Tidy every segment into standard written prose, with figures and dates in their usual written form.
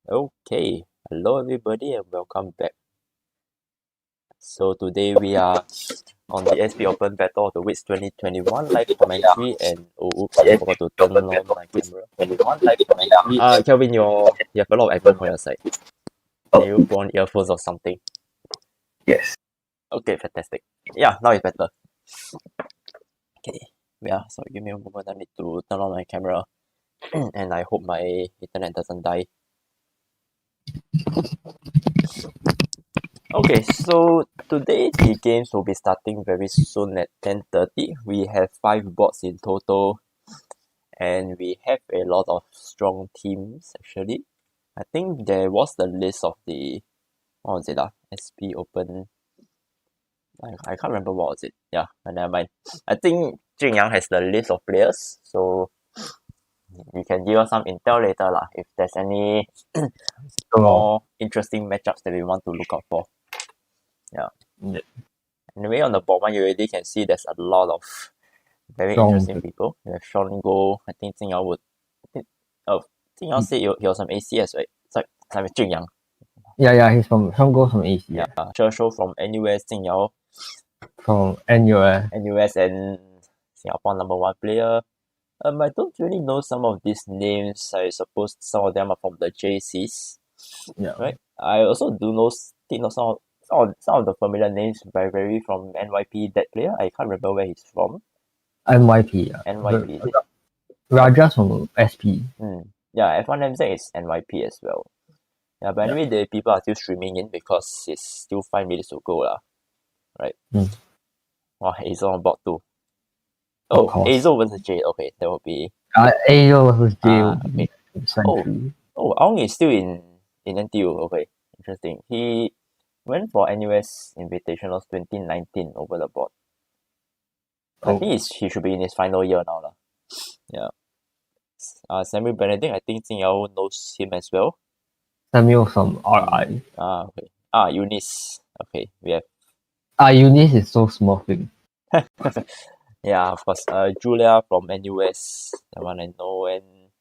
Okay, hello everybody and welcome back. So today we are on the SP Open Battle of the Wits 2021 live commentary and oops, I forgot to turn on my camera. Kelvin, you have a lot of echo from your side. Can you put on earphones or something? Yes. Okay, fantastic. Yeah, now it's better. Okay, yeah, so give me a moment, I need to turn on my camera and I hope my internet doesn't die. Okay, so today the games will be starting very soon at 10:30. We have 5 bots in total and we have a lot of strong teams actually. I think there was the list of the, what was it SP Open. I can't remember what was it. Yeah, but never mind. I think Jun has the list of players, so you can give us some intel later lah if there's any more interesting matchups that we want to look out for. Yeah. Anyway, on the bot one, you already can see there's a lot of very interesting people. You have Sean Go. I think Jing Yao would. Jing Yao said he was from ACS, right? Sorry, with Jun Yang. Yeah, he's from Sean Go's from ACS. Yeah, Show from NUS, Jing Yao from NUS. NUS and Singapore #1 player. I don't really know some of these names. I suppose some of them are from the JCs. Yeah. Right. I also do know some of the familiar names very from NYP, that player. I can't remember where he's from. NYP. NYP, is it? Raja's from SP. Yeah, F1MZ is NYP as well. Yeah, but anyway, the people are still streaming in because it's still 5 minutes to go lah. Right? Wow, Azo on bot 2. Oh, Azo versus Jade. Okay, that will be... Azo versus Jade. Okay. Aung is still in NTU. Okay, interesting. He went for NUS Invitationals 2019 over the board. I think he should be in his final year now lah. Yeah. Samuel Benedict, I think Jing Yao knows him as well. Samuel from RI. Okay. Eunice. Okay, we have... Eunice is so small thing. Yeah, of course. Julia from NUS, that one I know, and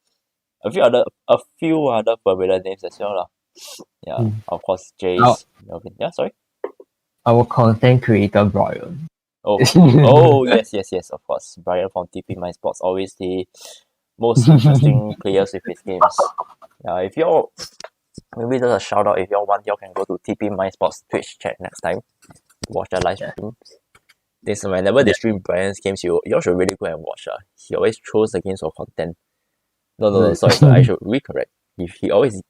a few other familiar names as well lah. Yeah, of course, Jace. Melvin. Yeah, sorry. Our content creator Brian. Oh yes, of course. Brian from TP Mindsports, always the most interesting players with his games. Yeah, if y'all maybe just a shout out, if y'all want, y'all can go to TP Mindsports Twitch chat next time to watch their live stream. This whenever they stream Brian's games, y'all should really go and watch. He always throws the games for content. No, sorry, I should recorrect. He always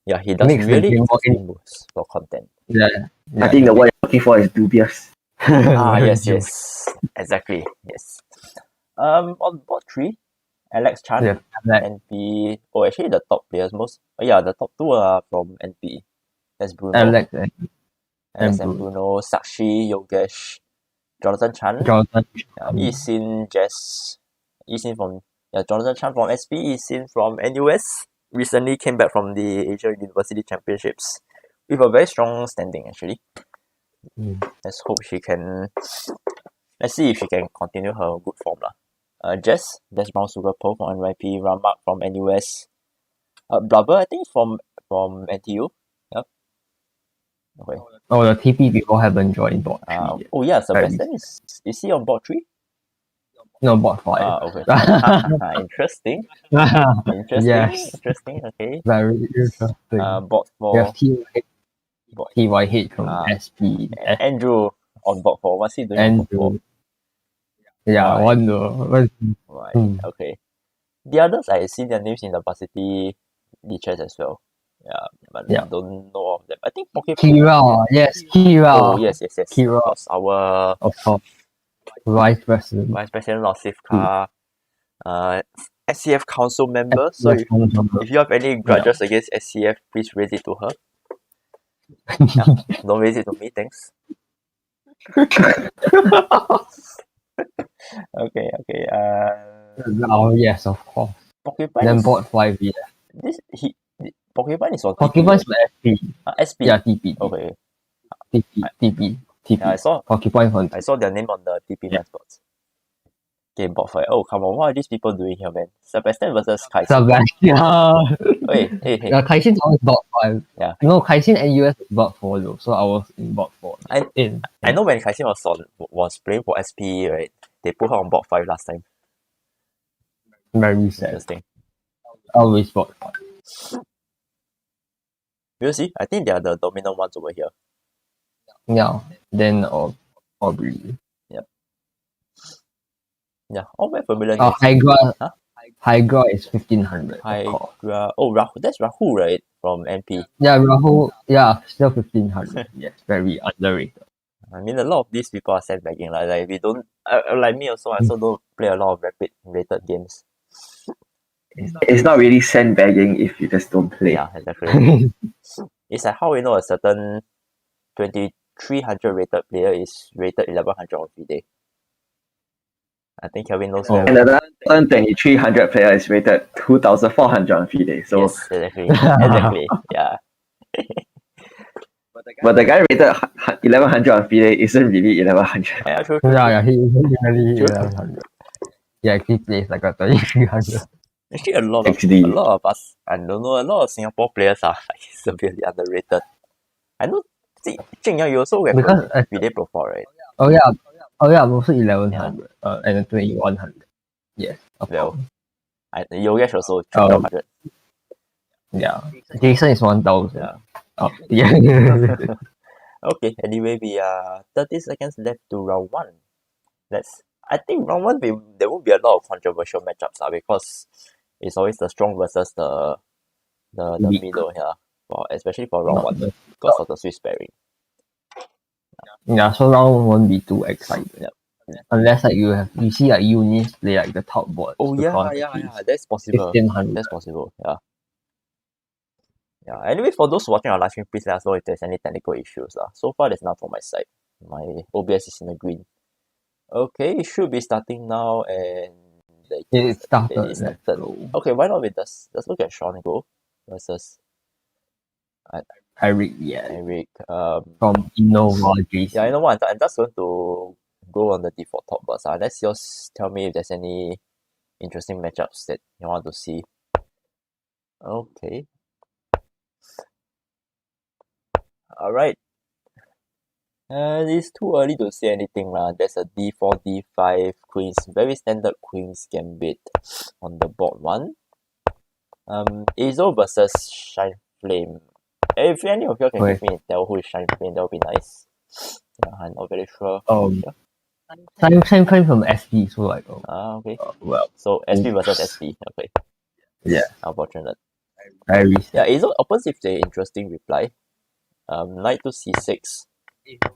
he does really interesting moves for content. Yeah. I think the one you're looking for is dubious. Yes. Exactly. Yes. On board 3, Alex Chan, NP. Oh, actually the top players the top 2 are from NP. That's Bruno. Alex and Bruno, Sakshi, Yogesh, Jonathan Chan, Yi-Sin, Jess, Yi-Sin from Jonathan Chan from SP, Yi-Sin from NUS. Recently came back from the Asia University Championships with a very strong standing actually. Let's see if she can continue her good form lah. Jess Brown Sugar Pearl from NYP, Ramak from NUS, Blubber I think from NTU. Yep. Okay. Oh, the TP people haven't joined board 3 yet. Sebastian is he on board 3? No, board 5. Okay. Interesting. Yes. Interesting. Okay. Very interesting. Board 4. We have TYH from SP. Andrew on board 4. What's he doing on board 4? Yeah, I wonder. Right. Okay. The others, I see their names in the varsity leaders as well. Yeah, but I don't know of them. I think Kira. Yes, Kira. Oh, yes. Kira. Our Vice President of SiVCA, SCF Council member. So if you have any grudges against SCF, please raise it to her. Don't raise it to me, thanks. Okay. yes, of course. Porcupine then board 5, Porcupine is on Porcupine's from SP. SP. Yeah, TP. Okay. TP. Yeah, Porcupine. I saw their name on the TP Mindsports. Okay, bot fight. Oh, come on. What are these people doing here, man? Sebastian versus Kai. Sebastian. Hey. Kaixin's always bot 5. Yeah. No, Kaixin and US was bot 4 though, so I was in bot 4. I know when Kaixin was playing for SP, right? They put her on bot 5 last time. Very sad. Interesting. Always bot 5. We'll see. I think they are the dominant ones over here. Yeah. Then Aubrey. Yeah, all very familiar names. Hydra. Huh? Hydra is 1500. Hydra. Oh, that's Rahul, right? From MP. Yeah, Rahul. Yeah, still 1500. Yes, very underrated. I mean, a lot of these people are sandbagging. Like we don't, like me also. I also don't play a lot of rapid rated games. It's not really sandbagging if you just don't play. Yeah, exactly. It's like how we know a certain 2300 rated player is rated 1100 on FIDE. I think Kelvin knows that. And another 2300 player is rated 2400 on FIDE. So yes, exactly. Yeah. But the guy rated 1100 on FIDE isn't really 1100. Yeah, true. Yeah, he really 1100. Yeah, he plays like a 3300. Actually, a lot of us, I don't know, a lot of Singapore players are like severely underrated. I know, see, Jingyang, you also have a FIDE profile, right? Oh yeah, also 1100 and then 2100. Yes, well, Yogesh also 1200. Yeah, Jason is 1000. Yeah. Oh, yeah. Okay, anyway, we are 30 seconds left to round 1. I think round 1 there will be a lot of controversial matchups because it's always the strong versus the middle here, especially for round 1 because of the Swiss pairing. Yeah, so round won't be too exciting. Yep. Unless like you see like unis play like the top board. Oh yeah, that's possible. 1500. That's possible. Yeah. Yeah. Anyway, for those watching our live stream, please let us know if there's any technical issues. So far, there's none from my side. My OBS is in the green. Okay, it should be starting now, and it started. Okay, why not with us? Let's look at Sean go versus Eric. Yeah. Eric. From Innova JC. Yeah, you know what? I'm just going to go on the default top boards. Let's just tell me if there's any interesting matchups that you want to see. Okay. Alright. It's too early to say anything. There's a d4, d5 queens, very standard queens gambit on the board 1. Azo versus Shine Flame. If any of you can give me a tell who is Shine Flame, that would be nice. Yeah, I'm not very sure. Shine Flame from SP, so like okay. Well, so SP versus SP. Okay. Yeah. Unfortunate. Very yeah, Azo opens with the interesting reply. Knight to c6.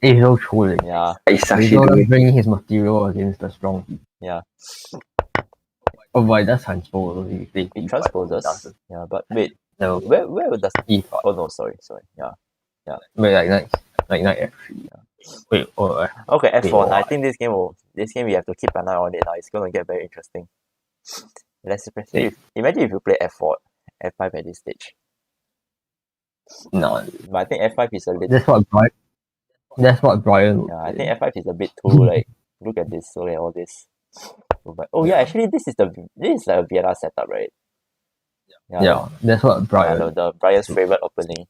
Azo trolling. Yeah. Azo bringing his material against the strong team. Yeah. Oh boy, that's transpose. It transposes. Yeah, but wait. No. Where would the E5? Oh no, sorry. Yeah. Wait, like knight f3. Yeah. Wait. Okay, f4. I think this game we have to keep an eye on it. It's gonna get very interesting. Imagine if you play f4, f5 at this stage. No. But I think f5 is a little. That's what Brian would Yeah, I think f5 is a bit too like. Look at this. Look at all this. Oh yeah, actually this is like a Vienna setup, right? Yeah, that's what Brian. The Brian's favorite opening.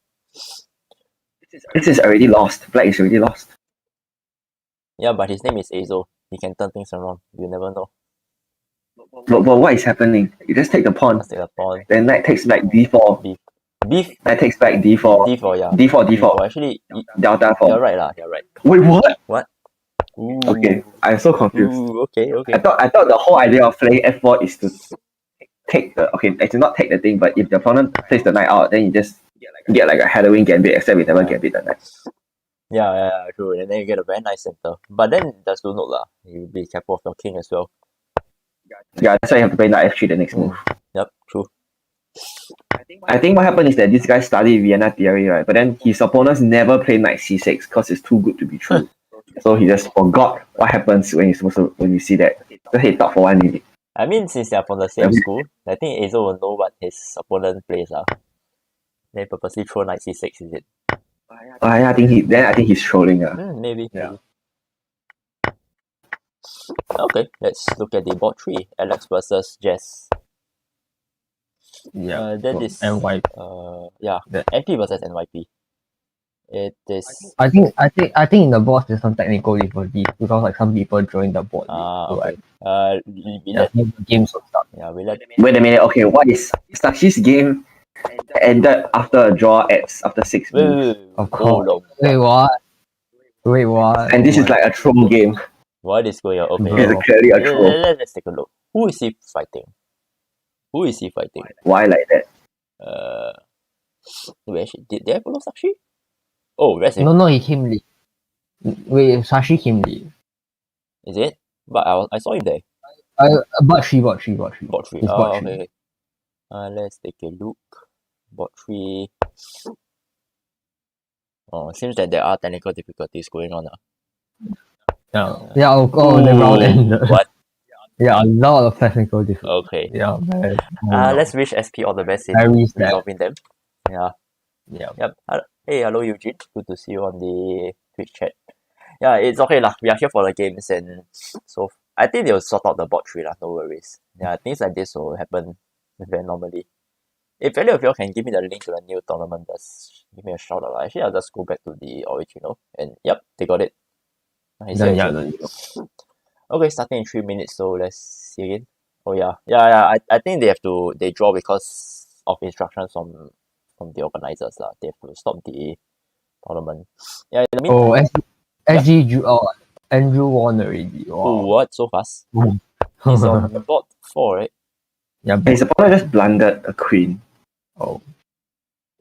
This is already lost. Black is already lost. Yeah, but his name is Azo. He can turn things around. You never know. But what is happening? You just take the pawn. Then knight takes back d4. Knight takes back d4. d4, yeah. d4. Actually, delta 4. You're right. You're right. Wait, what? What? Ooh. Okay, I'm so confused. Okay. I thought the whole idea of playing f4 is to take the actually not take the thing, but if the opponent plays the knight out, then you just get like a Halloween gambit, except we never gambit the knight. Yeah, true. And then you get a very nice center. But then just do note you be careful of your king as well. Yeah, that's why you have to play knight f3 the next move. Yep, true. I think what happened is that this guy studied Vienna theory, right? But then his opponents never play knight c6 because it's too good to be true. So he just forgot what happens when you see that. So he thought for 1 minute. I mean, since they're from the same school, I think Azo will know what his opponent plays. They purposely throw knight c6, is it? I think he's trolling. Maybe. Yeah. Okay, let's look at the board 3. Alex versus Jess. Yeah. That so is NY. yeah, That- NP versus NYP. It is I think in the board there's some technical difficulties because like some people join the board. So, okay. like, We yeah, let the games will start. yeah we let Wait a minute. Okay, what is Sakshi's game ended after a draw after 6 wait, moves, wait, wait, Of hold course. on. Wait, what? and this is like a troll game. What is going on? Okay, Bro. It's clearly a troll. let's take a look. Who is he fighting? Who is he fighting? Why like that? Wait, actually, did they follow Sakshi? Oh, rest him. No, he came late. Wait, Sashi came late. Is it? But I saw him there. Bot 3. Bot 3. It's bot 3. Okay. Let's take a look. Bot 3. Oh, seems that there are technical difficulties going on. Yeah, the round ended. What? Yeah, a lot of technical difficulties. Okay. Yeah, man. Let's wish SP all the best in Very sad. resolving them. Yeah. Yeah. Yep. Hey, hello Eugene. Good to see you on the Twitch chat. Yeah, it's okay lah. We are here for the games, and so I think they'll sort out the bot 3 lah. No worries. Yeah, things like this will happen very normally. If any of you all can give me the link to the new tournament, just give me a shout out. Actually, I'll just go back to the original, and yep, they got it. Nice. Okay, starting in 3 minutes, so let's see again. Oh yeah. I think they draw because of instructions from the organizers lah. They have to stop the tournament. Yeah, in the meantime, SG drew Andrew won already. Wow. what so fast? He's on board 4, right? Yeah, His opponent just blundered a queen. Oh.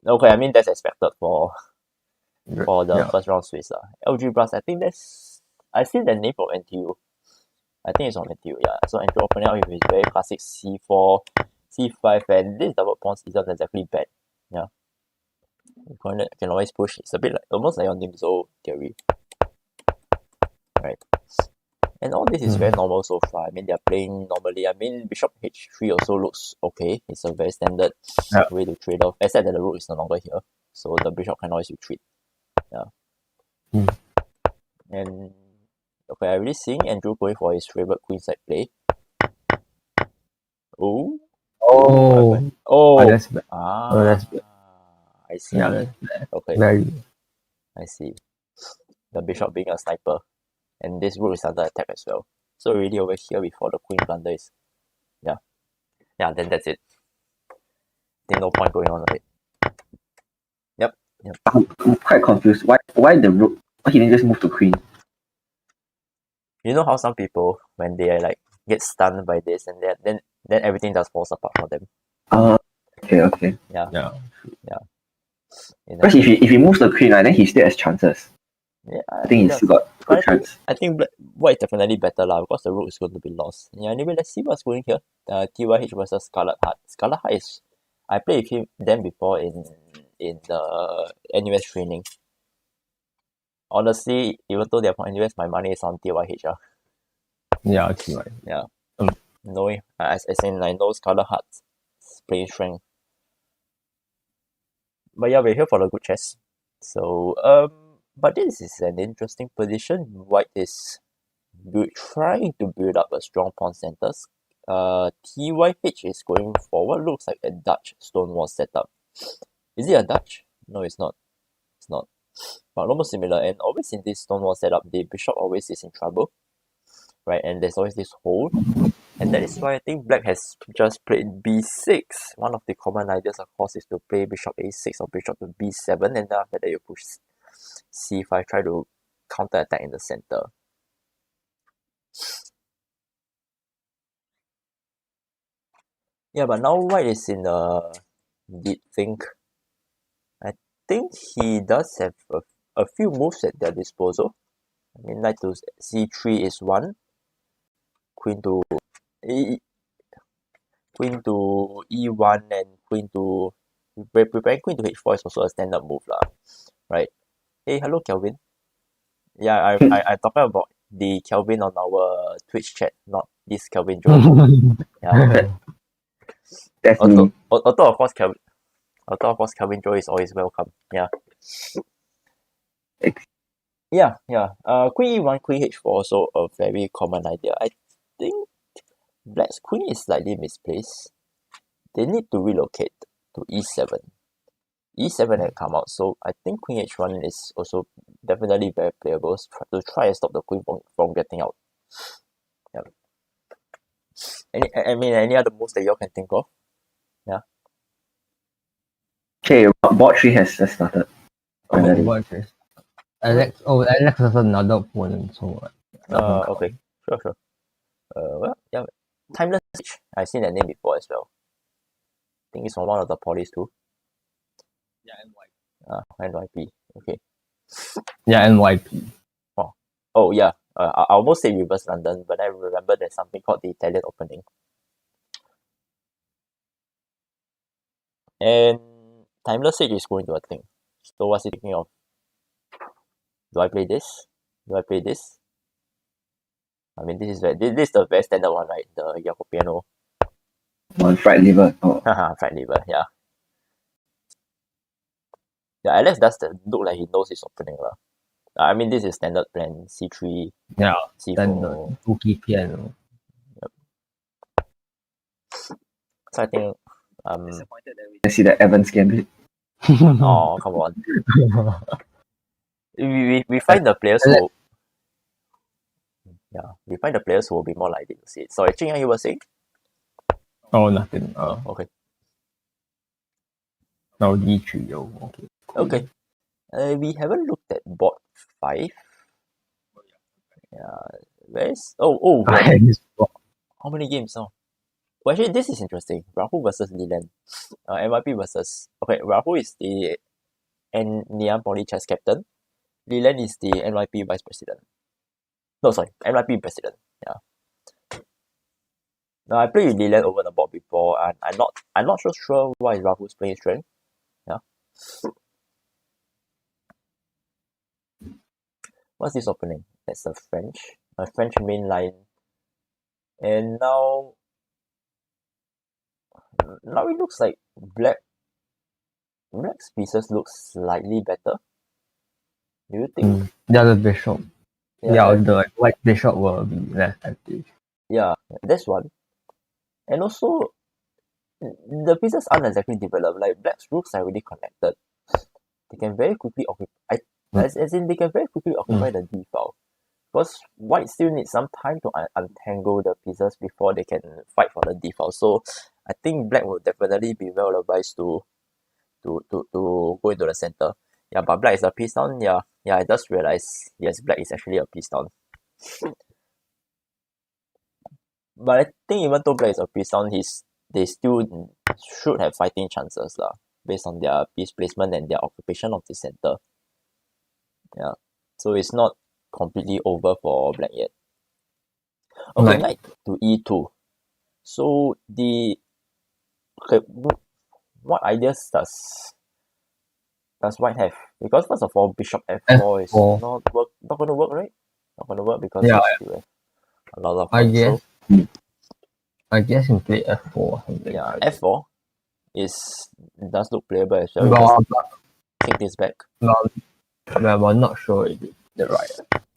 Okay, I mean that's expected for the Yeah. first round Swiss lah. LG Brass, I think I see the name from NTU. I think it's on NTU, yeah. So Andrew opening up with his very classic C4, C5, and this double pawn isn't exactly bad. Yeah. You can always push. It's a bit like almost like on Nimzo theory. Right. And all this is very normal so far. I mean, they're playing normally. I mean, Bishop H3 also looks okay. It's a very standard way to trade off, except that the rook is no longer here. So the bishop can always retreat. Yeah. And okay, I'm really seeing Andrew going for his favorite queenside play. Oh. That's bad. That's bad. I see. Yeah, that's bad. Okay. Very. I see. The bishop being a sniper. And this rook is under attack as well. So really over here before the queen blunder is then that's it. I think no point going on a bit. Yep. I'm quite confused. Why the rook? Why he didn't just move to queen? You know how some people when they like get stunned by this and then everything just falls apart for them. Okay. Yeah. Because if he moves the queen, right, then he still has chances. Yeah, I think he's still got good chance. I think white is definitely better lah because the rook is going to be lost. Yeah, anyway, let's see what's going here. TYH versus Scarlet Heart. Scarlet Heart is I played with them before in the NUS training. Honestly, even though they're from NUS, my money is on TYH. Yeah, okay, right. Yeah. Knowing as in I know Scarlet Heart's playing strength. But yeah, we're here for the good chess. So but this is an interesting position. White is trying to build up a strong pawn centers. TYH is going forward. Looks like a Dutch stonewall setup. Is it a Dutch? No, it's not. It's not. But almost similar. And always in this stonewall setup, the bishop always is in trouble. Right, and there's always this hole. And that is why I think black has just played b6. One of the common ideas, of course, is to play bishop a6 or bishop to b7, and then after that you push c5, try to counter attack in the center. Yeah, but now white is in a deep think. I think he does have a few moves at their disposal. I mean, knight to c3 is one. Queen to e1 and queen to preparing queen to h4 is also a standard move lah, right? Hey, hello Kelvin. Yeah, I'm talking about the Kelvin on our Twitch chat, not this Kelvin Joe. Yeah. That's me. Although of course Kelvin Joe is always welcome. Yeah. Yeah. Queen E1, Queen H4 also a very common idea. I think Black's queen is slightly misplaced. They need to relocate to E7. E7 had come out, so I think Queen H1 is also definitely very playable to try and stop the queen from getting out. Yeah. Any other moves that you all can think of? Yeah. Okay, board 3 has just started. Finally. What is Alex? Oh, Alex has another opponent. So. Okay. Sure. Well, yeah. Timeless Siege. I've seen that name before as well. I think it's from one of the polys too. NYP. Okay. Yeah, NYP. Oh yeah. I almost say Reverse London, but I remember there's something called the Italian Opening. And Timeless Sage is going to a thing. So what's he thinking of? Do I play this? I mean, this is the very standard one, right? The Jacopiano. One fried liver. Oh. Fried liver, yeah. Yeah, Alex does look like he knows his opening. I mean, this is standard plan, C3, Yeah, C4. then the 2 piano. So I think, I see the Evans game. oh, come on. We find the players who... Yeah, we find the players who will be more likely to see it. Sorry, Chingyang, you were saying? Oh, nothing. Okay. No, D3. Oh, okay. Okay. We haven't looked at board 5. Yeah. Where's... Oh, how many games now? Well, actually, this is interesting. Rahul versus Leland. NYP versus... Okay, Rahul is the Niam Poly chess captain. Leland is the NYP vice president. No, sorry, NYP president. Yeah. Now, I played with Leland over the board before, and I'm not so sure why Rahul's playing strength. Yeah. What's this opening? That's a French main line. And now it looks like Black's pieces look slightly better. Do you think? Yeah, the bishop. Yeah, The white bishop will be less active. Yeah, that's one. And also, the pieces aren't exactly developed. Like Black's rooks are really connected. They can very quickly occupy. They can very quickly occupy the D file. Because White still needs some time to untangle the pieces before they can fight for the D file. So I think Black will definitely be well advised to go into the center. Yeah, but Black is a piece down. Yeah, I just realized, yes, Black is actually a piece down. But I think even though Black is a piece down, they still should have fighting chances based on their piece placement and their occupation of the center. Yeah, so it's not completely over for Black yet. Okay, knight to E2. So what ideas does White have? Because first of all, Bishop F4 is not going to work, right? Not going to work because you still have a lot of control. I guess you play F4 or something. Yeah, F4 does look playable as well. Take this back. Well, I'm not sure if it's the right.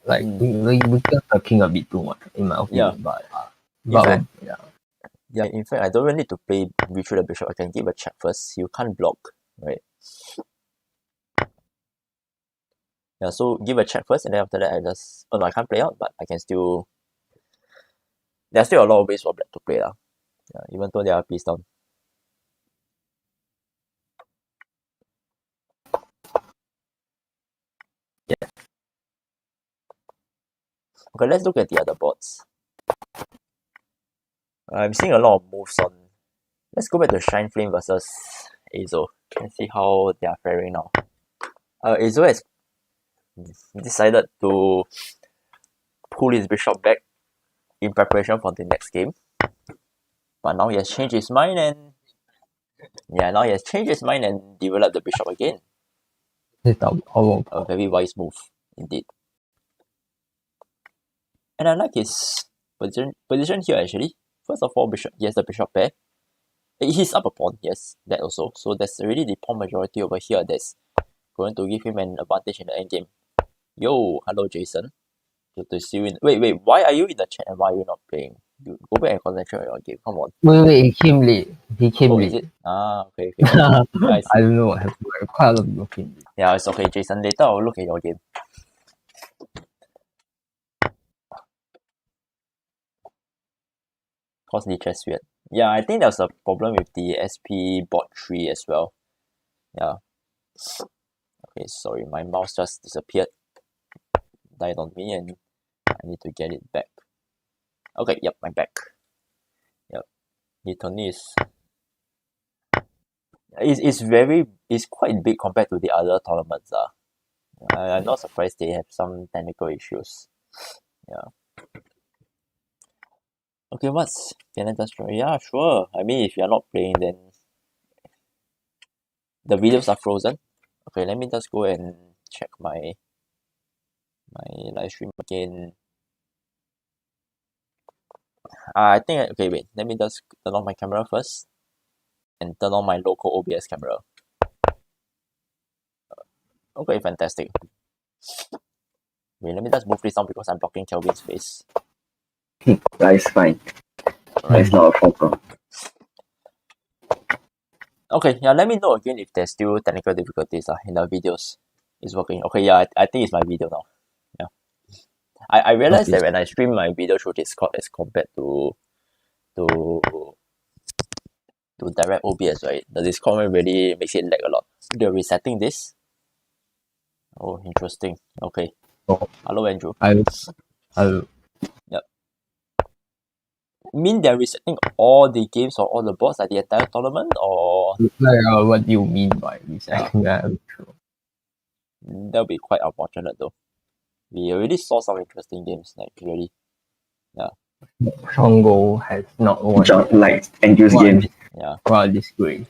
Like we got the king a bit too much in my opinion. In fact, I don't really need to play through the bishop. I can give a check first. You can't block, right? Yeah, so give a check first, and then after that I can't play out, but I can still... There's still a lot of ways for Black to play Yeah, even though they are piece down. Yeah. Okay, let's look at the other boards. I'm seeing a lot of moves on... Let's go back to Shine Flame versus Azo. Let's see how they are faring now. Azo has decided to pull his bishop back in preparation for the next game. But now he has changed his mind and... Yeah, now he has changed his mind and developed the bishop again. A very wise move, indeed. And I like his position here actually. First of all, he has the bishop pair. He's up a pawn, yes, that also. So there's already the pawn majority over here that's going to give him an advantage in the endgame. Yo, hello Jason. Good to see you in. Wait, why are you in the chat and why are you not playing? You go back and concentrate on your game. Come on. Wait, he came late. He came Oh, is late. it? Okay. Yeah, I see. I don't know what happened. Quite a lot of people came late. Yeah, it's okay, Jason. Later I'll look at your game. Cause the chest weird. Yeah, I think there's a problem with the SP bot 3 as well. Yeah. Okay, sorry, my mouse just disappeared. Died on me and I need to get it back. Okay, yep, I'm back. Yep. The tourney is quite big compared to the other tournaments. I'm not surprised they have some technical issues. Yeah. Okay, can I just try? Yeah, sure. I mean, if you're not playing, then the videos are frozen. Okay, let me just go and check my live stream again. I think okay, wait. Let me just turn on my camera first and turn on my local OBS camera. Okay, fantastic. Wait, let me just move this down because I'm blocking Kelvin's face. That is fine. That's not a problem. Okay, yeah, let me know again if there's still technical difficulties in the videos. It's working. Okay, yeah, I think it's my video now. Yeah. I realized that when I stream my video through Discord as compared to direct OBS, right? The Discord one really makes it lag a lot. They're resetting this. Oh, interesting. Okay. Oh. Hello, Andrew. Hello. Yep. You mean they're resetting all the games or all the bots at the entire tournament, or What do you mean by resetting that? that'll be quite unfortunate though. We already saw some interesting games, like really. Yeah. Chongo has not won. Like Andrew's game. Yeah. What a disgrace.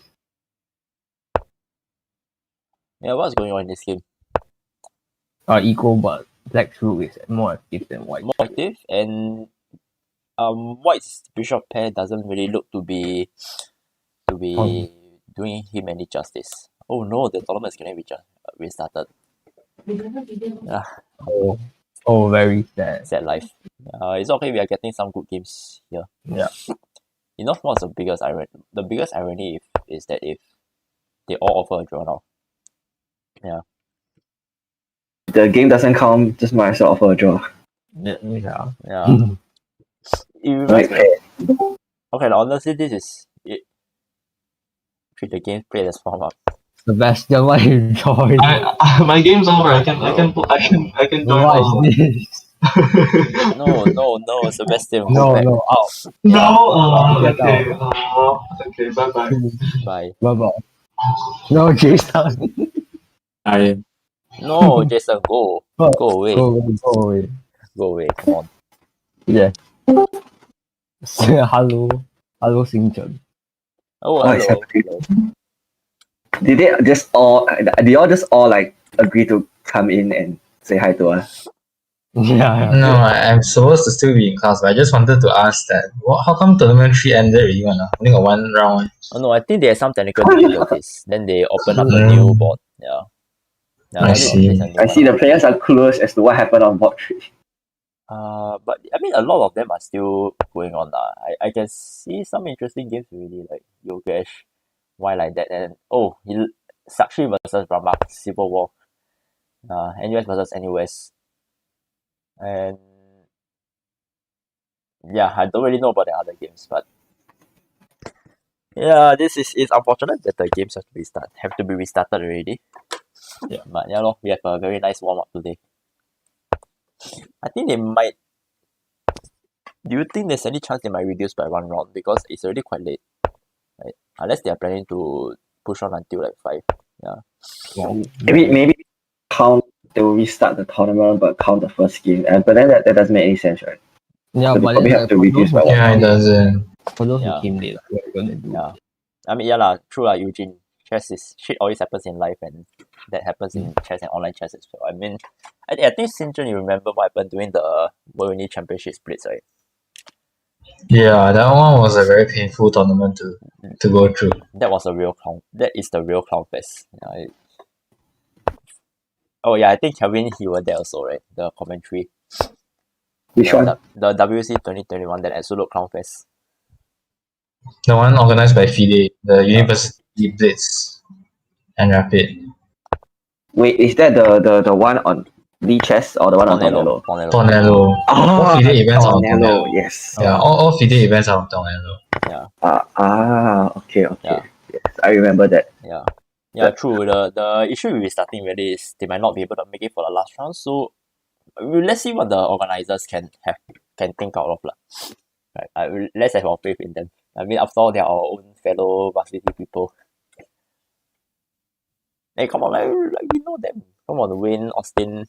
Yeah, what's going on in this game? Equal, but Black's rook is more active than White. More active, and White's bishop pair doesn't really look to be doing him any justice. Oh no, the tournament is getting restarted. Oh, very sad. Sad life. It's okay. We are getting some good games here. Yeah. You know what's the biggest irony? The biggest irony is that if they all offer a draw now. Yeah. The game doesn't count, just might as well offer a draw. Yeah. It reminds me. Okay, honestly, this is it. Treat the game played as form up. Sebastian, why you join? My game's over. I can join. What is this? No, Sebastian. No, back. out. No. Get Okay. out. Okay. Bye. Bye. Bye. No, Jason. No, Jason, go away. Go away. Come on. Yeah. Hello, Xingchen. Oh, What is hello. happening? Did they just all like agree to come in and say hi to us? Yeah. No, I'm supposed to still be in class, but I just wanted to ask that. How come tournament 3 ended already? Only got one round. Oh no, I think they have some technical difficulties. Then they open up a new board. Yeah. I see. I see the players are clueless as to what happened on board 3. But I mean, a lot of them are still going on. I can see some interesting games really, like Yogesh, why like that, and Sakshi versus Brahma, Civil War, NUS versus NUS, and yeah, I don't really know about the other games, but yeah, it's unfortunate that the games have to be restarted already. Yeah, but yeah, we have a very nice warm up today. I think they might. Do you think there's any chance they might reduce by one round because it's already quite late, right? Unless they are planning to push on until like 5. Yeah. Maybe count. They will restart the tournament, but count the first game. But then that doesn't make any sense, right? Yeah, so but probably have to reduce by one. Yeah, it doesn't. For those Yeah. who came late, what are you gonna do? Yeah. I mean, true Eugene. Shit always happens in life, and that happens in chess and online chess as well. I mean, I think Sinjun, you remember what happened during the World Uni Championship splits, right? Yeah, that one was a very painful tournament to go through. That was a real clown. That is the real clown fest. Oh yeah, I think Kelvin, he was there also, right? The commentary. Which the, one? The WC 2021, that Absolute Clown Fest. The one organized by FIDE, the University Blitz and Rapid. Wait, is that the one on Lee Chess or the one on Tornello? Tornello. All Oh, FIDE events are on Tornello, Tornello. yes. Yeah, all FIDE events are on Tornello. Okay. Yeah. Yes, I remember that. Yeah, true. The issue with starting really is they might not be able to make it for the last round. So let's see what the organizers can think out of lah. Right. Let's have our faith in them. I mean, after all, they are our own fellow varsity people. Hey, come on, like we know them. Come on, Wayne, Austin,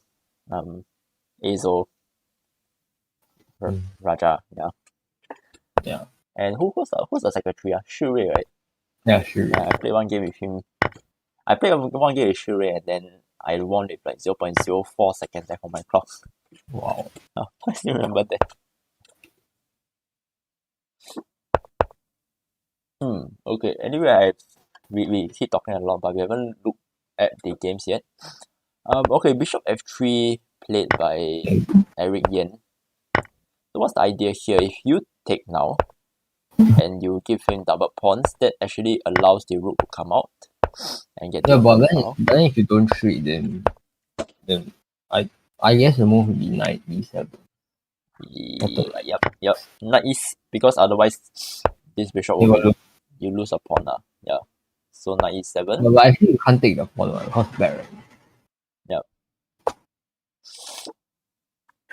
Azo, Raja, yeah. Yeah. And who's the secretary? Shu Rui, right? Yeah, sure. I played one game with him. I played one game with Shu Rui, and then I won with like 0.04 seconds left on my clock. Wow. I still remember that. Okay. Anyway, we keep talking a lot, but we haven't looked at the games yet. Okay, Bishop F3 played by Eric Yen. So what's the idea here? If you take now and you give him double pawns, that actually allows the rook to come out and get Yeah, the but pawn. then if you don't treat then I guess the move would be knight e7. Yep. Knight is because otherwise this bishop will be, you lose a pawn. Yeah. So knight e7. But I think you can't take the pawn because back, right? Yep.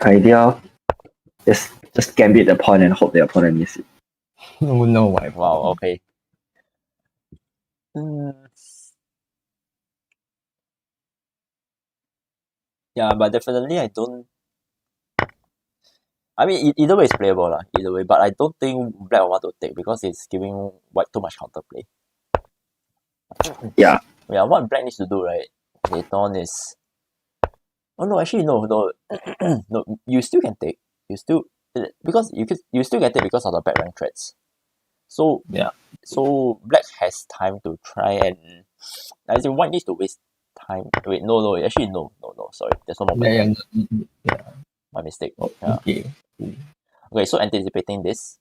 Idea, just gambit the pawn and hope the opponent miss it. No why. Wow, okay. Yeah, but definitely I don't. I mean, either way is playable lah. Either way, but I don't think black will want to take because it's giving white too much counterplay. Yeah. Yeah, what black needs to do, right, later on is. Oh no, actually no. No, you still can take. You still because you still get it because of the back rank threats. So Yeah. So black has time to try and. As in, white needs to waste time. Wait, no. Actually, no. Sorry, there's no more black. Yeah. My mistake. Oh, Yeah. okay. Okay, so anticipating this,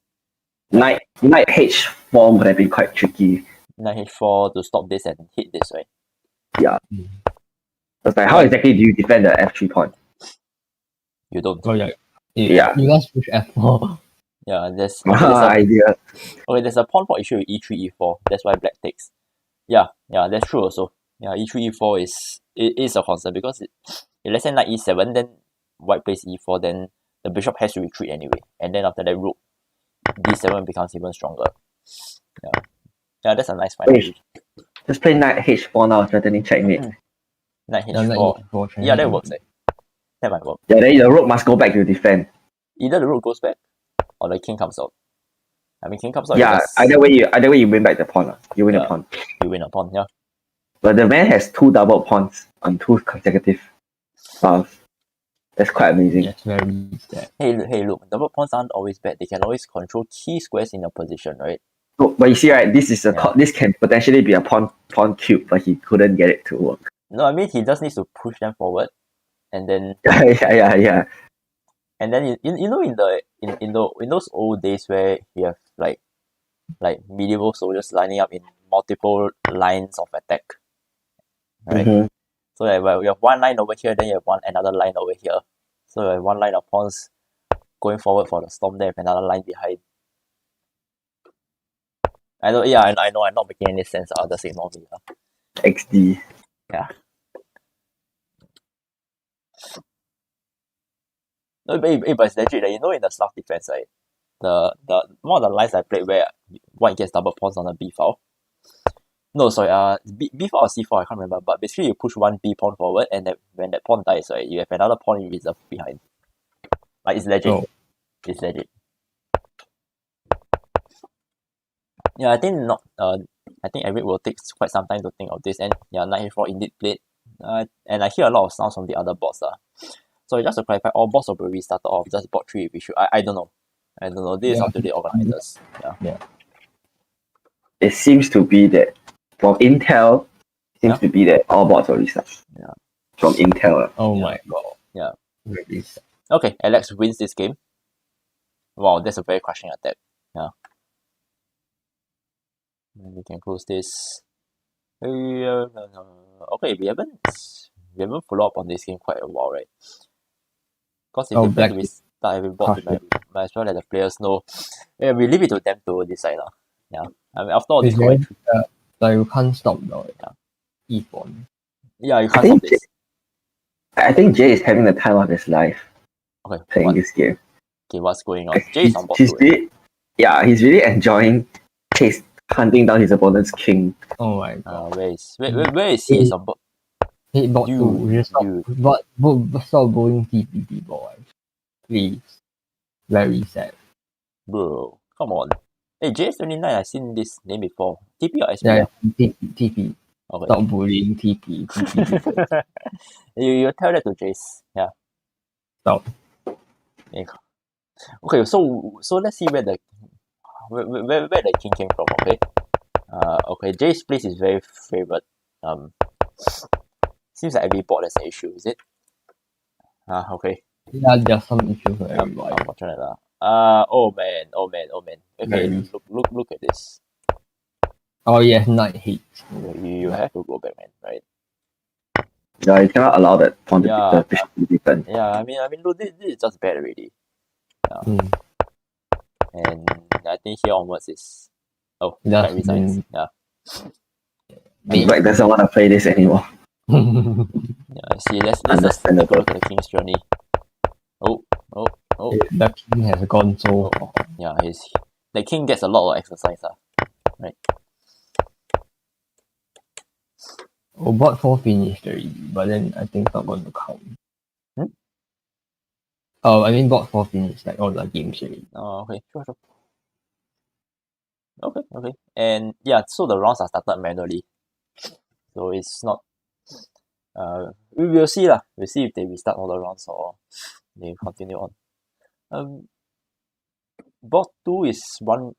Knight H4 would have been quite tricky. knight h4 to stop this and hit this, right? Yeah. It's like, how exactly do you defend the F3 pawn? You don't. Oh yeah. Yeah. You guys push F4. Yeah, there's Idea. there's a pawn for issue with e3, e4. That's why black takes. Yeah, that's true also. Yeah, e3, e4 is a concern because if let's say knight e7, then white plays e4, then the bishop has to retreat anyway, and then after that rook d7 becomes even stronger. Yeah, that's a nice fight. Wait. Just play knight H4 now, threatening checkmate. Knight h4. Yeah, that works. That might work. Yeah, then the rook must go back to defend. Either the rook goes back or the king comes out. I mean, king comes out. Yeah, either way you win back the pawn. You win a pawn. You win a pawn, yeah. But the man has 2 double pawns on 2 consecutive files. That's quite amazing. That's very sad. Hey, look, double pawns aren't always bad. They can always control key squares in your position, right? So, but you see, right, this can potentially be a pawn cube, but he couldn't get it to work. No, I mean he just needs to push them forward, and then yeah. And then you know in those old days where you have like medieval soldiers lining up in multiple lines of attack, right? Mm-hmm. So you have one line over here, then you have another line over here. So you have one line of pawns going forward for the storm, then you have another line behind. I know, I'm not making any sense. I'll just ignore me. XD. Yeah. No, but it's legit. Like, in the self defense, right? The one of the lines I played where white gets double pawns on a b file. No, sorry. B file or c4, I can't remember. But basically, you push one b pawn forward, and then when that pawn dies, right, you have another pawn in reserve behind. Like, it's legit. Oh. It's legit. Yeah, I think not. I think Eric will take quite some time to think of this, and yeah, knight h4 indeed played. And I hear a lot of sounds from the other bots. So just to clarify, all bots will be restarted off just bot 3 if we should. I don't know. This is up to the organizers. Yeah. It seems to be that from Intel, to be that all bots will restart. Yeah. from Intel. Oh my god. Yeah. Really sad. Okay, Alex wins this game. Wow, that's a very crushing attack. Yeah. And we can close this. Okay, we haven't followed up on this game quite a while, right? Because if Oh, they plan to Black- start every bot, might as well let the players know. Yeah, we leave it to them to decide. Yeah. I mean, after all this It's very, commentary, like you can't stop the E-Pawn. yeah, you I can't stop think this. I think Jay is having the time of his life Okay, playing what, this game. okay, what's going on? Jay is on bot He's too. really, yeah, he's really enjoying hunting down his opponent's king. Oh my god. Where is he? He's on bot. Hate bot 2. Dude, Just stop, dude. stop going TPT boy. Please. Very sad. Bro, come on. Hey, JS29, I've seen this name before. TP or SP? Yeah, TP. Okay. Stop bullying TP. TP. you tell that to Jace. Yeah. Stop. Okay, so let's see where the king came from. Okay. Okay, Jace's place is very favored. Seems like every bot has an issue, is it? Okay. Yeah, there's some issues with everybody. Unfortunate. Oh man. Okay, Very. look at this. Oh yes, Knight hates. You have to go back, man, right? Yeah, you cannot allow that pawn to Yeah. the bishop to be different. Yeah, I mean, look, this is just bad already. Mm. And I think here onwards is Just Black resigns. Yeah. Black doesn't want to play this anymore. Yeah, see, let's just take a look at the king's journey. Oh. The king has gone so far. Yeah, the king gets a lot of exercise. Right. Oh, bot 4 finished already, but then I think it's not going to count. Hmm? Oh, I mean bot 4 finished, like all the games already. Oh, okay, sure. Okay. And yeah, so the rounds are started manually. So it's not we will see lah. We'll see if they restart all the rounds or they continue on. Bot 2 is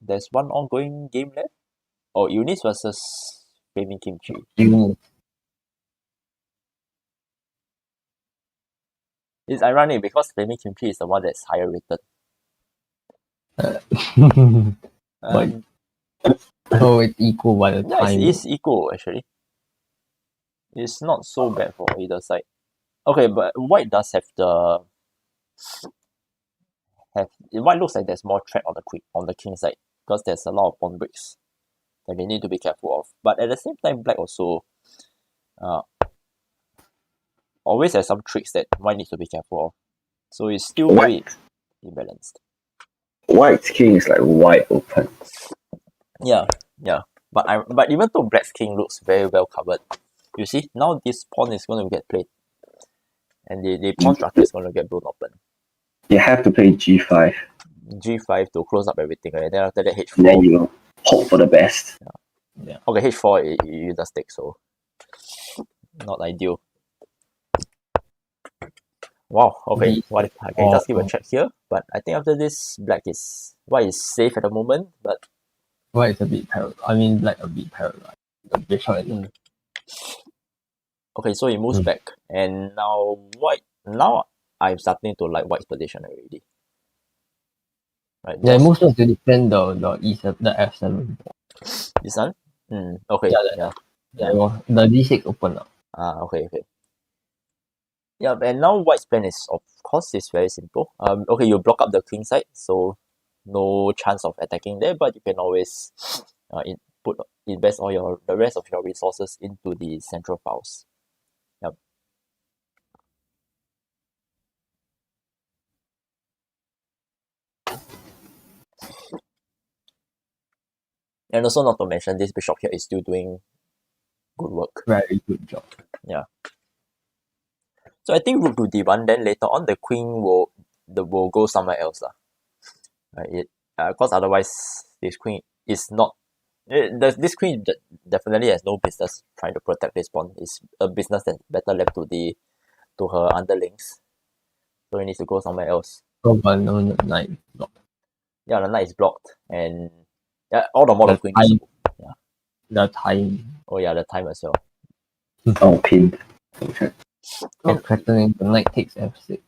there's one ongoing game left. Oh, Eunice versus Flaming Kimchi. It's ironic because Flaming Kimchi is the one that's higher rated. So it's equal by the Yeah, time. it's equal actually. It's not so bad for either side. Okay, but white does have white looks like there's more threat on the king side because there's a lot of pawn breaks that they need to be careful of. But at the same time, black also always has some tricks that white needs to be careful of. So it's still very imbalanced. White's king is like wide open. Yeah. But even though black's king looks very well covered, you see now this pawn is going to get played, and the pawn structure is going to get blown open. You have to play g5. G5 to close up everything, right? Then after that H4. Then you hope for the best. Yeah. Okay, H4 you just take, so not ideal. Wow. Okay. What I can just give a check here, but I think after this, white is safe at the moment, but White is a bit paralyzed. I mean, black a bit paralyzed. The bishop and okay, so he moves back, and now I'm starting to like white's position already. Right. yeah, most of to defend the E7, the F7. This one? Okay. Yeah, the D6 open up. Okay. Yeah, and now white's plan is, of course, is very simple. Okay, you block up the king side, so no chance of attacking there, but you can always invest all the rest of your resources into the central files. Yep. And also not to mention, this bishop here is still doing good work. Very good job. Yeah. So I think rook to d1, then later on the queen will go somewhere else. Right? Because otherwise this queen is not this queen definitely has no business trying to protect this pawn. It's a business that's better left to her underlings. So it needs to go somewhere else. So but no, the knight blocked. Yeah, the knight is blocked, and all the more the queen time. is, The time. oh yeah, the time as well. Oh, pinned. Okay. And threatening the knight takes f6.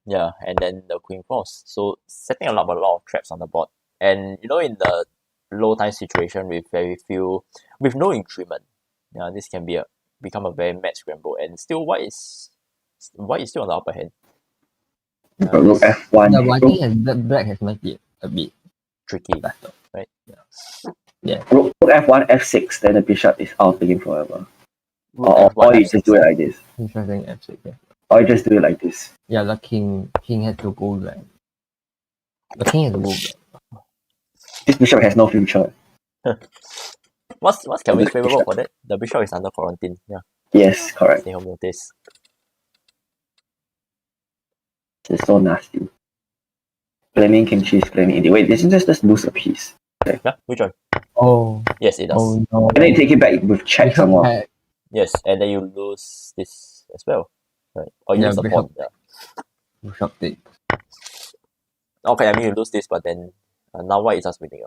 Yeah, and then the queen falls. So setting a lot of traps on the board. And in the low time situation with no increment, this can become a very mad scramble. And still white is still on the upper hand. Rook F1. Yeah, but I think black has made it a bit Tricky, better. right? Yeah. Rook F1, F6, then the bishop is out of the game forever. Rook Or F1, you just do it like this. Interesting f6. Yeah. Or you just do it like this. Yeah, the king has to go black. The king has to go black. This bishop has no future. What's Kelvin's favorable for that? The bishop is under quarantine. Yeah, Yes, correct. stay home notice. It's so nasty. Blaming kimchi is blaming India. Wait, isn't this just lose a piece? Yeah, which one? Oh, Yes, it does. oh no. And then you take it back with check Bishop somewhere. had- Yes, and then you lose this as well, right? Or you Yeah, lose the pawn. Yeah. Bishop takes. Okay, I mean you lose this, but then now white is just winning.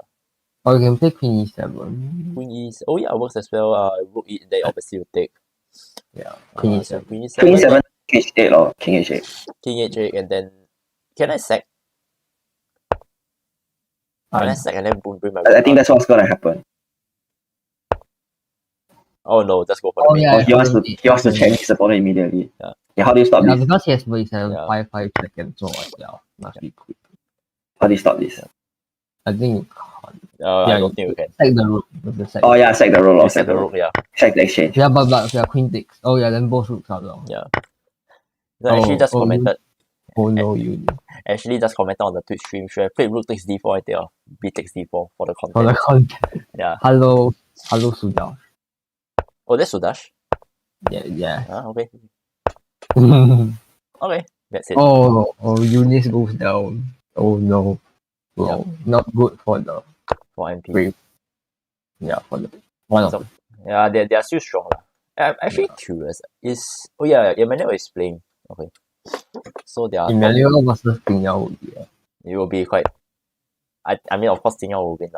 Or you can play queen e7. Queen E. Oh yeah, works as well. Rook E. They obviously will take. Yeah, queen So e7. Queen E7. Queen 7, King H8 or King H8. King H8, and then can I sack? Can I sack and then boom, bring my. I think that's what's gonna happen. Oh no, just go for Oh the. yeah, He wants to check his opponent immediately. Yeah. How do you stop Yeah, this? because he has v7 Yeah. 5 seconds, so yeah, must be quick. How do you stop this? I think you can't. I Yeah, don't think we can. Sack the rook with the sack. Oh yeah, sack the rook. You Or sack the rook, yeah. Check the exchange. Yeah, but yeah, queen takes. Oh yeah, then both rooks are down. Yeah. No, actually just commented. Oh no, you Actually just commented on the Twitch stream. Should I play rook takes d4 I think b takes d4 for the content. for the content. Yeah. Hello, Sudash. Oh, that's Sudash. Yeah. Okay. oh, Okay. That's it. Eunice goes down. Oh no. Well, not good for the For MP. brave. Yeah, for the one of So- them. Yeah, they are still strong. I'm actually curious. Emmanuel is playing. Okay. So they are Emmanuel versus Ping Yao would be. it will be quite. I mean, of course, Ting Yao will win.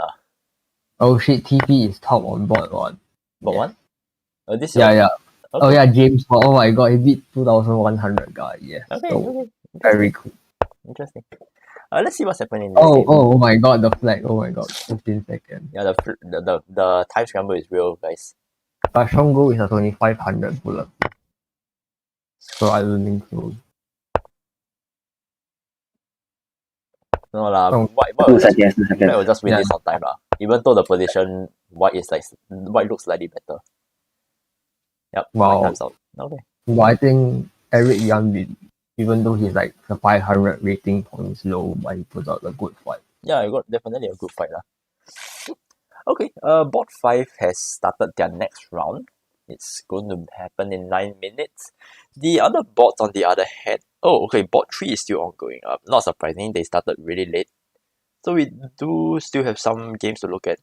Oh shit, TP is top on board one. But Yeah. one? This Yeah, year? yeah. Okay. Oh yeah, James. Oh my god, he beat 2,100 guy. Yeah. Okay, So okay. very cool. Interesting. Let's see what's happening in this Oh, game. oh my god, the flag. Oh my god, 15 seconds. Yeah, the time scramble is real, guys. But Shongo is a 2,500 bullet. So I don't think so. No lah, Oh. white 2 will seconds, 2 white seconds. will just win Yeah. this on time lah. Even though the position white looks slightly better. Yep. Wow. White time's out. Okay. But I think Eric Young did, even though he's like the 500 rating points low, but he put out a good fight. Yeah, you got definitely a good fight lah. Okay. Bot 5 has started their next round. It's going to happen in 9 minutes. The other bots on the other hand, bot 3 is still ongoing. Not surprising, they started really late. So we do still have some games to look at.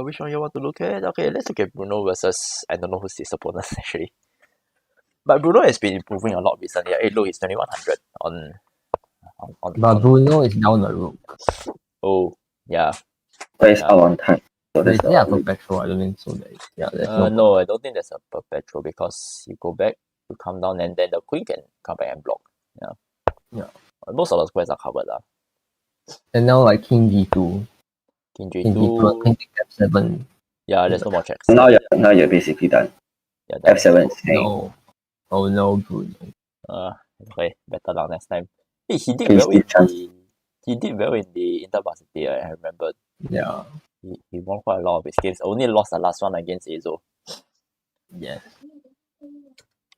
Which one you want to look at? Okay, let's look at Bruno versus, I don't know who's his opponent actually. But Bruno has been improving a lot recently. Hey, look, he's 2100 on. But Bruno is down the rook. Oh, yeah. But it's Yeah. out on time. So But that's is there a the perpetual? I don't think so. Yeah, there's No, I don't think there's a perpetual because you go back, you come down, and then the queen can come back and block. Yeah. Most of the squares are covered lah. And now like King G2, King King G2, G2. King F7. Yeah, there's no more checks. Now you're basically done. Yeah, that's F7 is hanging. No. Oh no, Bruno. Okay, better luck next time. Hey, he did Please well in give chance. he did well in the Intervarsity. I remember Yeah. he won quite a lot of his games. Only lost the last one against Azo. Yes.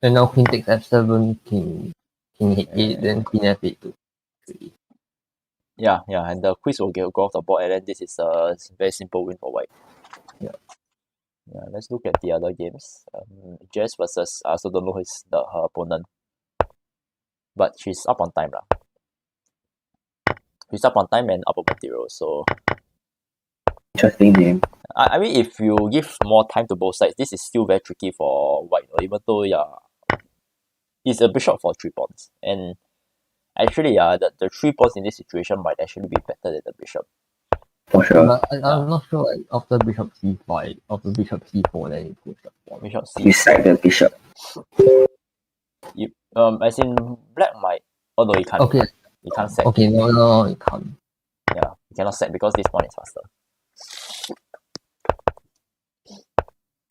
And now Queen takes F7, King H8, then Queen F8 too. Yeah, and the quiz will go off the board, and then this is a very simple win for white. Yeah. Yeah, let's look at the other games. Jess versus I also don't know her opponent, but she's up on time lah. She's up on time and up on material, so Interesting game. I mean if you give more time to both sides, this is still very tricky for white. Even though it's a bishop for 3 pawns, and actually the 3 pawns in this situation might actually be better than the bishop. For sure. But I'm not sure like after bishop c5, after bishop c4, then you push the pawn. Bishop You sack the bishop. As in black might. Oh no, you can't. Okay. You can't sack. Okay, no, you can't. Yeah, you cannot sack because this pawn is faster.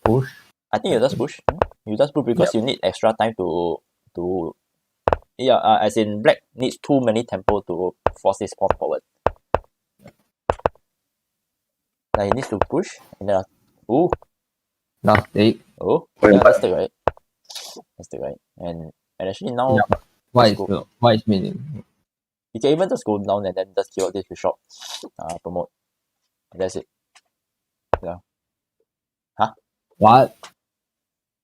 Push. I think you just push. You just push because you need extra time to. Yeah, as in black needs too many tempo to force this pawn forward. Like he needs to push and then Last take. yeah, that's the right. That's the right. And actually now Yeah. Why let's is why is meaning? you can even just go down and then just kill this bishop. Promote. That's it. Yeah. Huh? What?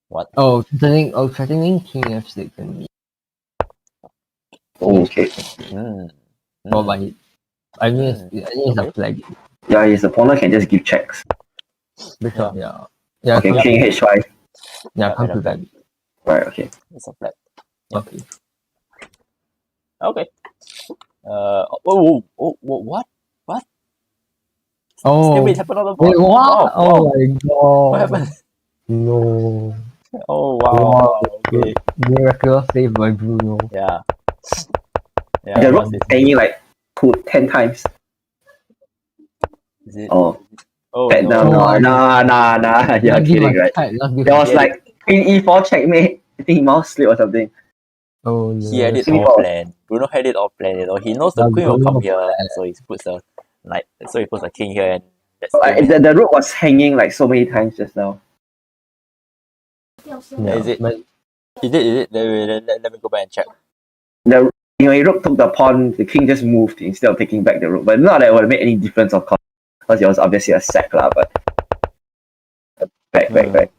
What? Oh, threatening king f6 and me. Okay. Oh, but I mean, it's a flag. Yeah, his opponent can just give checks. Bishop, yeah. Yeah, Okay, come king to, h5. yeah, come to that. Right, okay. It's a flat. Okay. Okay. What? Oh, Still it happened on the board. wait, what? Oh, wow. My god. What happened? No. Oh wow. Okay. Miracle saved by Bruno. Yeah. The Yeah. rook hanging like 10 times. Is it? Oh, Oh no, no. nah. You're kidding, right? There was like queen e4 checkmate. I think mouse slip or something. Oh no. He had it Three all balls. planned. Bruno had it all planned. You know, he knows the Yeah, queen will Bruno come here, so he puts a so he puts a king here, and that's Like, it. the rook was hanging like so many times just now. Yeah, Is it? but He did. Let me go back and check. The rook took the pawn, the king just moved instead of taking back the rook. But not that it would make any difference, of course, because it was obviously a sack lah. But back.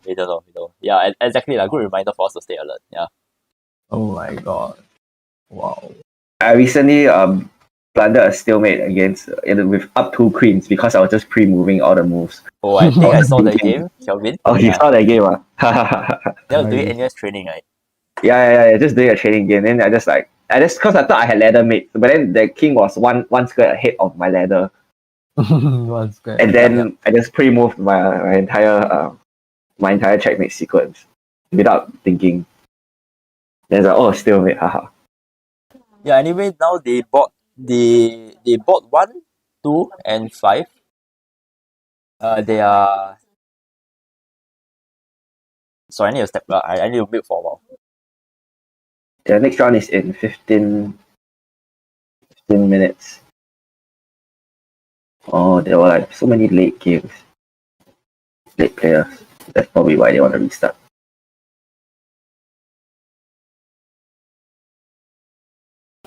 We don't know. Yeah, exactly. Like good reminder for us to stay alert. Yeah. oh my god. Wow. I recently blundered a stalemate against with up 2 queens because I was just pre-moving all the moves. Oh, I think I saw the game, Kelvin. Oh, you saw that game, ah? They were doing NUS training, right? Yeah, just doing a training game. Then I just because I thought I had ladder mate, but then the king was one square ahead of my ladder, One square. and then I just pre-moved my entire checkmate sequence without thinking. Then it's like, oh, stalemate, haha. Yeah. Anyway, now they bought 1, 2, and 5. They are. Sorry, I need to step. I need to mute for a while. The next round is in 15 minutes. Oh, there were like so many late games, late players. That's probably why they want to restart.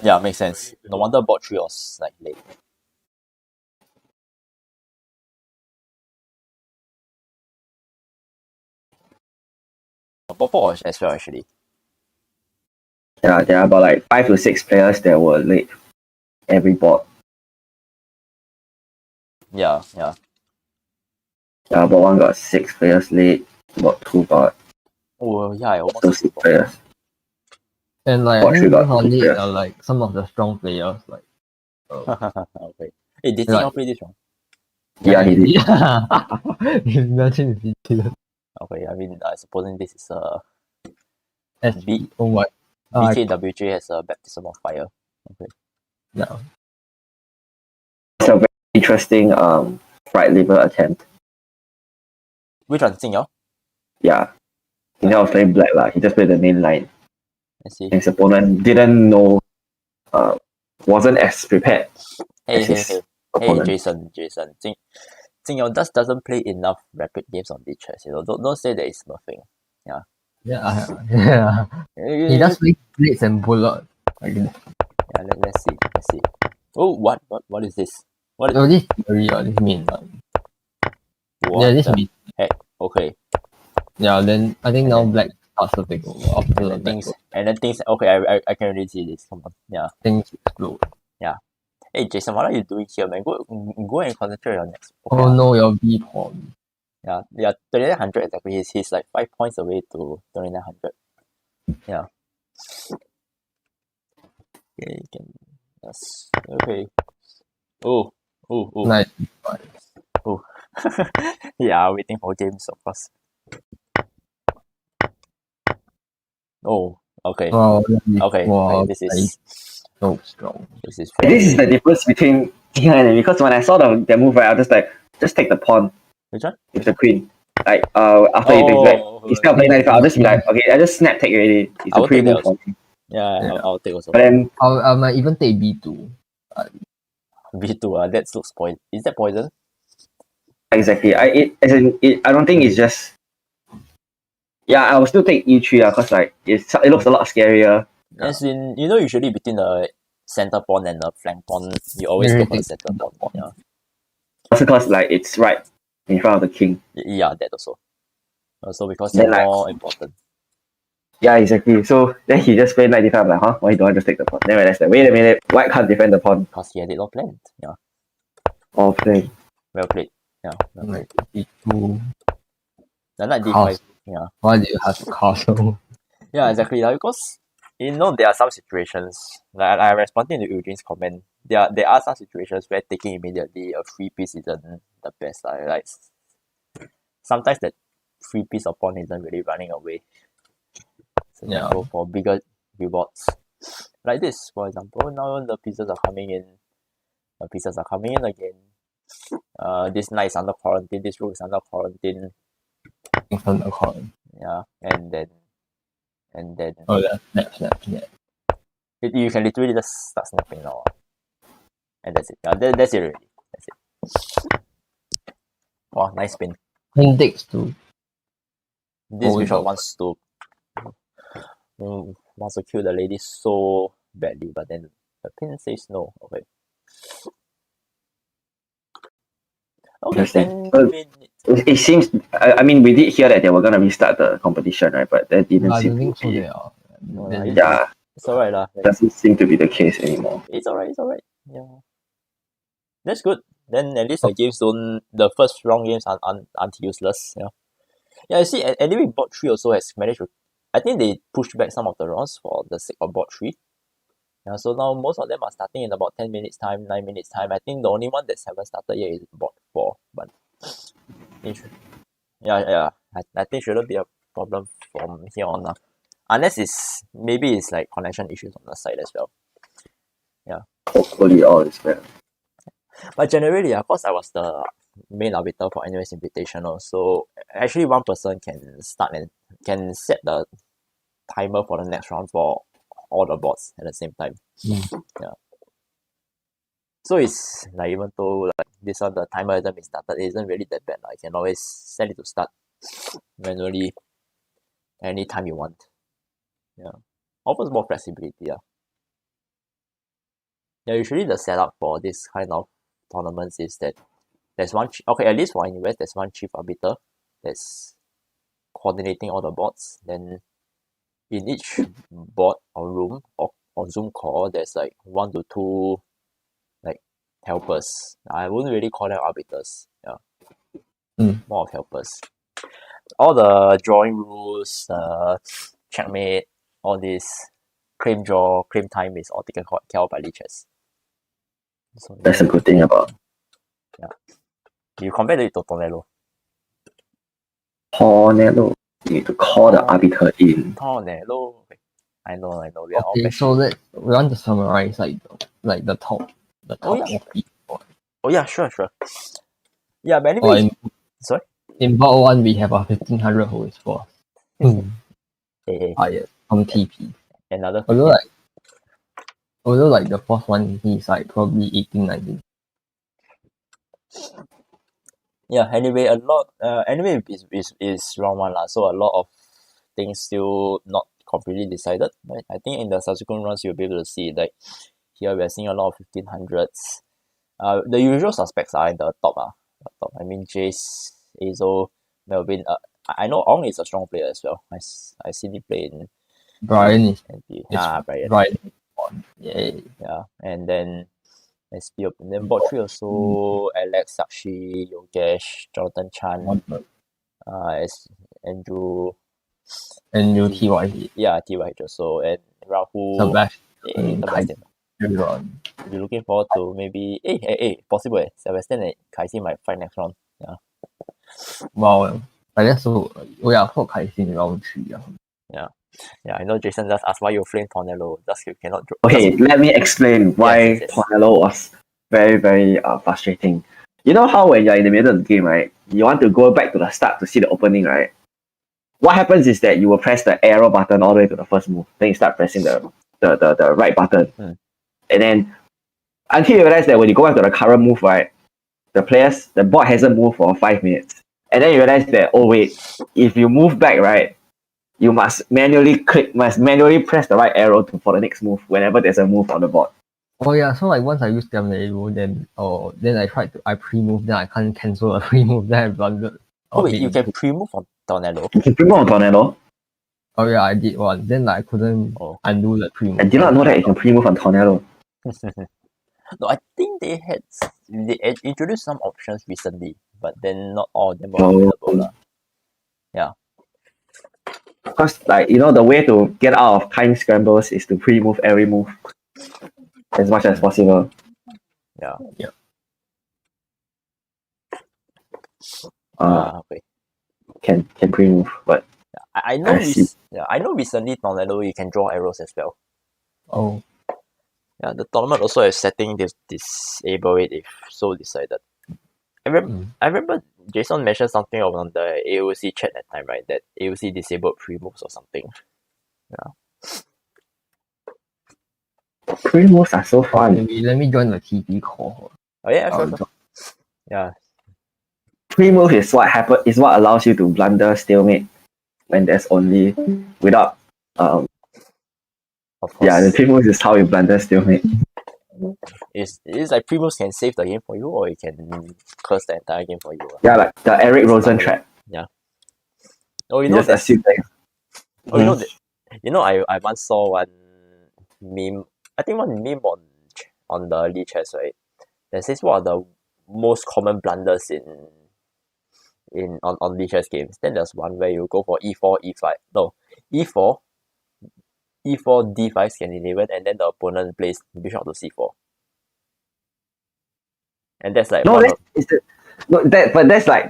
Yeah, makes sense. No wonder bot 3 was like late. Bot 4 was as well actually. Yeah, there are about like 5 to 6 players that were late every board. Yeah. Yeah, but one got 6 players late, about 2 got Oh yeah, I almost also hit 6 bot. players. And like Watch, I we think got those two late players. are like some of the strong players like Okay. Hey, did Like- you play this one? Yeah, he did. Yeah. Imagine if he did. Okay, I mean, supposing this is SP. Oh my. BKWJ has a baptism of fire. Okay. Yeah. It's a very interesting right liver attempt. Which one? Xing Yao? Yeah. He never played black lah. He just played the main line. Let's see. His opponent didn't know, wasn't as prepared Hey, as his hey, opponent. Jason. Xing Yao just doesn't play enough rapid games on chess. You know, don't say that it's smurfing. Yeah. Yeah. He does play blades and bullet. Like, Yeah, let's see. Oh, what is this? What? oh, this theory this mean like, What yeah, this the mean heck? Okay. yeah. Then I think now black starts to take over after the Things. Okay, I can really see this. Come on. Yeah. things explode. Hey, Jason, what are you doing here, man? Go and concentrate on your next. Oh no, your B pawn. Yeah, 2900 exactly. He's like 5 points away to 2900. Yeah. Okay, you can. Yes. Okay. Oh. Nice. Yeah, waiting for games, of course. Oh, okay. Wow, Okay, this is so strong. this is This is the very difference between king and enemy. Because when I saw the move, right, I was just like, just take the pawn which one? with the queen. Like after he takes back, instead of playing 95, I'll just be like, okay, I just snap take already. It's I a will take that pre-move for me. Yeah, Yeah. I'll take also. But then I might even take B2. V2, that looks poison. Is that poison? exactly, I don't think it's just. Yeah, I will still take E3 because like it looks a lot scarier. As in, usually between the center pawn and the flank pawn, you always go for the center pawn. Yeah, Also because like it's right in front of the king. yeah, that also. Also because Then, they're like- more important. Yeah, exactly. So then he just played 95. I'm like, huh? Why don't I just take the pawn? Then I realized like, wait a minute, white can't defend the pawn. Because he had it all planned. Yeah, All play. well played. Yeah, well played. Like B2. The knight d5. Castle. Yeah, Why do you have castle? yeah, exactly. Like, because there are some situations like I responding to Eugene's comment. There are some situations where taking immediately a free piece isn't the best. Like sometimes that free piece of pawn isn't really running away. So you Yeah. go for bigger rewards. Like this, for example, now the pieces are coming in. The pieces are coming in again. This knight is under quarantine. This rook is under quarantine. From the coin. Yeah, and then Oh yeah, snap. you can literally just start snapping now. And that's it. Yeah, that's it already. That's it. Wow, nice spin. Queen takes 2. This Oh, bishop no. wants to kill the lady so badly, but then the pin says no. Okay. Okay, Interesting. 10 minutes. It seems. I mean, we did hear that they were gonna restart the competition, right? But that didn't I seem don't to think so. be. They are. Yeah, It's alright lah. doesn't seem to be the case anymore. It's alright. Yeah. That's good. Then at least the games don't. The first round games aren't useless. Yeah. Yeah. I see. Anyway, bot 3 also has managed to. I think they pushed back some of the rounds for the sake of bot 3. Yeah. So now most of them are starting in about 10 minutes time, 9 minutes time. I think the only one that haven't started yet is bot 4. But yeah. I think shouldn't be a problem from here on now. Unless maybe it's like connection issues on the side as well. Hopefully, all is well. But generally, of course, I was the main arbiter for NUS Invitational. So actually, one person can start and can set the timer for the next round for all the bots at the same time. Yeah. So it's like even though like this one the timer hasn't been started, it isn't really that bad. I can always set it to start manually anytime you want. Yeah. Offers more flexibility. Yeah. Yeah, usually the setup for this kind of tournaments is that there's one at least for NUS there's one chief arbiter that's coordinating all the bots. Then in each bot or room or Zoom call there's like 1 to 2 like helpers. I wouldn't really call them arbiters. Yeah. More of helpers. All the drawing rules, checkmate, all this claim draw, claim time is all taken care of by leeches. So That's a good thing about you compare it to Tonello. Tornado. You need to call the arbiter in. Tonello. I know. We are all Okay, so passionate. we want to summarize like the top yeah. of each board. Oh yeah, sure. Yeah, but Or anyway. in, Sorry? in board 1 we have a 1500 holes for Hey. higher from TP. Another Although like the fourth one he's like probably 18, 19. Yeah, anyway anyway is round 1 lah, so a lot of things still not completely decided. Right? I think in the subsequent rounds you'll be able to see like here we're seeing a lot of 1500s. The usual suspects are in the top. I mean Jace, Azo, Melvin. I know Ong is a strong player as well. I seen him play in Brian is Brian. Yay. Yeah, and then SP and then bot 3 also Alex, Sakshi, Yogesh, Jonathan Chan, Andrew TYH. Yeah, TYH also, and Rahul, Sebastian. We're looking forward to maybe possible Sebastian and Kaisi might fight next round. Yeah. Wow. I guess so. Oh yeah, 破开心 round 3 啊。 Yeah, I know Jason just asked why you flame Tornado. Just you cannot draw. Okay, let me explain why yes. Tornado was very, very frustrating. You know how when you're in the middle of the game, right, you want to go back to the start to see the opening, right? What happens is that you will press the arrow button all the way to the first move. Then you start pressing the right button. Mm. And then until you realize that when you go back to the current move, right, the bot hasn't moved for 5 minutes. And then you realize that, oh wait, if you move back, right, you must manually press the right arrow for the next move whenever there's a move on the board. Oh yeah, so like once I use Tornado, then I pre-move, then I can't cancel a pre-move, then I blundered. Oh wait, you can pre-move on Tornado. You can pre-move on Tornado. Oh yeah, I did one. Then I couldn't undo the pre-move. I did not know that you can pre-move on Tornado. No, I think they introduced some options recently, but then not all of them were available. Yeah. Because the way to get out of time scrambles is to pre-move every move as much as possible. Yeah. Okay. Can pre-move, but I know. I know. Recently, Tornado you can draw arrows as well. Oh. Yeah, the tournament also has setting disable it if so decided. I remember Jason mentioned something on the AOC chat that time, right? That AOC disabled pre-moves or something. Yeah. Pre-moves are so fun. Let me join the TP call. Oh yeah, sure. Yeah. Pre-move is what allows you to blunder stalemate when there's only without Of course. Yeah, the pre-move is how you blunder stalemate. It's like pre-moves can save the game for you, or it can curse the entire game for you. Yeah, like the Eric Rosen trap. Yeah. Oh, you know just assume that. Oh, you know, I once saw one meme. I think one meme on the Lee chess, right? That says what are the most common blunders on Lee chess games. Then there's one where you go for e4, e5. No, e4, d5 Scandinavian, and then the opponent plays bishop to c4. And that's like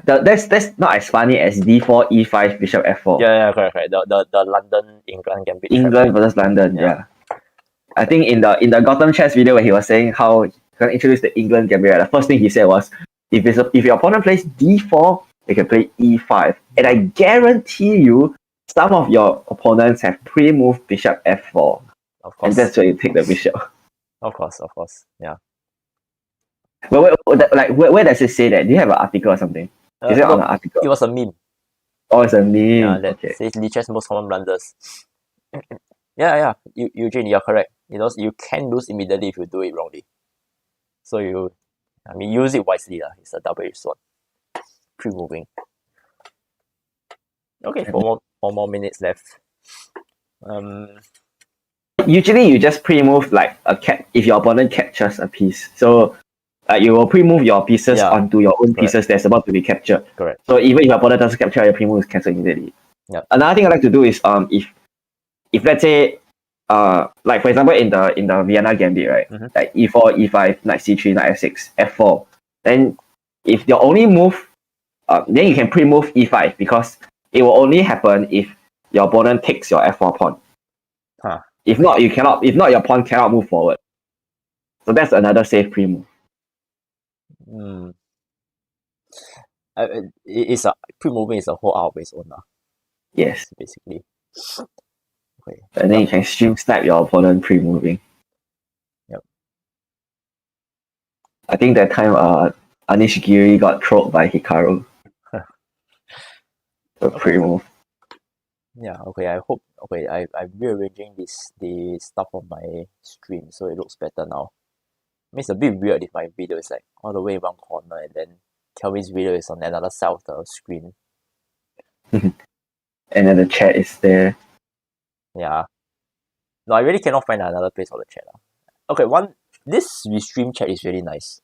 that's not as funny as d4, e5, bishop f4. Yeah, correct. The London England gambit. England versus London, yeah. I think in the Gotham chess video where he was saying how he can introduce the England gambit, the first thing he said was, if your opponent plays d4, they can play e5. And I guarantee you, some of your opponents have pre-moved bishop f4. Of course. And that's where you take the bishop. Of course, yeah. But where does it say that? Do you have an article or something? Is it on an article? It was a meme. Oh, it's a meme. Yeah, that says Lee chess most common blunders. Yeah. Eugene, you're correct. You can lose immediately if you do it wrongly. So use it wisely. It's a double-edged sword. Pre-moving. Okay, 4 more minutes left. Usually you just pre-move like if your opponent captures a piece. So you will pre-move your pieces onto your own pieces that's about to be captured. Correct. So even if your opponent doesn't capture, your pre-move is cancelled immediately. Yep. Another thing I like to do is if let's say like for example in the Vienna gambit, right? Mm-hmm. Like e4, e5, knight c3, knight f6, f4. Then if your only move, then you can pre-move e5 because it will only happen if your opponent takes your f4 pawn. Huh. If not, you cannot. If not, your pawn cannot move forward. So that's another safe pre-move. It's pre-moving is a whole art of its own. Yes. Basically. Okay. And then you can stream snipe your opponent pre-moving. Yep. I think that time Anish Giri got trolled by Hikaru. The pre-move. Yeah, okay, I'm rearranging the stuff on my stream so it looks better now. It's a bit weird if my video is like all the way in one corner and then Kelvin's video is on another side of the screen. And then the chat is there. Yeah. No, I really cannot find another place for the chat. Okay, this restream chat is really nice.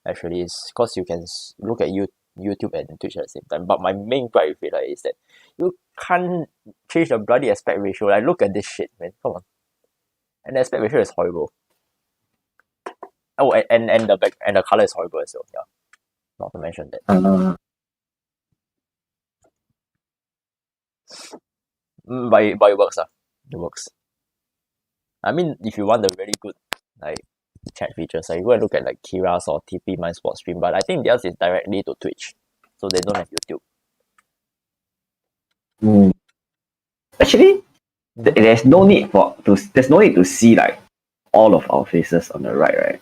Actually, it's because you can look at YouTube and Twitch at the same time. But my main gripe with it is that you can't change the bloody aspect ratio. Like, look at this shit, man. Come on. And the aspect ratio is horrible. Oh, and the color is horrible as well. Yeah. Not to mention that. But it works. It works. I mean, if you want the really good like chat features, like you go and look at like Kira's or TP Mindsports stream, but I think theirs is directly to Twitch, so they don't have YouTube. Actually, there's no need to see like all of our faces on the right?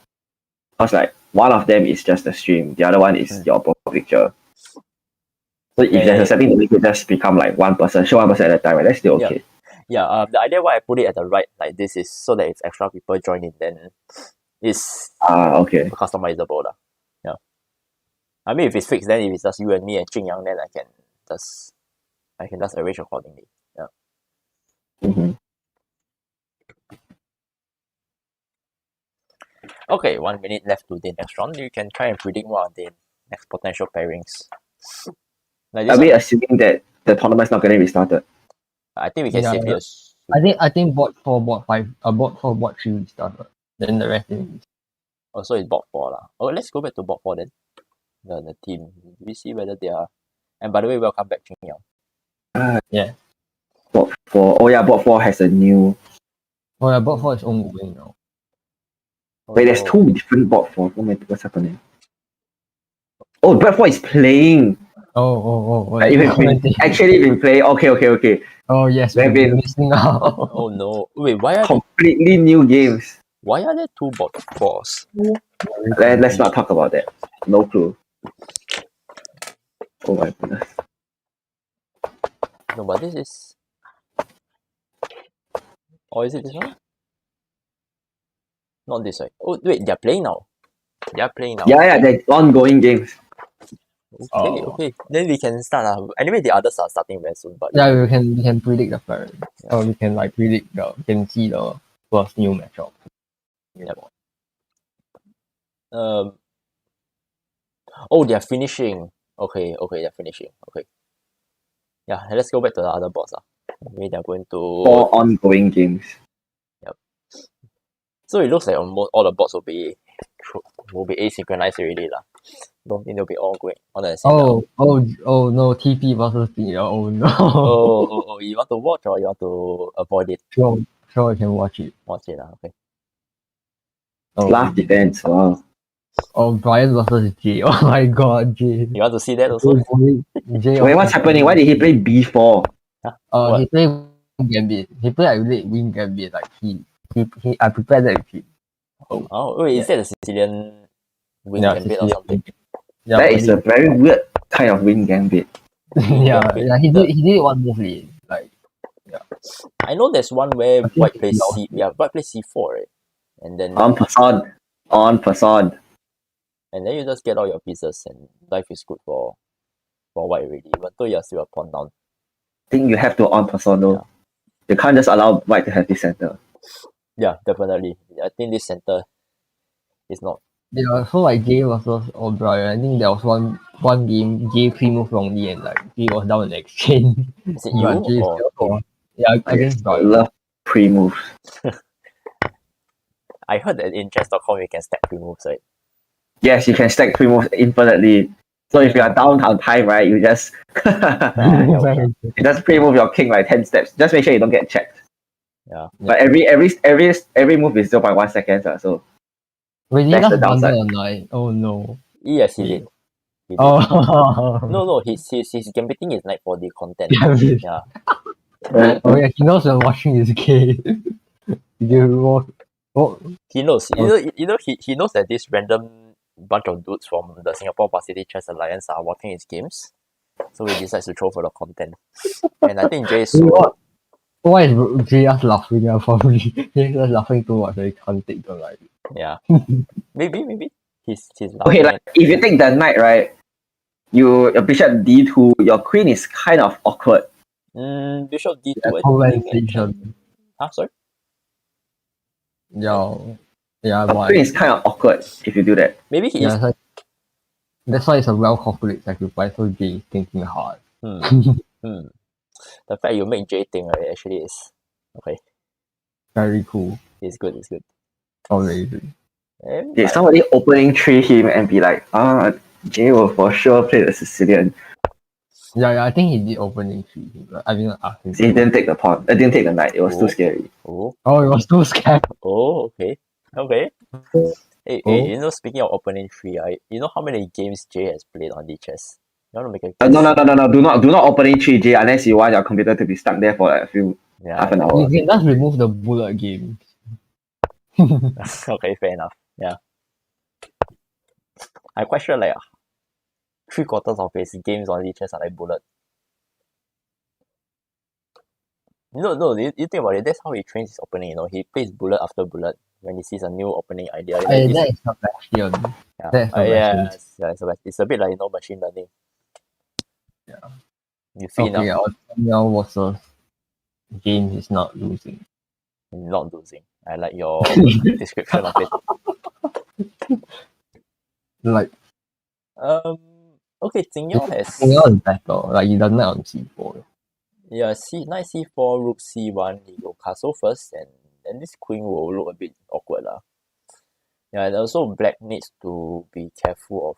Because like one of them is just the stream, the other one is your profile picture. So if there's a setting to make it just become like one person, show one person at a time, right? That's still okay. Yeah. The idea why I put it at the right like this is so that if extra people join in, then it's okay. customizable lah. Yeah. I mean, if it's fixed, then if it's just you and me and Jing Yang, then I can just arrange accordingly. Yeah. Okay, 1 minute left to the next round. You can try and predict what are the next potential pairings. Like Are we assuming that the tournament's not going to be started? I think we can safely assume. I think bot 4, bot 5, bot 4, bot 3 will start. Then the rest is. Oh, so it's bot 4 lah. Oh, let's go back to bot 4 then. The team. We see whether they are. And by the way, welcome back, Jing Yang. Yeah. Bot 4. Oh yeah, bot 4 has a new. Oh yeah, bot 4 is ongoing now. Wait, there's two different bot 4. What's happening? Oh, bot 4 is playing. Oh. Actually been playing. Okay. Oh yes, we've been missing out. Oh no. Wait, why are completely new games? Why are there two bot 4s? Let's not talk about that. No clue. Oh my goodness. No, but this is. Or is it this one? Not this way. Oh wait, they're playing now. Yeah, they're ongoing games. Okay. Then we can start. Anyway, the others are starting very soon. But yeah, we can predict the pair. Yeah. Or we can like predict we can see the first new matchup. Yeah. Oh, they're finishing. Okay, they're finishing. Okay. Yeah, let's go back to the other bots. Maybe they're going to 4 ongoing games. Yep. So it looks like almost all the bots will be asynchronized already lah. Don't think they'll be all going on the same time. Oh no, TP versus T. Oh no. Oh, you want to watch or you want to avoid it? Sure, I can watch it. Watch it, okay. Last defense, wow. Oh, Brian versus Jay. Oh my god, Jay. You want to see that also? Jay wait, what's happening? Why did he play B4? He played Wing Gambit. He played like late Wing Gambit. Like I prepared that with him. Oh, wait, is that a Sicilian Wing Gambit or something? Yeah, that is a very weird kind of Wing Gambit. yeah, he did one move late. Like, yeah. I know there's one where white plays C4, right? And then on Passad. And then you just get all your pieces and life is good for white already, even though you're still a pawn down. I think you have to on Passad though. Yeah. You can't just allow white to have this center. Yeah, definitely. I think this center is not. Yeah, so like Jay versus O'Brien, I think there was one game Jay pre-moved wrongly and like Jay was down in the exchange. Is it you? Or? Yeah, against Brian. I love pre-moves. I heard that in chess.com you can stack pre-moves, right? Yes, you can stack pre-moves infinitely. So if you are down on time, right, you just you just pre-move your king like 10 steps. Just make sure you don't get checked. Yeah. But every move is 0.1 seconds. So wait, that's the downside. Online? Oh no. Yes, he did. Oh no, he's gambiting his knight for the content. Yeah. Oh yeah, he knows I'm watching his game. He knows. He knows that this random bunch of dudes from the Singapore Varsity Chess Alliance are watching his games. So he decides to throw for the content. And I think Jay is so... Why is Jay just laughing? Yeah, probably. He's just laughing too much. He can't take the light. Yeah. Maybe. He's laughing. Okay, like if you take the knight, right? Your bishop D2, your queen is kind of awkward. Bishop D2. Sorry? Yeah, the queen is kind of awkward if you do that. Maybe he is. That's why it's a well-calculated sacrifice, so Jay is thinking hard. The fact you make Jay think, right, actually is okay. Very cool. It's good. Amazing. If somebody opening tree him and be like, Jay will for sure play the Sicilian. Yeah, I think he did opening 3. I mean, He didn't take the pawn. Didn't take the knight. It was too scary. Oh, he was too scared. oh, okay. Okay. Hey, Oh. you know, speaking of opening 3, you know how many games Jay has played on the chess? You want to make a No, guess? no. Do not opening 3G unless you want your computer to be stuck there for like a few half an hour. You can just remove the bullet game. Okay, fair enough. Yeah. I'm quite sure like 3/4 of his games on chess are like bullet. No, you think about it, that's how he trains his opening, you know. He plays bullet after bullet when he sees a new opening idea. That is not Bastion. Yeah, That's not yeah, Bastion. it's a bit like, you know, machine learning. Yeah. You feel Okay, enough, now versus game is not losing. not losing. I like your description of it. Like, Okay, Jingyao has is better. Like, he doesn't on C4. yeah, knight c4, rook c1, he go castle first, and then this queen will look a bit awkward lah. Yeah, and also black needs to be careful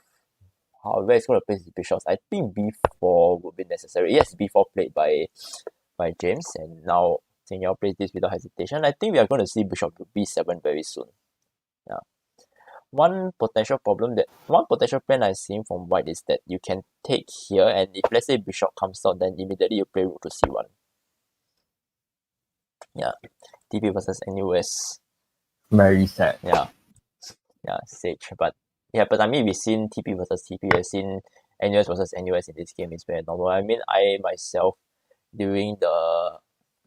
of where he's going to place his bishops. I think b4 would be necessary. Yes, b4 played by James, and now Jingyao plays this without hesitation. I think we are going to see bishop to b7 very soon. Yeah. One potential plan I've seen from white is that you can take here, and if let's say bishop comes out, then immediately you play rook to c1. Yeah, TP versus NUS. Very sad. Yeah, sage. But I mean, we've seen TP versus TP. We've seen NUS versus NUS in this game. It's very normal. I mean, I myself during the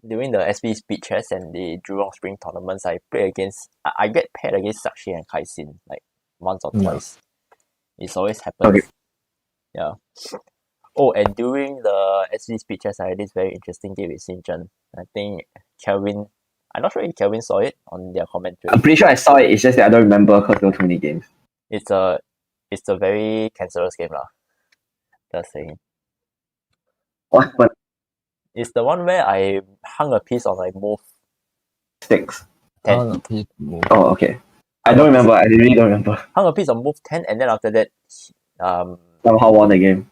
SP Speed Chess and the Jurong Spring tournaments, I play against. I get paired against Sakshi and Kaisin like once or twice. It's always happens. Okay. Yeah. Oh, and during the SP Speed Chess, I had this very interesting game with Sinchen. I think Kelvin. I'm not sure if Kelvin saw it on their commentary. I'm pretty sure I saw it. It's just that I don't remember because there were too many games. It's a very cancerous game lah. Just saying. What? But It's the one where I hung a piece on like move 6. 10. Oh, okay. I don't remember. I really don't remember. Hung a piece on move 10, and then after that, Somehow won the game.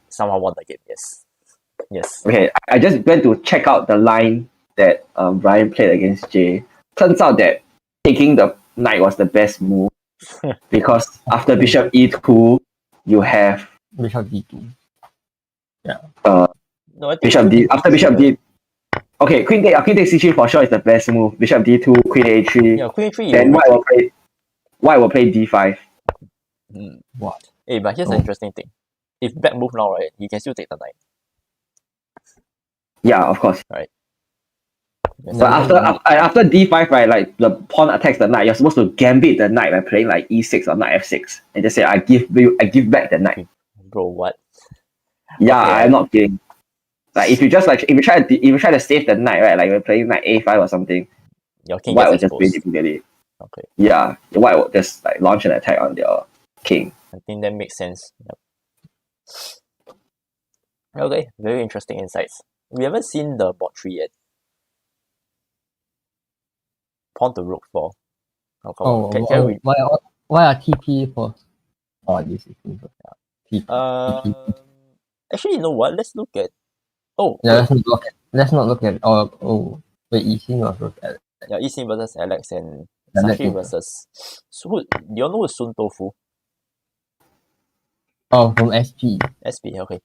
Yes. Okay, I just went to check out the line that Brian played against Jay. Turns out that taking the knight was the best move because after bishop e2, you have Bishop d2. No, I think bishop d. After bishop d. Okay, queen take c3 for sure is the best move. Bishop d2, queen a3. Yeah, queen a3. Then white will play d5. What? Hey, but here's an interesting thing. If black move now, right, you can still take the knight. Yeah, of course. Right. But after d5, right, like the pawn attacks the knight, you're supposed to gambit the knight by playing like e6 or knight f6, and just say I give back the knight. Bro, what? Yeah, Okay. I'm not kidding. Like if you try to save the knight, right, like you're playing knight a5 or something, Your king white will gets just win exposed. immediately. Okay. Yeah, the white will just like launch an attack on your king. I think that makes sense. Yep. Okay, very interesting insights. We haven't seen the bot tree yet. Pawn to rook 4. Oh, come on. Can we... Why are TP for? Oh, this is TP. Actually, you know what? Let's look at... Oh, Yeah, wait. let's not look at. Wait, Easing was look at. Yeah, Yi Xin versus Alex and Alex Sashi is- versus... Do you know who's Sun Tofu? Oh, from SP. SP, okay.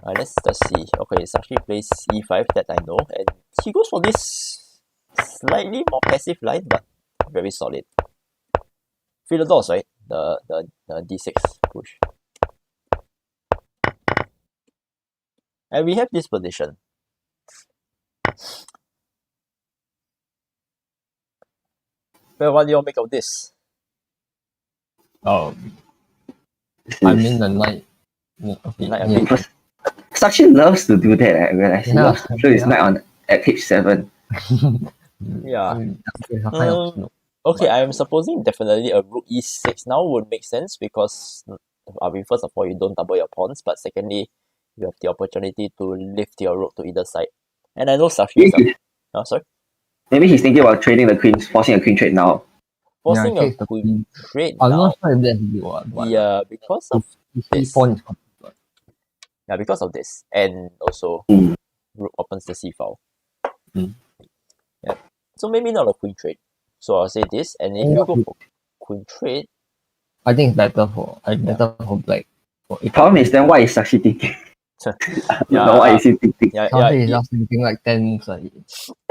Let's just see. Okay, Sashi plays e5, that I know, and he goes for this slightly more passive line, but very solid. Feel the doors, right? The d6 push. And we have this position. Well, what do you all make of this? I mean the knight. Okay. Knight Yeah. Sakshi loves to do that. I realize he Yeah, loves to show his knight at h7. Yeah. It's a kind of snow. Okay, I am supposing definitely a rook e6 now would make sense because first of all, you don't double your pawns, but secondly, you have the opportunity to lift your rook to either side. And I know Sashi is sorry? Maybe he's thinking about trading the queens, forcing a queen trade now. Forcing Yeah, a takes the queen trade I'm now. not sure if that's good or what. Yeah, because of His this. pawn is complicated. Yeah, because of this. And also Mm. rook opens the c file. Mm. Yeah. So maybe not a queen trade. So I'll say this, and if you go for queen trade, I think it's better for black. The problem is then why is Sakshi thinking? yeah, No, why is he thinking? yeah, Sashi is just thinking like 10 moves ahead.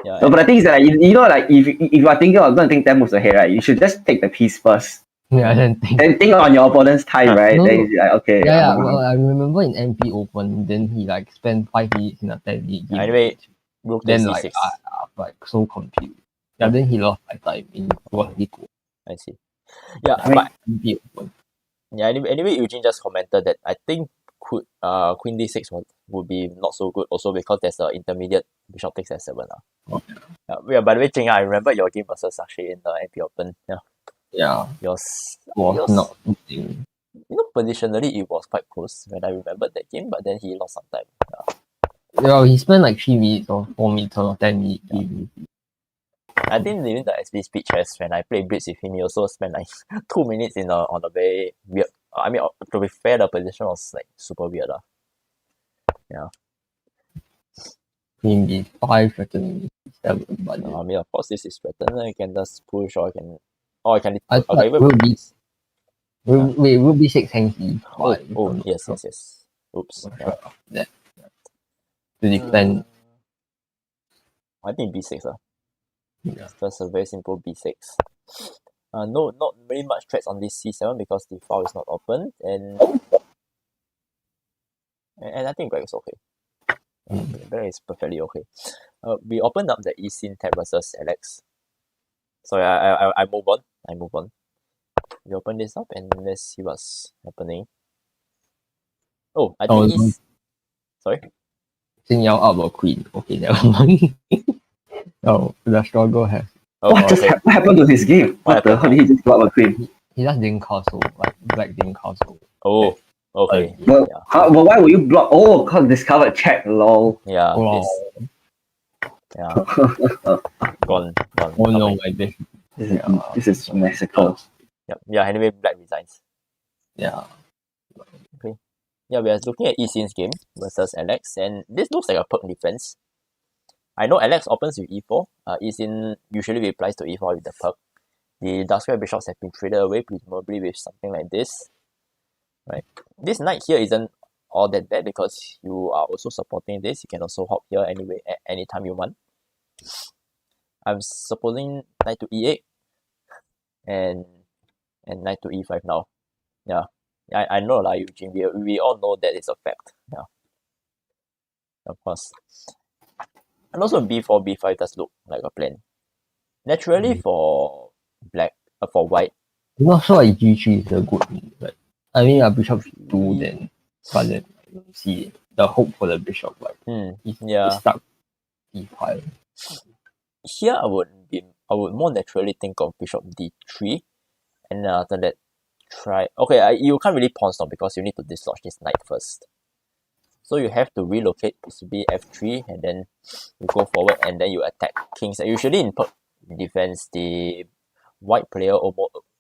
yeah, No, but the thing is that you know, like if you are thinking of going to think 10 moves ahead, right, you should just take the piece first. Yeah, then think. Then think on your opponent's time, right? No, then no. it's like, okay. Yeah, well, I remember in MP Open, then he like spent 5 minutes in a 10-minute game. Anyway, rook then to like c6. like so confused. Yeah, then he lost my time in what he could. I see. Yeah, I mean- but MP Open. yeah, anyway, Eugene just commented that I think queen d6 would be not so good also because there's an intermediate bishop takes f7. Yeah, by the way, Jing, I remember your game versus Sakshi in the MP Open. Yeah. Yeah, Yours was not losing. positionally it was quite close when I remembered that game, but then he lost some time. Yeah, he spent like 3 minutes or 4 minutes or 10 minutes. I think during the SB speed chess when I played Blitz with him, he also spent like 2 minutes on a very weird. I mean, to be fair, the position was like super weird. Queen B5, threatening B7, but I mean, of course, this is threatened. I can just push or I can. I thought wait. rook B6 hangs E5. Oh, yes. Oops. Not Yeah. sure of that. To defend. I think B6. Yeah. Just a very simple B6. No, not very much threats on this C7 because the file is not open, and I think black is okay. Black is perfectly okay. We opened up the E scene tab versus Alex. So I move on. We open this up and let's see what's happening. Oh, I think he's sorry. 星耀 up or queen. Okay, never mind. Oh, the struggle has. Oh, what just okay. what happened to his game? What What the hell happened? did he just go up a queen? He just didn't castle. Like black didn't castle. Oh, okay. Well, well, why would you block? Oh, cause discovered check, lol. Yeah. Wow. Yeah. Gone. Oh no, like this. This is massacre. Yep. Yeah. Anyway, black resigns. Yeah. Yeah, we are looking at Esin's game versus Alex, and this looks like a perk defense. I know Alex opens with e4. Esin usually replies to e4 with the perk. The dark square bishops have been traded away, presumably with something like this. Right. This knight here isn't all that bad because you are also supporting this. You can also hop here anyway at any time you want. I'm supposing knight to e8 and knight to e5 now. Yeah. I know lah, Eugene. We all know that it's a fact. Yeah. Of course. And also b4, b5 does look like a plan. Naturally for black, for white. I'm not sure like G3 is a good move. Like, I mean, a bishop G2 then, but then you see the hope for the bishop like Yeah. it's stuck E5. Here I would more naturally think of bishop d3, and after that try. Okay, you can't really pawn stop because you need to dislodge this knight first. So you have to relocate to be f3, and then you go forward, and then you attack kings. Usually in perk defense, the white player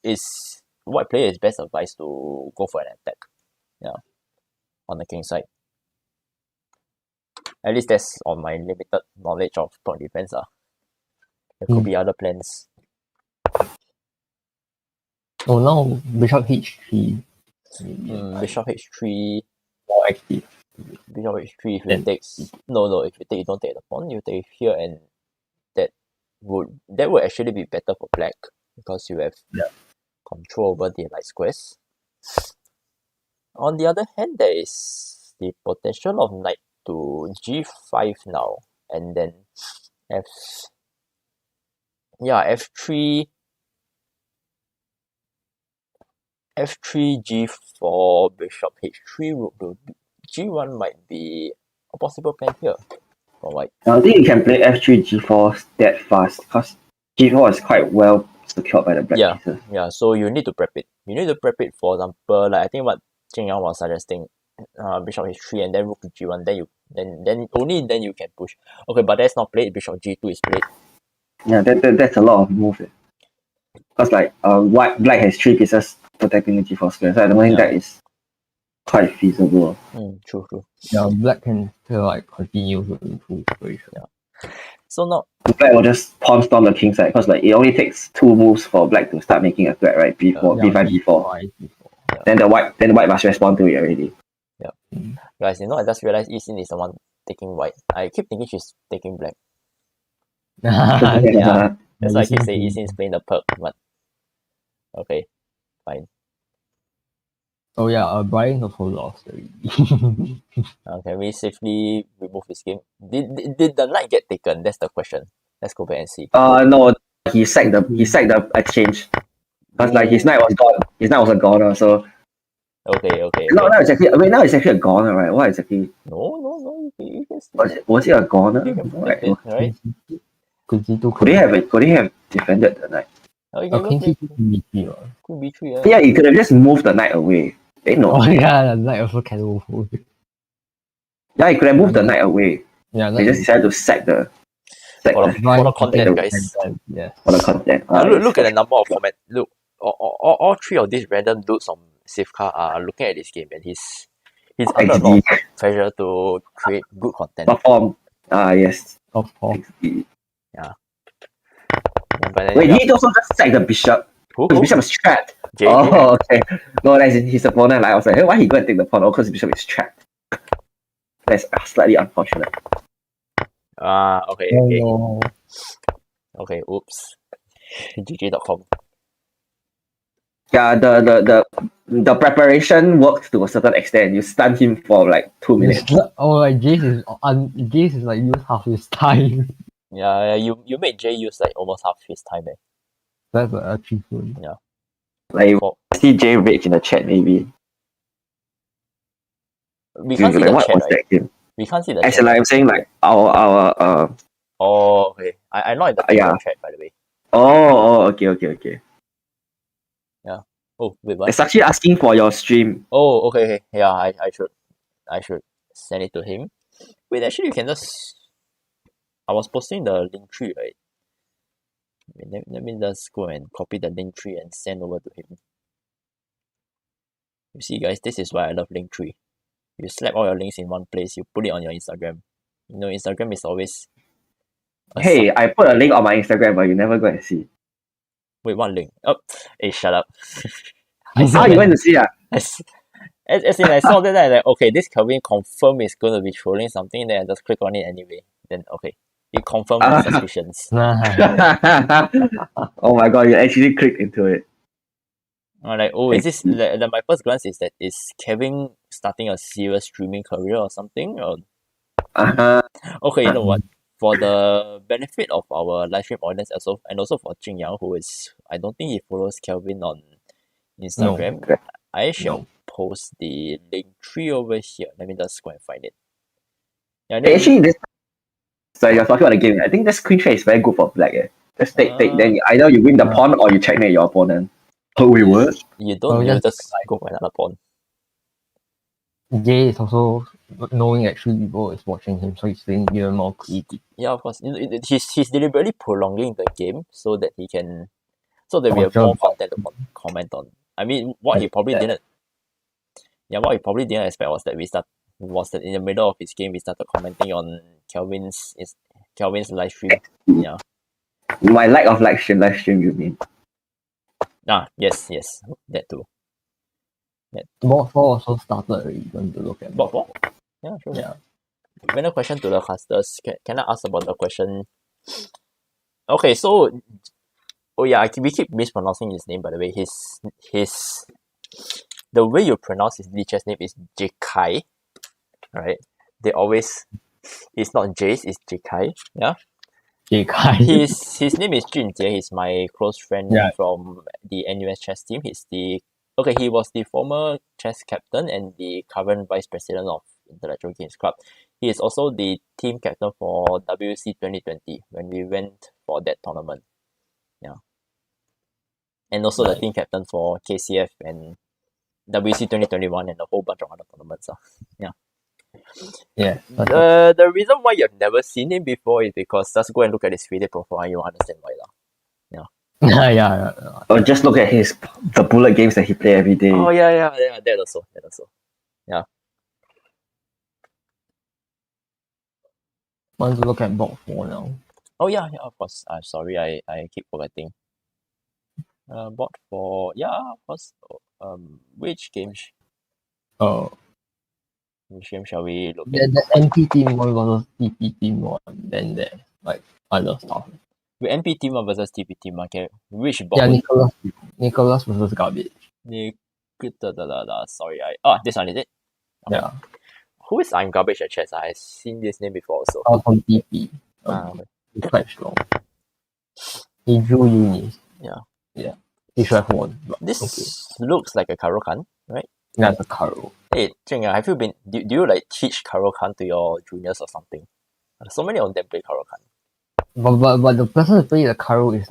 is best advised to go for an attack. Yeah, on the king side. At least that's on my limited knowledge of perk defense. There could be other plans. Oh now bishop H3. Bishop h3. More active. Bishop h3 if it takes if you take, you don't take the pawn, you take here, and that would actually be better for black because you have control over the light squares. On the other hand, there is the potential of knight to g5 now, and then f3 g4, bishop h3, rook to g1 might be a possible plan here for white. I don't think you can play f3 g4 that fast because g4 is quite well secured by the black pieces. Yeah, so you need to prep it. For example, like I think what Jing Yang was suggesting, bishop h3 and then rook to g1, then only then you can push. Okay, but that's not played. Bishop g2 is played. Yeah, that's a lot of move. Because like black has 3 pieces protecting the g4 square, so I don't think that is quite feasible. True. Yeah, black can still like continue to improve very sure. So now, Black will just pawn storm the king side because like it only takes 2 moves for black to start making a threat, right? B4, B5, B4. Then the white must respond to it already. guys, I just realized Yisin is the one taking white. I keep thinking she's taking black. Yeah. That's why I keep saying Yisin- Yisin is playing the perk, but okay, fine. Oh yeah, Brian also lost already. Can we safely remove his game? Did the knight get taken? That's the question. Let's go back and see. No, he sacked the exchange. Because like his knight was gone. His knight was a goner, so Okay. no, now it's actually a goner, right? What exactly? No. You can still, Was it a goner? you can Right. protect it, right? Could Could they have defended the knight? Oh, you Oh, can King go play C B3 Queen B3. Yeah, you could have just moved the knight away. No. Oh yeah, the knight also can move. Yeah, you could have moved the knight away. Yeah, They just decided to sack the For the content, guys. Yes. for the content. Look at the number of comment. Look, all three of these random dudes on SiVCA are looking at this game, and he's under a lot of pressure to create good content. Perform. Yes. Of course. But then Wait, did he also just sack the bishop? who? Because bishop was trapped. Jay? Oh, okay. No, that's his opponent. Like, I was like, hey, why he go and take the pawn? Oh, because the bishop is trapped. That's slightly unfortunate. Okay. Oh, Okay, oops. GG.com. Yeah, the preparation worked to a certain extent. You stun him for like 2 minutes. like Jace is like use half his time. Yeah, you made Jay use like almost half his time. That's an achievement. Like, For, see Jay rage in the chat, maybe. we can't see Like, the what chat, was right? that game? We can't see the As chat. in, like, I'm saying, like, our Oh, okay. I'm not in the Yeah. chat, by the way. okay. Oh, wait, what? It's actually asking for your stream. Oh, okay. Yeah, I should send it to him. Wait, actually, you can just. I was posting the link tree, right? Let me just go and copy the link tree and send over to him. You see, guys, this is why I love link tree. You slap all your links in one place. You put it on your Instagram. Instagram is always. Hey, I put a link on my Instagram, but you never go and see. Wait, one link. Oh, hey, shut up. You went to see As in, I saw that, like, okay, this Kelvin confirm is going to be trolling something, then I just click on it anyway. Then, okay, it confirmed my suspicions. Oh my god, you actually clicked into it. I'm like, oh, is this, my first glance is that, is Kevin starting a serious streaming career or something? Or okay, you know what? For the benefit of our live stream audience and also for Jing Yang, who is, I don't think he follows Kelvin on Instagram, No. I shall post the link tree over here. Let me just go and find it. Yeah, Actually, so you're talking about the game. I think this queen trade is very good for black. Just take. Then either you win the pawn or you checkmate your opponent. Oh, wait, what? You don't, you just go for another pawn. Jay is also knowing that 3 people is watching him, so he's being even more creative. Yeah, of course. He's deliberately prolonging the game so that we have more content to comment on. I mean, what he probably didn't expect was that in the middle of his game we started commenting on Kelvin's live stream. Yeah. My lack of live stream, you mean? Yes, that too. Bot 4 also started already, going to look at Bot 4? Yeah, sure. Yeah. Random question to the casters. Can I ask about the question? Okay, so we keep mispronouncing his name, by the way. His the way you pronounce his lichess name is Jekai, right? They always, it's not Jace, it's Jekai. Yeah. Jekai. His name is Jun Jie. He's my close friend from the NUS chess team. He was the former chess captain and the current vice president of Intellectual Games Club. He is also the team captain for WC 2020 when we went for that tournament. Yeah. And also the team captain for KCF and WC 2021 and a whole bunch of other tournaments. Yeah. Yeah. The reason why you've never seen him before is because just go and look at his video profile and you'll understand why. Yeah. Or just look at the bullet games that he play every day. Oh yeah, that also. Yeah. Want to look at bot 4 now. Oh yeah, of course. Sorry, I keep forgetting. Bot for of course. Which game shall we look at? The NP team 1 versus TP team 1, then there, like, other stuff. With NP team 1 versus TP team 1, okay. Which bot Yeah, would Nicholas versus Garbage. sorry, this one is it? Yeah. Who is I'm Garbage at chess? I've seen this name before also. From TP. Okay. He's quite strong. He drew unis. Yeah. Yeah. He should have won. But This looks like a Karo Khan, right? that's a Karo. Hey, Cheng, have you been do you like teach Karo Khan to your juniors or something? So many of them play Karo Khan. But the person who plays the Karo is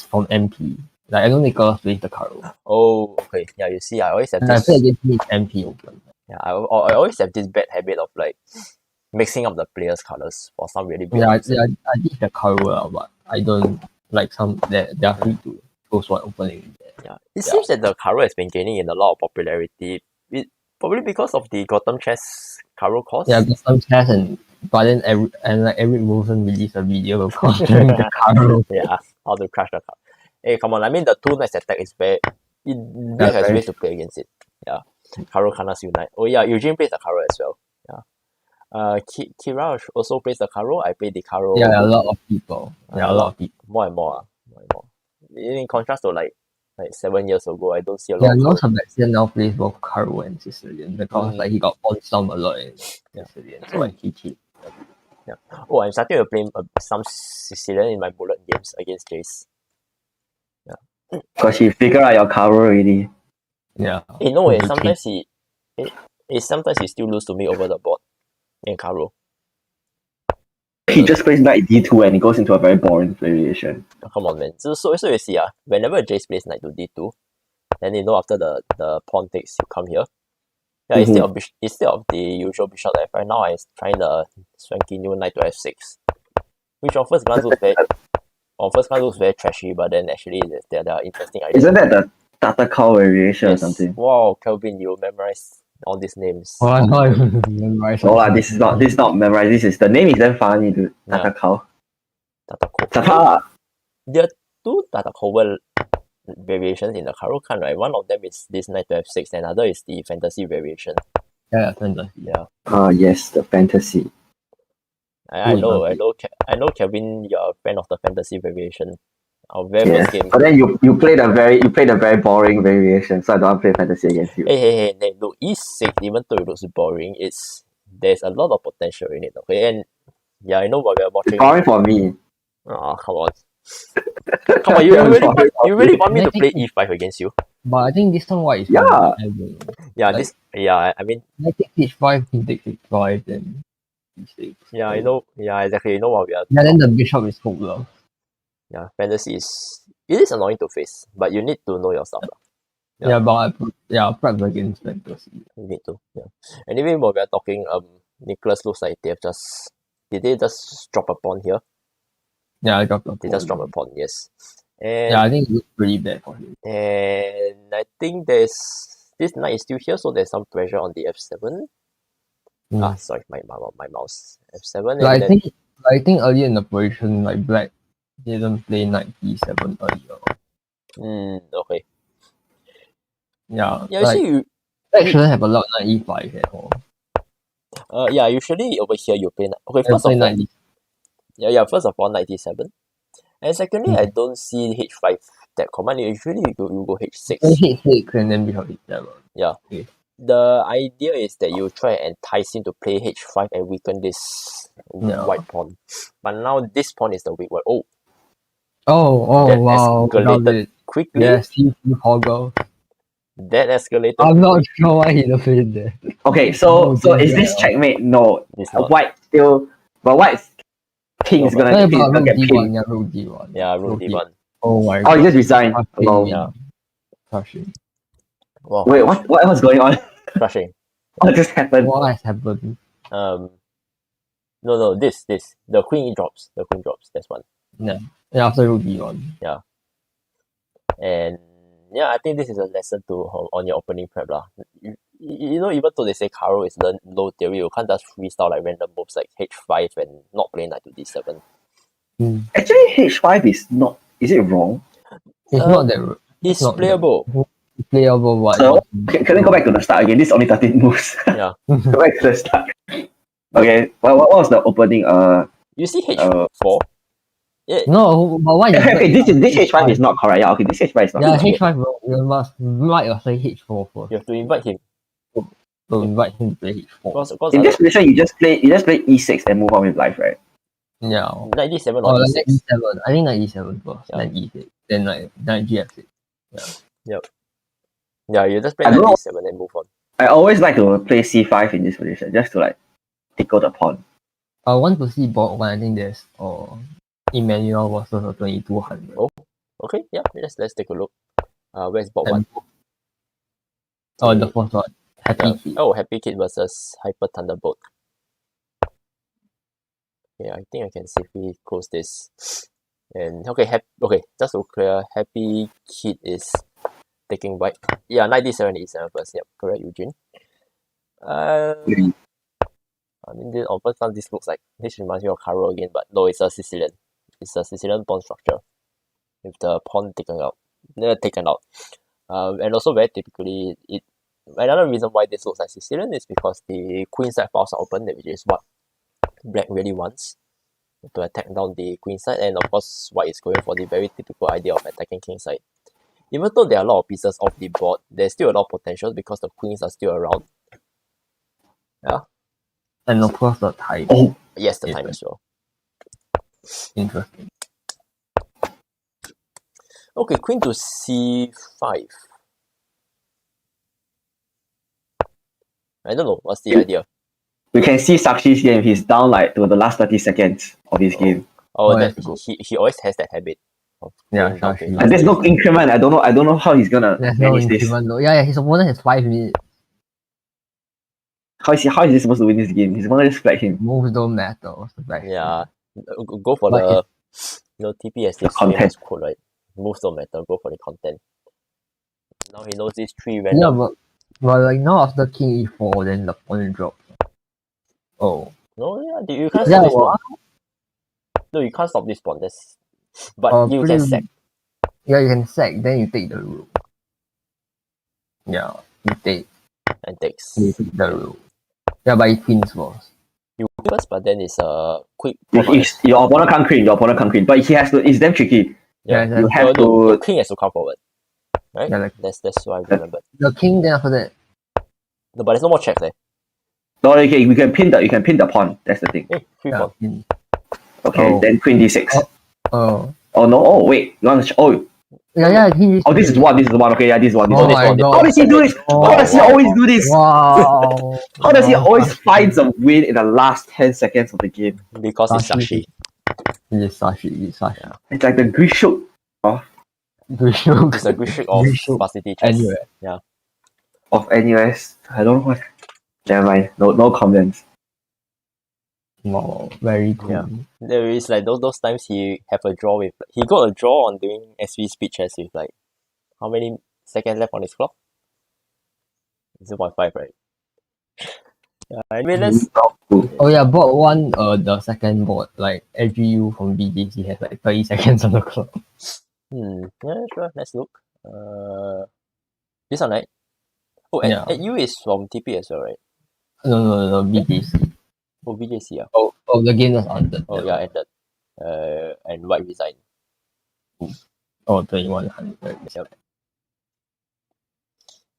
from MP. Like, I know Nicholas plays the Karo. Oh, okay. Yeah, you see, I always have And I this. play against me, it's MP open. Yeah, I always have this bad habit of like mixing up the players' colors for some really big Yeah, reason. I teach the Karo, but I don't like some they are free to choose what opening. Yeah, it seems that the Karo has been gaining in a lot of popularity. It probably because of the Gotham Chess Karo course. Yeah, there's some chess but then Eric Wilson released a video of countering the Karo. Yeah, how to crush the card. Hey, come on! I mean, the 2 knights attack is very. Black has very ways to play against it. Yeah, Karo Kanas unite. Oh yeah, Eugene plays the Karo as well. Yeah. Kira also plays the Karo. I play the Karo. Yeah, a lot of people. Yeah, a lot of people. More and more. In contrast to like 7 years ago, I don't see a lot Yeah, of now Karo. Sebastian now plays both Karo and Sicilian because like he got on some a lot in Sicilian, so I teach it. Yeah. Oh, I'm starting to play some Sicilian in my bullet games against Jace. Because he figured out your cover already. Yeah. Hey, no way. He Sometimes he still lose to me over the board in Karo. He just plays knight d2 and it goes into a very boring variation. Oh, come on, man. So you see, whenever Jace plays knight to d2, then after the pawn takes, you come here. Yeah, instead of the usual bishop f5, now I'm trying the swanky new knight to f6, which on first glance looks very trashy, but then actually there are interesting ideas. Isn't that the Tatakal variation or something? Wow, Kelvin, you memorize all these names. Oh, I know I memorize. No lah, this is not memorized. This is the name is then funny, dude. Tatakal. Tatako. Tata. There are 2 Tatakova variations in the Karo Khan, right? One of them is this knight to f6, and another is the fantasy variation. Yeah, fantasy. Yeah. Yes, the fantasy. I know, Kevin, you're a fan of the fantasy variation. Our very Yes. first game. But then you played a very boring variation, so I don't want to play fantasy against you. Hey, look, E6, even though it looks boring, there's a lot of potential in it, okay? And yeah, I know what we're watching. It's boring for me. Oh, come on. Come on, you really want me to play E5 against you? But I think this time white is Yeah. Yeah, I mean, I take h5, he takes h5, then h6. yeah, I know, yeah, exactly, you know what we are. Yeah, then the bishop is hopeless. Yeah, fantasy it is annoying to face, but you need to know your stuff. Yeah, but prep against fantasy. You need to, yeah. Anyway, while we are talking, Nicholas looks like did they just drop a pawn here? Yeah, I got the They just drop a pawn, yes. And Yeah, I think it looks pretty bad for him. And I think this knight is still here, so there's some pressure on the f7. Sorry, my mouse. F7. Like, I think earlier in the position, like black didn't play knight d7 earlier. Okay. Yeah. Yeah, like, you black shouldn't have a lot knight e5 at all. yeah, usually over here you play knight. Okay, First of all, knight d7. And secondly, I don't see h5 that command. Usually you go h6. H6 and then bishop h7. Yeah. Okay. The idea is that you try and entice him to play h5 and weaken this white pawn. But now this pawn is the weak one. That Wow. escalated quickly. Yes, he hoggle. That escalated. I'm not sure why he played that. Okay, so is this checkmate? No. It's not. White still, but white's king is gonna get pinned. Rook d1. Yeah, rook d1. Oh my Oh, god. he just resigned. Hello. Yeah. Crushing. Wow. Wait, what was going on? Crushing. What just happened? What has happened? No, this. The queen drops. That's one. Yeah, after rook d1. And yeah, I think this is a lesson on your opening prep lah. You know, even though they say Caro is low theory, you can't just freestyle like random moves like H5 and not play knight to D7. Actually, H5 is not. Is it wrong? It's not that. It's not playable. It's playable. What? So, can we go back to the start again? This is only 13 moves. Yeah. Go back to the start. Okay, what was the opening? You see H4? No, but why? Okay, this H5 is not correct. Yeah, okay, this H5 is not Yeah, correct. H5. You must write or say H4 first. You have to invite him. So invite him to play H4. Because In this position, you just play E6 and move on with life, right? Yeah. knight D7 Or or like E6. E7. I think like E7 first, Yeah. then E6, then like GF6. Yeah, you just play I knight don't know. D7 and move on. I always like to play C5 in this position, just to like tickle the pawn. I want to see board one. I think there's Emmanuel versus a 2200. Okay, yeah, let's take a look. Where's bot one? Oh, the first one. Happy Kid. Oh, Happy Kid versus Hyper Thunderbolt. Yeah, I think I can safely close this. And okay, just to clear, Happy Kid is taking white. Yeah, knight D7 E7 first. Yep, correct, Eugene. I mean, on first glance, this reminds me of Caro again, but no, it's a Sicilian. It's a Sicilian pawn structure with the pawn taken out. And also very typically, another reason why this looks like Sicilian is because the queen side files are open, which is what black really wants, to attack down the queen side, and of course white is going for the very typical idea of attacking king side. Even though there are a lot of pieces off the board, there's still a lot of potential because the queens are still around. Yeah. And of course the time. Oh, Yes, the time as well. Interesting. Okay, queen to C5. I don't know, what's the idea? we can see Sakshi's game. He's down like to the last 30 seconds of his game. That he always has that habit of Yeah, going down to Sashi. last And there's no stage. increment. I don't know how he's gonna There's no manage this. increment though. Yeah, his opponent has 5 minutes. How is he supposed to win this game? He's gonna just flag him. Moves don't matter. Like, Yeah, go for But the TP as this content. famous quote, right? Moves don't matter, go for the content. Now he knows these 3 Yeah, random. but like now after king e4, then the pawn drops. Oh. No, yeah, you can't Yeah, stop this well, pawn. No, you can't stop this pawn. But you can sack. Yeah, you can sack, then you take the rook. Yeah, you take And takes. the rook. Yeah, but it queens first. You win first, but then it's a quick. Your opponent can't queen. But he has to. It's damn tricky. Yeah, Yeah, You have the to. king has to come forward. Right? Yeah, like, That's what I remember. the king, then after that. No, but there's no more checks there. No, okay, you can pin the pawn. That's the thing. Hey, 3 Yeah, pawn. queen. Okay, Oh. then queen d6. Oh. Oh no! Oh wait, you want to? Yeah, king. Oh, this is one. Okay, yeah, this is one. Oh This my one. god. How does he do this? How does he always do this? Wow. How does he always find a win in the last 10 seconds of the game? Because it's Sashi. It's Sashi. Yeah. It's like the Grishuk It's a good trick of Grishuk varsity chess. anyway. Yeah. of NUS. I don't know what. Never mind. No comments. Wow, very cool. Yeah. There is like those times he got a draw on doing SV speed chess with like how many seconds left on his clock? 0.5, right? Yeah, anyway, let's Oh yeah, board one, the second board, like LGU from BGC has like 30 seconds on the clock. yeah, sure, let's look. This one, right? Oh, Yeah. at U is from TP as well, right? No, BGC. Oh, BJC, yeah. Oh, the game was ended. Oh, yeah, ended. And white resigned. Oh, 2100. Yep.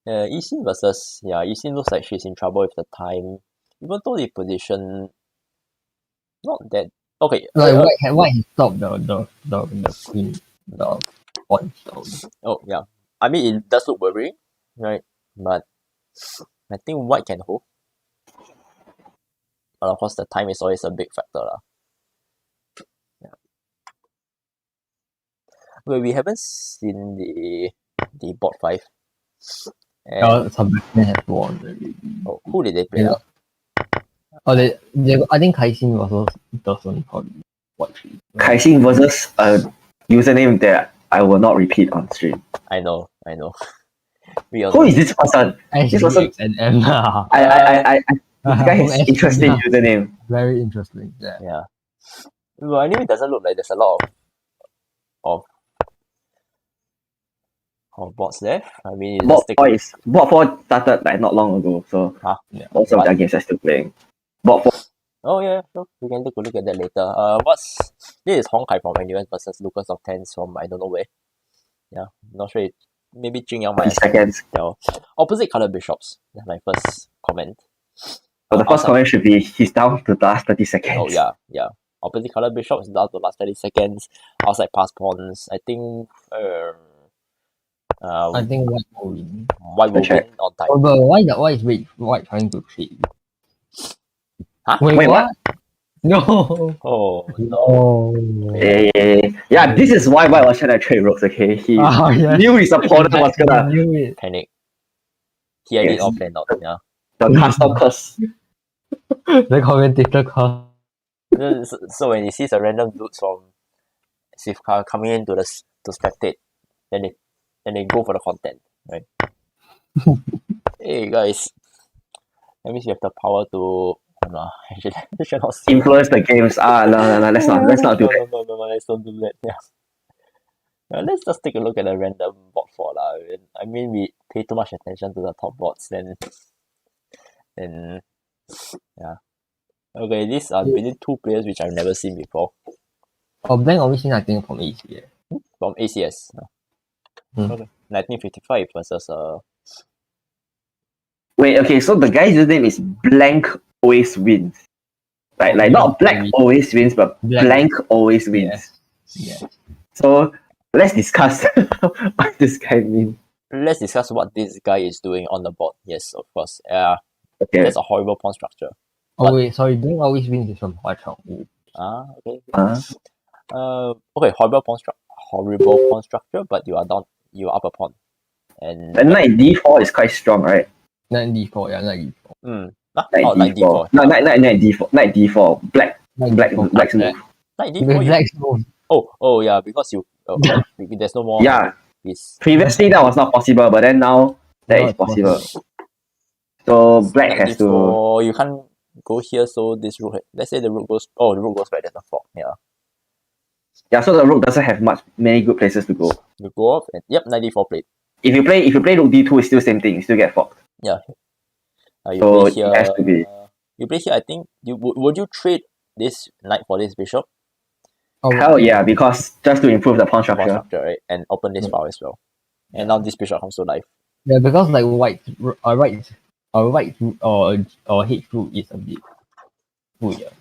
Yixin versus, Yixin looks like she's in trouble with the time. Even though the position, not that, okay. Like white has stopped the queen, the pawn stone. Oh, yeah. I mean, it does look worrying, right? But I think white can hold. But of course, the time is always a big factor. Yeah. Well, we haven't seen the board 5. And, Sebastian has won already. oh, who did they play? Yeah. Oh, I think Kaixin also doesn't probably watch it. Kaixin versus a username that I will not repeat on stream. I know. We all Who know. is this person? This person, SGX and M. this guy has interesting username. Very interesting. Yeah. Yeah. Well, anyway, it doesn't look like there's a lot of bots left. I mean, Bot 4 started like not long ago, so most of their games are still playing. Bot 4. Oh yeah, sure. We can take a look at that later. This is Honkai from NUS versus Lucas of Tens from I don't know where. Yeah, not sure. Maybe Jing Yang might. Seconds. Yeah. Opposite color bishops. That's my first comment. So the first comment should be he's down to the last 30 seconds. Oh yeah. Opposite color bishops down to the last 30 seconds. Outside pass pawns. I think I think white will win. White will win on time. Oh, but why is white trying to trade? Huh? Wait, what? No. Oh no. Oh. Yeah, this is why white was trying to trade rogues, okay? He knew his opponent was gonna panic. He had it off and out, yeah. The custom curse. The commentator call. So when he sees a random dude from SiVCA coming in to spectate, then they go for the content, right? Hey guys, that means you have the power to influence the games. No, let's not do that. No, let's don't do that. Yeah. Let's just take a look at the random bot 4 lah. I mean, we pay too much attention to the top bots, then yeah. Okay, these are within 2 players which I've never seen before. Oh, Blank always seen I think from ACS. From ACS. Okay. 1955 versus Wait, okay, so the guy's name is Blank Always Wins. Right, like not Black always wins, but Blank always wins. Yeah. So let's discuss what this guy means. Let's discuss what this guy is doing on the board. Yes, of course. Okay. That's a horrible pawn structure. Oh wait, sorry, Blank always wins is from Hua Chong. Okay. Uh-huh. Horrible pawn structure, but you are up a pawn. And knight d4 is quite strong, right? Knight d4, yeah, knight d4. Knight d4. No, knight d4. Knight d4. Black's move. Knight d4. Black's move. Oh yeah, because there's no more. Yeah. Previously that was not possible, but then now that is possible. So black has to. You can't go here. So this rook. Let's say the rook goes. Oh, the rook goes back. There's a fork. Yeah. Yeah. So the rook doesn't have many good places to go. You go off and knight d4 played. If you play rook d2, it's still same thing. You still get forked. Yeah. You so play here. It has to be. You play here. I think would you trade this knight for this bishop? Oh, hell yeah, because just to improve the pawn structure. Right? And open this file as well. And now this bishop comes to life. Yeah, because like right or H root is a bit weird.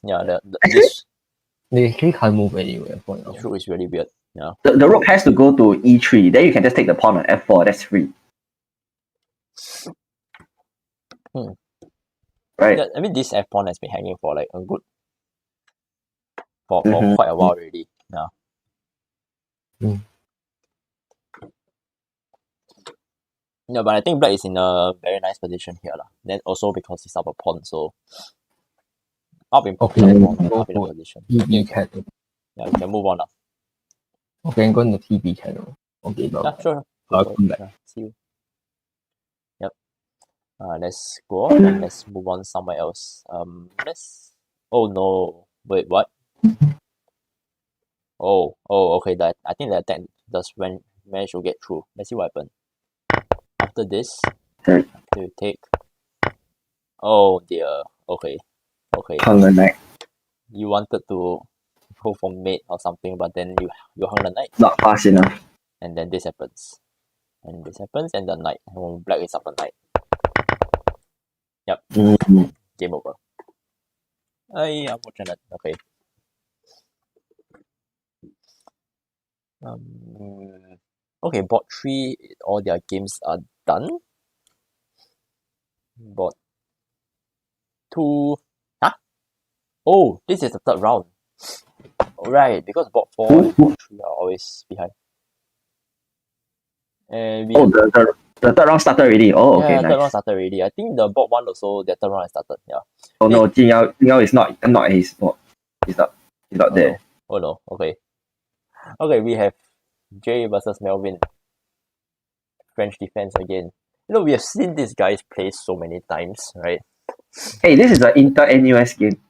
Yeah, this They actually can't move anywhere for now. rook is really weird. Yeah. The rook has to go to e3. Then you can just take the pawn on f4. That's free. Right. Yeah, I mean, this f pawn has been hanging for like a good for quite a while already. Yeah. Yeah, but I think black is in a very nice position here lah. Then also because he's up a pawn, so up in position. TB channel. Yeah, we can move on now. Okay, I'm going to TB channel. Okay, bye. Yeah, sure. I'll come back. Yeah, see you. Yep. Let's go on and let's move on somewhere else. Oh no. Wait, what? Oh, okay. I think the attack does manage to get through. Let's see what happened. After this, you take. Oh dear. Okay. Hung the knight. You wanted to go for mate or something, but then you hung the knight. Not fast enough. And then this happens. And this happens, and the knight. Black is up a knight. Yep. Game over. Unfortunate. Okay. Okay, bot 3, all their games are done. Bot 2. Oh, this is the third round. Right, because bot 4 and bot 3 are always behind. And the third round started already. Oh, okay, yeah, nice. third round started already. I think the bot 1 also, the third round has started. Yeah. Oh no, Jing Yao is not his spot. He's not there. No. Oh no, okay. Okay, we have Jay versus Melvin. French defense again. You know, we have seen these guys play so many times, right? Hey, this is an inter-NUS game.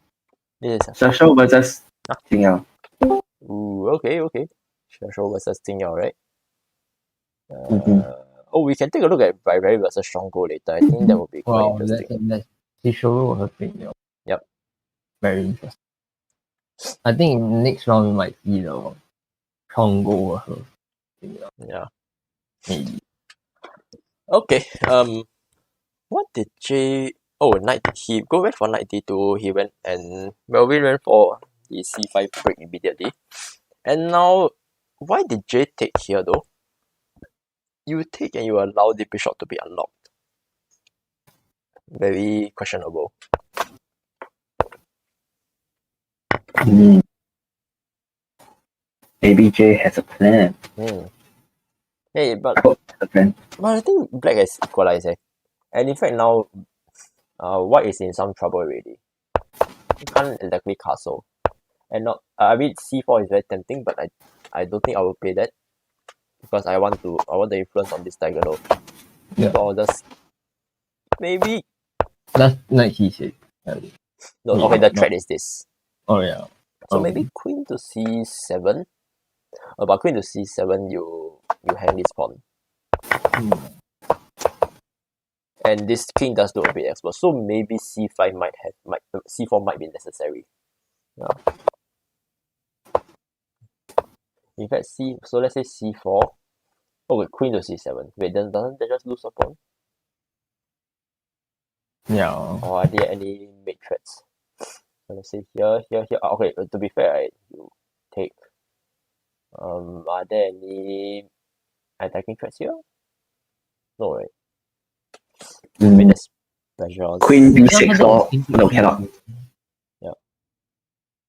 This is Shasho versus Jing Yao. ooh, okay. Shasho versus Jing Yao, right? Mhm. Oh, we can take a look at Bai versus Shongo later. I think that would be quite Wow, interesting. let's see show her thing. Yep. Very interesting. I think next round we might see the Congo or her. Yeah. Maybe. Okay. What did Jay? Oh, knight. He go back for knight d2. He went and Melvin went for the c5 break immediately. And now, why did Jay take here though? You take and you allow the bishop to be unlocked. Very questionable. Maybe Jay has a plan. Hey, but A plan. I think black has equalized. And in fact now, white is in some trouble already. You can't exactly castle. And not, I mean c4 is very tempting, but I don't think I will play that because I want the influence on this diagonal. Yeah. So I'll just maybe That's knight c6. no. Yeah, Okay, the no. threat is this. Oh yeah. So maybe queen to c7. But queen to c7, you hang this pawn, and this king does look a bit exposed. So maybe c5 c4 might be necessary. Yeah. In fact, so let's say c4. Oh wait, queen to c7. Wait, then doesn't that just lose a pawn? Yeah. Or are there any mate threats? So let's say here. Okay, to be fair, right, you take. Are there any attacking threats here? No, right? I mean, there's pressure on. Queen b6 or no, cannot. Yeah.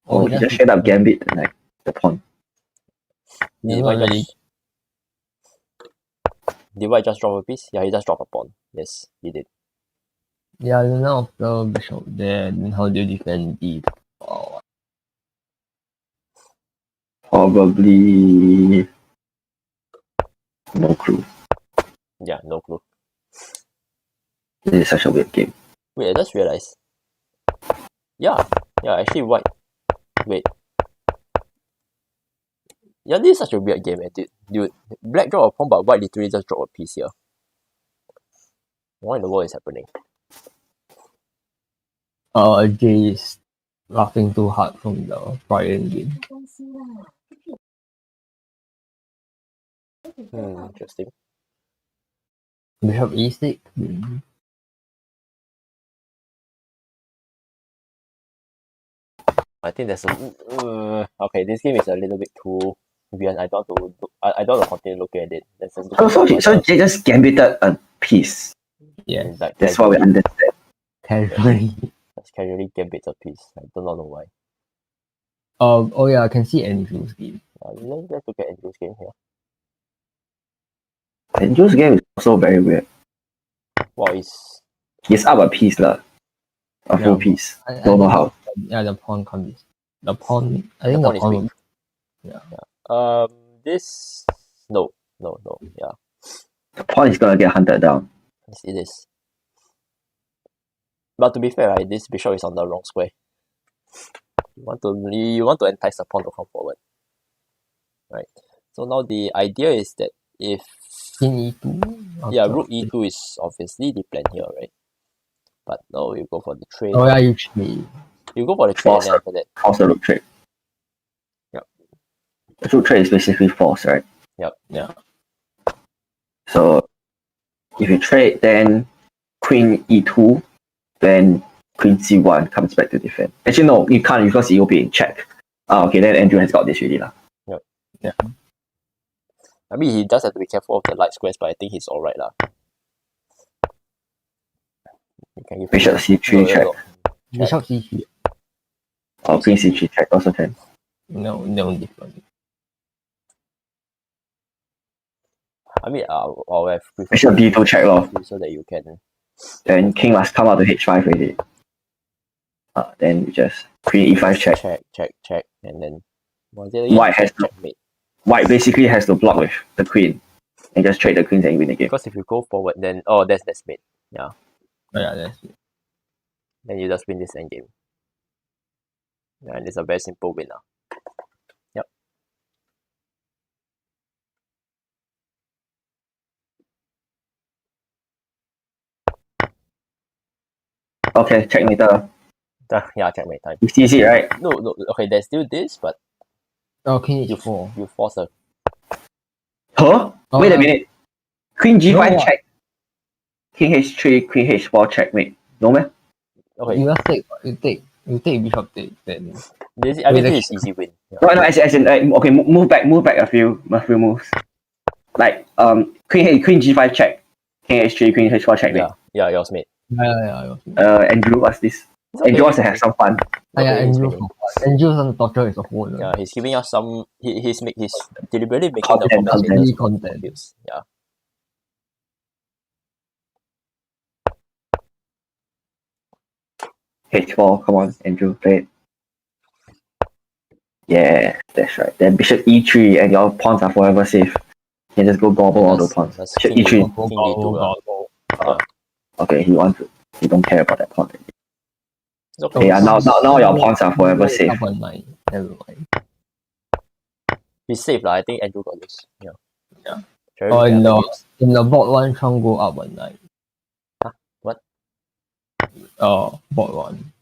Oh, he just straight up gambit like the pawn. Did white just drop a piece? Yeah, he just dropped a pawn. Yes, he did. Yeah, now the bishop there, then how do you defend the Probably no clue. Yeah, no clue. This is such a weird game. Wait, I just realized. Yeah, actually white. Wait. Yeah, this is such a weird game, dude. Black drop a pawn, but white literally just drop a piece here. What in the world is happening? Jay is laughing too hard from the prior game. Interesting. Bishop e6. I think there's a okay. This game is a little bit too weird. I don't want to continue looking at it. So Jay just gambited a piece. Yes. Like That's what we understand. Casually. Just casually gambit a piece. I do not know why. Oh yeah, I can see Andrew's game. Let's look at Andrew's game here. Andrew's game is also very weird. Wow, He's up a piece lah. A full piece. Don't know how. Yeah, the pawn comes. The pawn. I think the the pawn is pawn. weak. This no. Yeah, The pawn is gonna get hunted down. yes, it is. But to be fair, right, this bishop is on the wrong square. You want to entice the pawn to come forward, right? So now the idea is that if King e2. yeah, rook e2 is obviously the plan here, right? But no, you go for the trade. Oh yeah, you trade. You go for the trade, and then after that, How's the rook trade? Yep. The rook trade is basically false, right? Yep. Yeah. So if you trade, then queen e2, then queen c1 comes back to defend. Actually, no, you can't because it will be in check. Okay, then Andrew has got this really lah. I mean, he does have to be careful of the light squares, but I think he's alright lah. Bishop c3 check. Bishop c3. Or queen c3 check also can. No different. I mean, I'll have Bishop d2 check lor. so that you can. Then king must come out to h5 already. Then you just queen e5 check. And then White basically has to block with the queen. and just trade the queens and win the game. Because if you go forward, then that's mate. Yeah. Oh, yeah, that's it. Then you just win this endgame. Yeah, and it's a very simple winner. Yep. Okay, checkmater. Yeah, checkmate time. It's easy, right? No. Okay, there's still this, but Oh, king you h4. you force a Huh? Oh, Wait a yeah. minute. Queen g5 No, check. King h3, queen h4 checkmate. No man? You okay. just take bishop take, then This Wait, this is easy win. Yeah. No, as in okay, move back a few moves. Like queen g5 check. King h3, queen h4 checkmate. Yeah, yours mate. yeah. Andrew, what's this? It's okay. Andrew wants to have some fun. Yeah, he's Andrew's winning. Andrew's on the torture his opponent. Yeah, he's giving us some. He's deliberately making the Content. commentators Content. confused. Yeah. H4, come on, Andrew, play it. Yeah, that's right. Then bishop e3 and your pawns are forever safe. You can just go gobble all the pawns. That's Bishop king e3. King D2. Okay, he don't care about that pawn. It's okay. Okay, yeah, now your pawns are forever safe. Up on 9. Never mind. He's safe lah. I think Andrew got this. Yeah. Yeah. Shall we Oh, look at in other the games? in the board 1, Trump go up on 9. Huh? What? Board 1.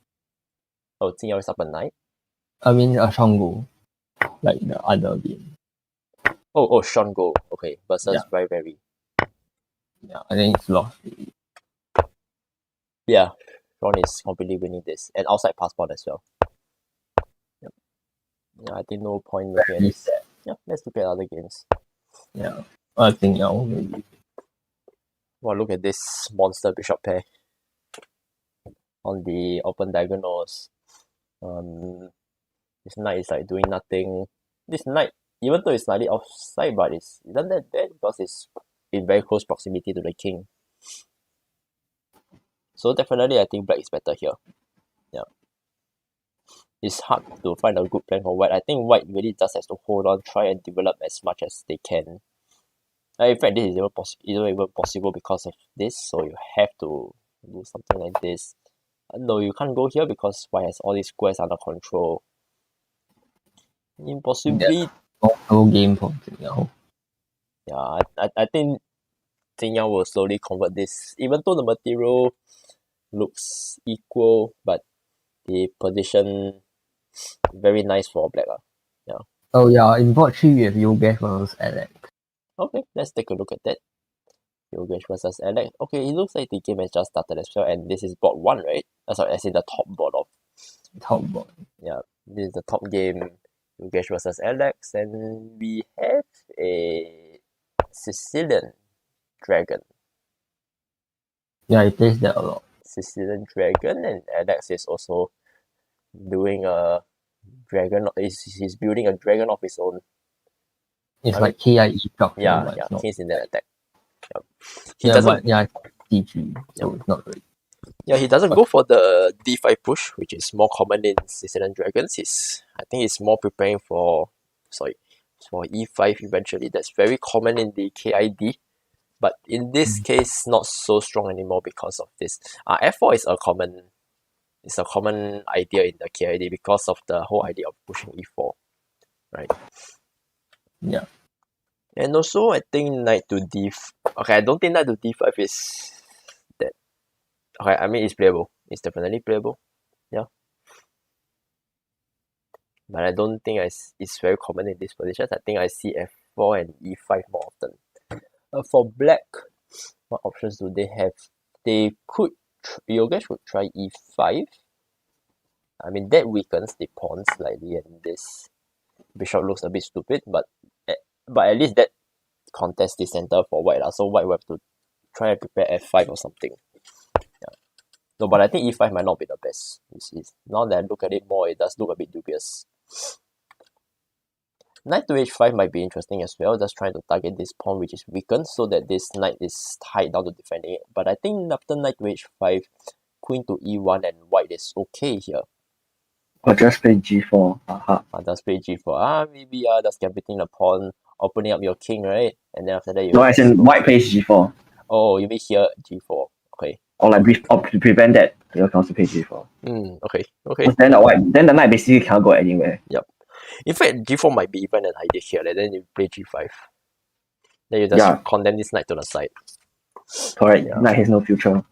Oh, Jing Yao is up at 9. I mean, Trump go. Like the other game. Oh, Sean Go. Okay, versus Yeah. very. Yeah, I think it's lost. Yeah, Sean is completely winning this. And outside passport as well. Yep. Yeah, I think no point looking at this. Yeah, let's look at other games. Yeah. I think maybe. Wow, look at this monster bishop pair. On the open diagonals. This knight is like doing nothing. This knight, even though it's slightly offside, but it's not that bad because it's in very close proximity to the king. So definitely I think black is better here. Yeah. It's hard to find a good plan for white. I think white really just has to hold on, try and develop as much as they can. In fact, this is even possible because of this, so you have to do something like this. No, you can't go here because white has all these squares under control. Impossibly. No game for Jing Yao. Yeah, I think Jing Yao will slowly convert this. Even though the material looks equal, but the position very nice for black. Oh yeah, in board 3 we have Yogesh versus Alex. Okay, let's take a look at that. Yogesh versus Alex. Okay, it looks like the game has just started as well, and this is board 1, right? Sorry, as in the top board of. Top board. Yeah, this is the top game. Yogesh versus Alex, and we have a Sicilian dragon. Yeah, he plays that a lot. Sicilian dragon, and Alex is also doing a dragon. He's building a dragon of his own. It's I like KIE structure, Yeah, but it's not. he's in that attack. Yeah. He Yeah, doesn't. but yeah, it's D3, so it's not really. Yeah, he doesn't go for the D5 push, which is more common in Sicilian dragons. I think he's more preparing for E5 eventually. That's very common in the KID, but in this case, not so strong anymore because of this. F4 is a common idea in the KID because of the whole idea of pushing E4, right? Yeah. And also, I think knight to D5. Okay, I don't think knight to D5 is that. Okay, I mean it's playable. It's definitely playable. Yeah. But I don't think it's very common in these positions. I think I see F4 and E5 more often. For black, what options do they have? They could. Yogesh would try E5. I mean that weakens the pawn slightly, and this bishop looks a bit stupid. But at least that contests the center for white. So white will have to try and prepare F5 or something. Yeah. No, but I think E5 might not be the best. You see, now that I look at it more, it does look a bit dubious. Knight to H5 might be interesting as well, just trying to target this pawn which is weakened so that this knight is tied down to defending it. But I think after knight to H5, queen to E1 and white is okay here. Or just play G4. Aha. Just play G4. Maybe just gambitting the pawn. opening up your king, right? And then after that you No, as in white plays g4. oh, you mean here g4. Okay. Or like or to prevent that, your pawn to play g4. Okay. Then the knight basically can't go anywhere. Yep. In fact, g4 might be even an idea here. Like, then you play g5. Then you just Yeah. condemn this knight to the side. Correct. Yeah. Knight has no future.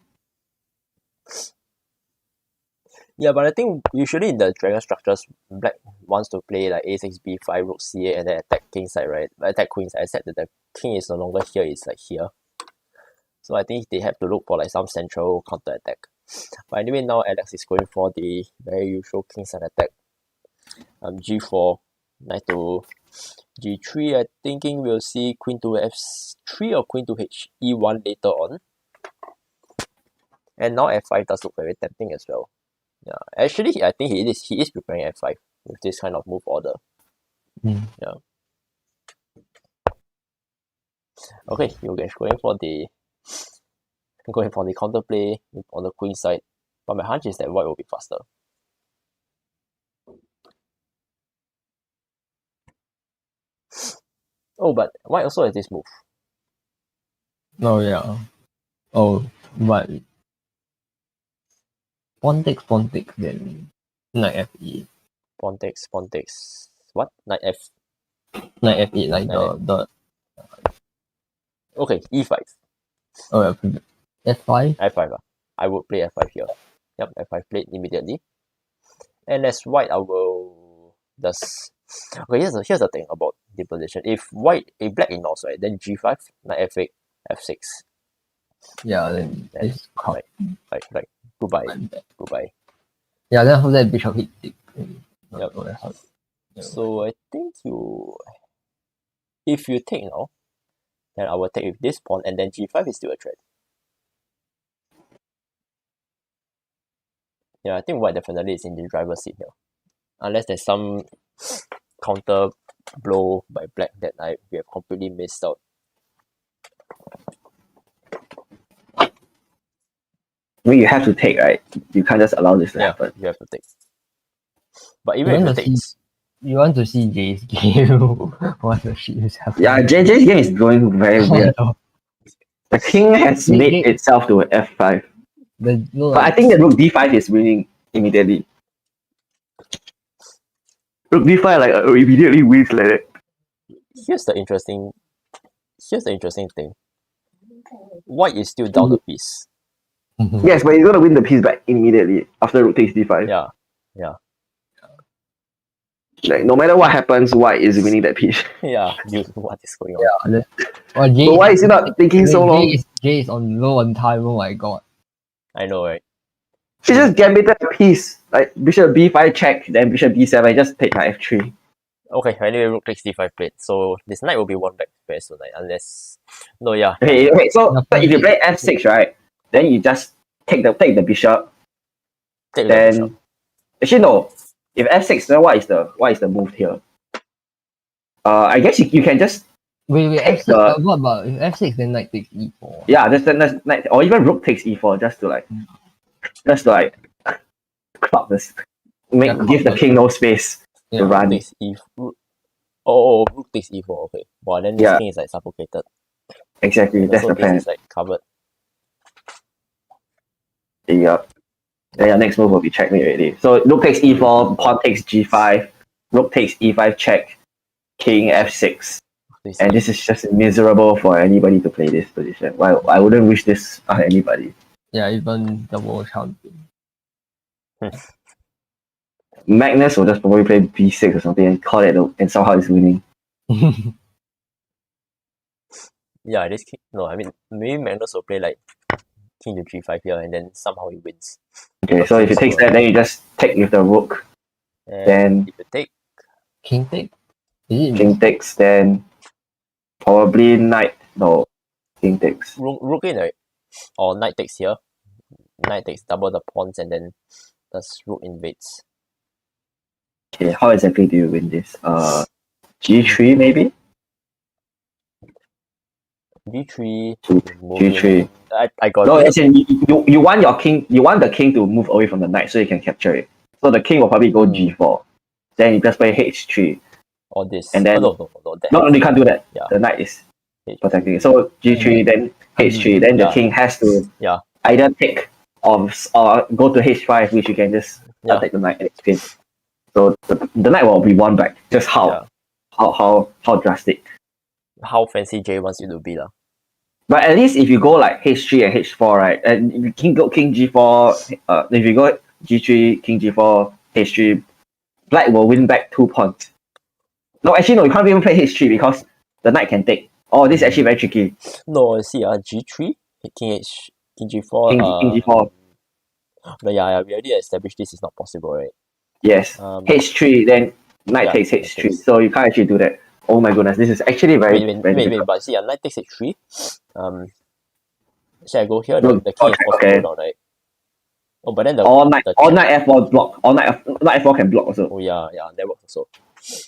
Yeah, but I think usually in the dragon structures, black wants to play like a6, b5, rook c8, and then attack king side, right? Attack queen side, except that the king is no longer here, it's like here. So I think they have to look for like some central counter attack. But anyway, now Alex is going for the very usual king side attack. G4, knight to g3. I thinking we'll see queen to f3 or queen to e1 later on. And now f5 does look very tempting as well. Yeah, actually, I think he is preparing f5 with this kind of move order. Mm. Yeah. Okay, you're going for the counterplay on the queen side, but my hunch is that white will be faster. Oh, but white also has this move. Oh yeah. Oh, but pawn takes, then knight f8. Pawn takes. What? Knight f. Knight f8, like the Okay, e5. oh yeah, f5. f5. I would play f5 here. Yep, f5 played immediately. And as white, I will just. Okay, here's the thing about the position. If black ignores, right, then g5, knight f8, f6. Yeah, then it's Right. Goodbye. Yeah, then after that bishop hit. Yep. Yeah. So I think if you take now, then I will take with this pawn, and then g5 is still a threat. Yeah, I think white definitely is in the driver's seat here. Unless there's some counter blow by black that we have completely missed out. I mean, you have to take, right? You can't just allow this to happen. You have to take. But even if it takes, you want to see Jay's game? What the shit is happening? Yeah, JJ's game is going very weird. The king has made itself to f5. But I think that rook d5 is winning immediately. Rook d5 like immediately wins like that. here's the interesting thing. White is still down the piece. Yes, but he's gonna win the piece back immediately after rook takes d5. Yeah. Like no matter what happens, white is winning that piece. Yeah, what is going on? Yeah. So why is he not thinking so long? Jay is on low on time. Oh my god. I know, right? She just gambited a piece. Like bishop b5 check, then bishop d7, just take my f3. Okay, anyway, rook takes d5 plate. So this knight will be won back very soon, like, unless no, yeah. Okay, so if you play f6, right, then you just take the bishop. Take then the bishop. actually no. If f6, then what is the move here? I guess you can just Wait, take f6. What about if f6 then knight takes e4? yeah, that's knight, or even rook takes e4 just to clock this, give the king no space to run. Rook takes rook takes e4. Okay, well then this king is like suffocated. Exactly, that's the plan. Is like covered. Yeah. Then your next move will be checkmate already. So rook takes e4, pawn takes g5, rook takes e5 check, king f6. And this is just miserable for anybody to play this position. Well, I wouldn't wish this on anybody. Yeah, even the world champion. Magnus will just probably play b6 or something and call it, and somehow he's winning. Yeah, this king. No, I mean maybe Magnus will play like king to g5 here, and then somehow he wins. Okay, so if he takes that, then you just take with the rook. And then if you take King take? Is it king takes, then probably knight. No, king takes. rook in, right? Or knight takes here. Knight takes double the pawns, and then just rook invades. Okay, how exactly do you win this? G3 maybe? G3. G3. I got No, it. as in you want your king. You want the king to move away from the knight so you can capture it. So the king will probably go g4. Then you just play h3. Or this. And then- no, that. No, you can't do that. Yeah. The knight is H3. protecting it. So G3, then H3, then the Yeah. king has to Yeah. either take or go to H5, which you can just attack the knight and it's pinned. So the knight will be one back. Just Yeah. how drastic. How fancy Jay wants you to be lah. But at least if you go like H3 and H4, right, and if you king G4, if you go G3, king G4, H3, black will win back 2 pawns. No, actually no, you can't even play H3 because the knight can take. Oh, this is actually very tricky. No, see, G3, king G4. King G4, But yeah, we already established this is not possible, right? yes. H3, then knight yeah, takes knight H3. takes. So you can't actually do that. Oh my goodness, this is actually very Wait, but see, knight takes H3. Say I go here, the king is forced to go down, right? Oh, but then all knight F4 block. All knight F4 can block also. Oh yeah, that works also.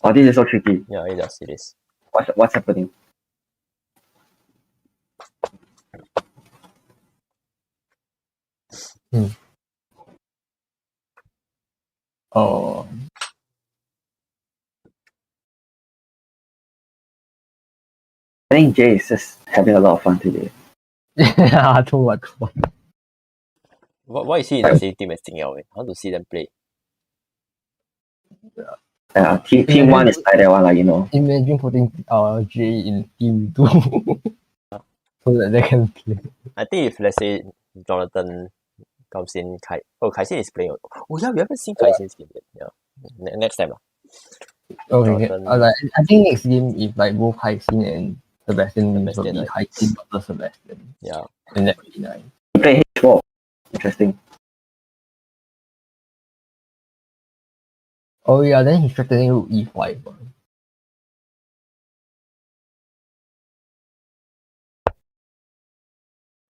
Oh, this is so tricky. Yeah, it does. It is. What's happening? Oh, I think Jay is just having a lot of fun today. yeah, too much fun. Why is he in the same team as Ting Yao? I want to see them play. Team 1 is like that one, like, you know. Imagine putting J in team 2 so that they can play. I think if let's say Jonathan comes in, Kai Xin is playing. Oh yeah, we haven't seen Kai Xin's game yet. Yeah, next time lah. Okay, Jonathan. like, I think next game if like both Haixin and Sebastian will Sebastian, be right? Haixin versus Sebastian. Yeah. And that would be nice. Play H4. Interesting. Oh yeah, then he's threatening rook E5.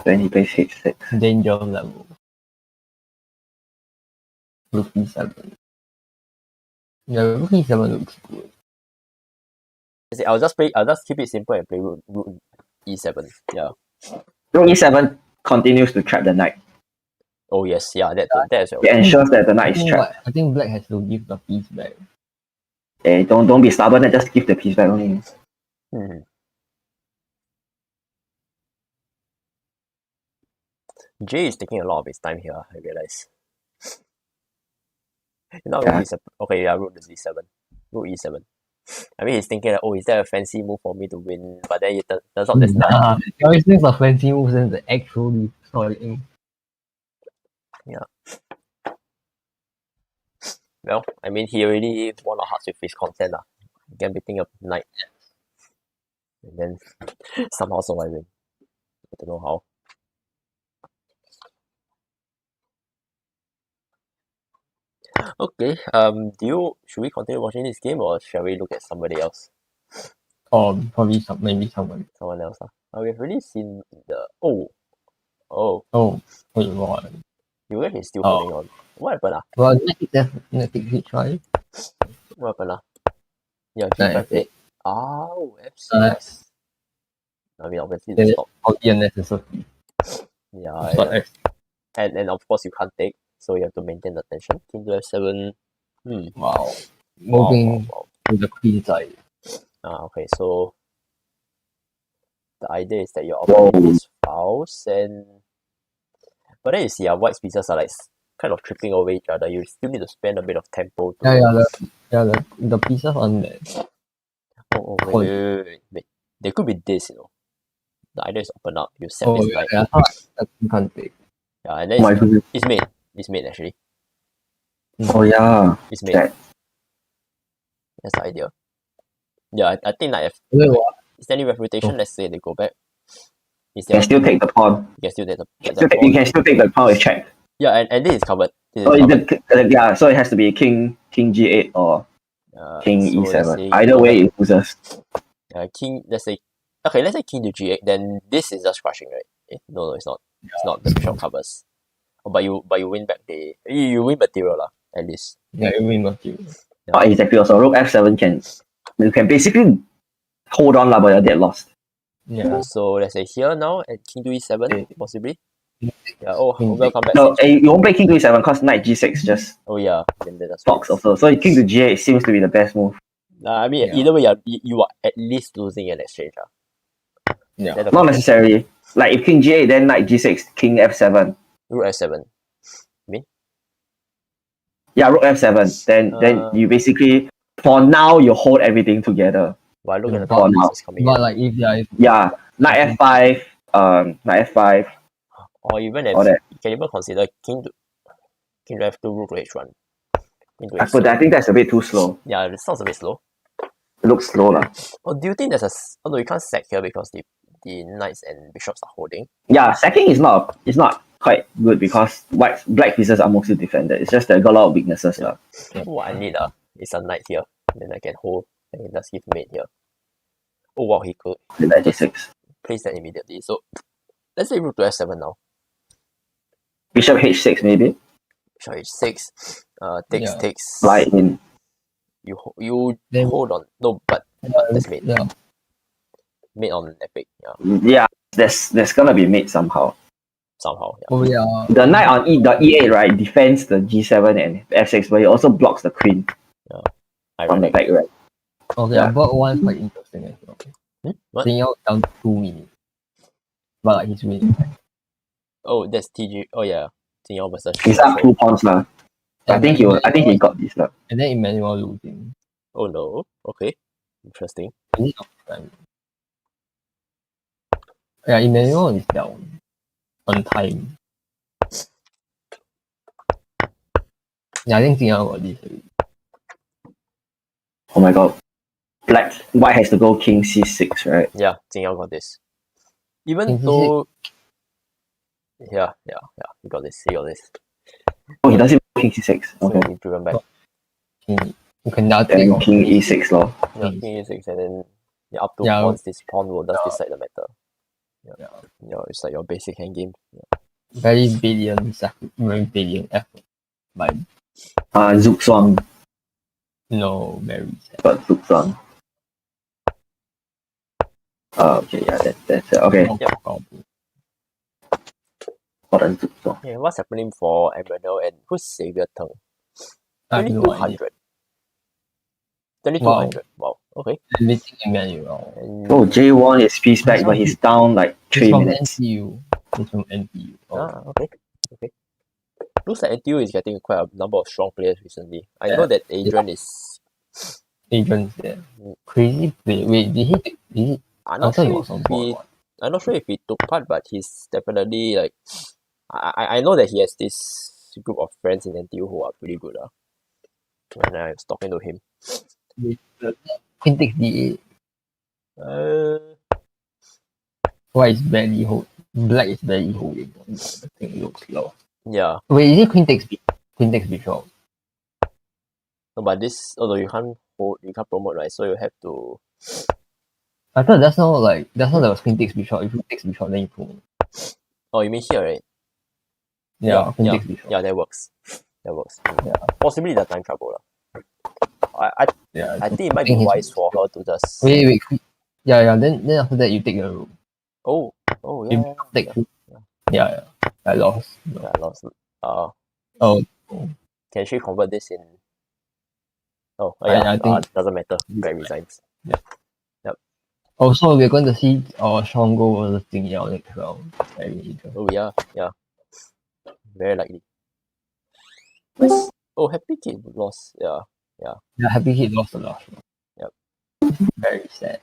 Then he plays H6. Danger level. Rook E7. Yeah, rook E7 looks good. I'll just keep it simple and play rook E7. Yeah. Rook E7 continues to trap the knight. Oh yes, yeah, that as well. It ensures that the knight is trapped. I think black has to give the piece back. Hey, don't be stubborn and just give the piece back only. Hmm. Jay is taking a lot of his time here, I realize. Not rook E7. Okay, yeah, rook E7. Rook E7. I mean, he's thinking, like, is that a fancy move for me to win? But then it turns out that's not. He always thinks of fancy moves and the actually sorry. Well, I mean, he already won our hearts with his consent. Again, beating a knight. And then somehow surviving. I don't know how. Okay, should we continue watching this game or shall we look at somebody else? Or probably maybe someone. Someone else. We've already seen the Oh, wait, what? you guys is still holding on. What happened? Well, let's try. What happened? Yeah, Nice. G5 F6. I mean, obviously the stop. Unnecessary. Yeah. And of course you can't take, so you have to maintain the tension. King to F7. Wow. Moving to the queen side. Okay, so the idea is that your opponent is fouls, but then you see white pieces are like kind of tripping over each other. You still need to spend a bit of tempo to The pieces on that. Wait. There could be this, The idea is open up. You set this knight. You can't take. Yeah, and then it's made. It's made actually. Oh yeah. It's made. That. That's the idea. Yeah, I think like Wait, what? is there any refutation? Let's say they go back. You can still take the pawn. You can still take the You can still take the pawn with check. Yeah, and this is covered. So it has to be king G8 or king E7. Either way, it loses. King. Let's say king to G8. Then this is just crushing, right? No, it's not. It's not. The bishop covers. But you win back you win material lah, at least. Yeah, you win material. Yeah. Exactly. Also, rook F7 you can basically hold on lah, but you're dead lost. Yeah. So let's say here now at king to E7 possibly. Yeah. Welcome back. No, you won't play king to E7 because knight G6 just Oh yeah. Then that's blocks also. So king to G8 seems to be the best move. I mean, Yeah. either way, you are at least losing an exchange. Yeah. Then the Not question- necessarily. Like if king g8, then knight g6, king f7. Rook f7. Yeah, rook f7. Then you basically, for now, you hold everything together. Well, look at the But- top pieces coming But in. like if Yeah, knight f5, knight f5, Or even if all that. you can even consider king to f2, rook to h1. King to But I h7. think that's a bit too slow. Yeah, it sounds a bit slow. It looks slow lah. Or do you think there's although you can't sack here because the knights and bishops are holding. Yeah, sacking is not quite good because black pieces are mostly defended. It's just that it got a lot of weaknesses lah. What I need is a knight here. Then I can hold and just give mate here. Oh wow, he could Knight g6. place that immediately. So let's say rook to f7 now. Bishop h6 maybe. Bishop h6. Yeah. Takes. Slide in. You Then- hold on. No, but that's mate. Yeah. Mate on epic. Yeah, Yeah, there's gonna be mate somehow. somehow. Yeah. Oh yeah. The knight on the e8 right defends the g7 and f6, but it also blocks the queen from the Ironic. back right. Okay, Yeah. I bought one quite interesting as well. What? Thing out down to 2 minutes. But like he's winning. Oh, that's TG. Oh yeah. Jing Yao versus He's up 2 pawns now. I think he got this lah. And then Emmanuel losing. Oh no. Okay. Interesting. Is it time? Yeah, Emmanuel is down on time. Yeah, I think Jing got this already. Oh my god. White has to go king c6, right? Yeah, Jing Yao got this. Even King C6. though. Yeah. He got this. Oh, he doesn't go king c6. So Okay. he driven back. You can now take Then off. king e6 lor. Yeah, King king e6 and then up to Yeah. pawns. This pawn will just decide the matter. Yeah. It's like your basic hand game. Very billion effort. But Zook Swang, no, very sad. but Zook Swang. Okay, yeah, that's it. Okay, hold on, Zook Swang. Yeah, what's happening for Emmanuel and who's Xavier Teng? I have no idea. 2200. Wow. Okay. Meeting Emmanuel. And, Oh, Jay won his piece back, but he's down like He's 3 from minutes. NTU. He's from NTU. okay. Looks like NTU is getting quite a number of strong players recently. I know that Adrian is. Adrian's there. Crazy play. Wait, did he? I'm I not thought he sure was on if board. he. I'm not sure if he took part, but he's definitely like. I know that he has this group of friends in NTU who are pretty good. And I was talking to him. Queen takes D8. Uh, White is barely hold. Black is barely holding. The thing looks low. yeah. Wait, is it Queen takes bishop? No, but this, although you can't promote, right? So you have to. I thought that's not there was Queen takes bishop. If you takes bishop, then you promote. Oh, you mean here, right? Yeah, Queen takes bishop. Yeah, that works. Yeah. Possibly the time trouble. I Yeah. think it might be think he's- wise for her to just. Wait. Yeah. Then after that you take the rook. Oh, You yeah. take rook. Yeah. I lost. Yeah, I lost. Oh. Can she convert this in? Oh, I think- doesn't matter. Black resigns. Also, we're going to see Sean Go versus Jing Yao next round. Very interesting. Oh yeah. Very likely. Oh, Happy Kid lost. Yeah. Yeah, Happy Kid lost the last round. Yep. Very sad.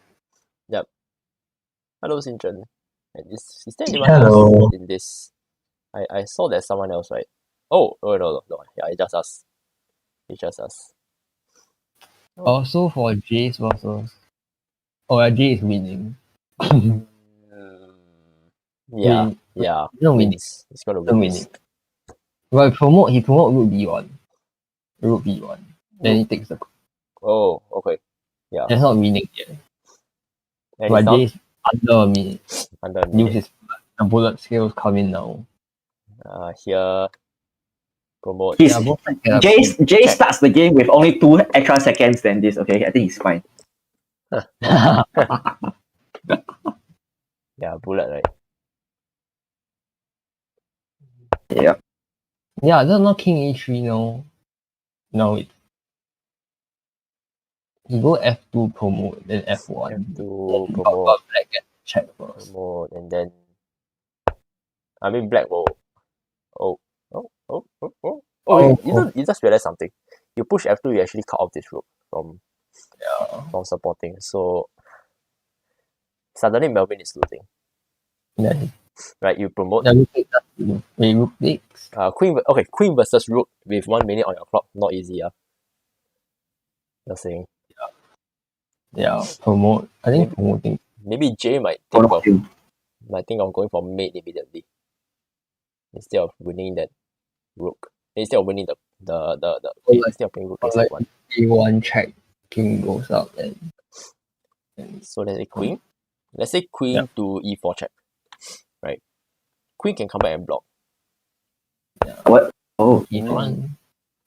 Hello, Sinchen. And is there anyone Hello. else in this? I saw there's someone else, right? Oh no. Yeah, it's just us. Also for Jace versus Jay is winning. Yeah. Win. Yeah. No winning. Wins. It's gonna No win. winning. Well, he promote rook b1. Rook b1. Then he takes the. Oh, okay. That's not winning yet. And But it's Jay is under a minute. under Use his the bullet skills coming now. here promote. He's, Yeah, both sides can have- Jay starts the game with only 2 extra seconds than this, okay? I think he's fine. Yeah, bullet, right? Yeah. Yeah, that's not King E3 now. No, You go F2 promote, then F1. Have to Then promote, black and check first. promote, and then I mean black will you just realized something. You push F2, you actually cut off this rook from supporting. So suddenly Melvin is losing. Then Right, you promote rook takes. Wait, rook takes. queen versus rook with 1 minute on your clock, not easy. You're saying Yeah, promote. I think promoting. maybe Jay might For think not of you. going for mate immediately instead of winning that rook. Instead of winning instead of playing rook takes Like F1. A1 check, king goes up and So let's say queen. Let's say queen to E4 check. Right? Queen can come back and block. What? Oh, E1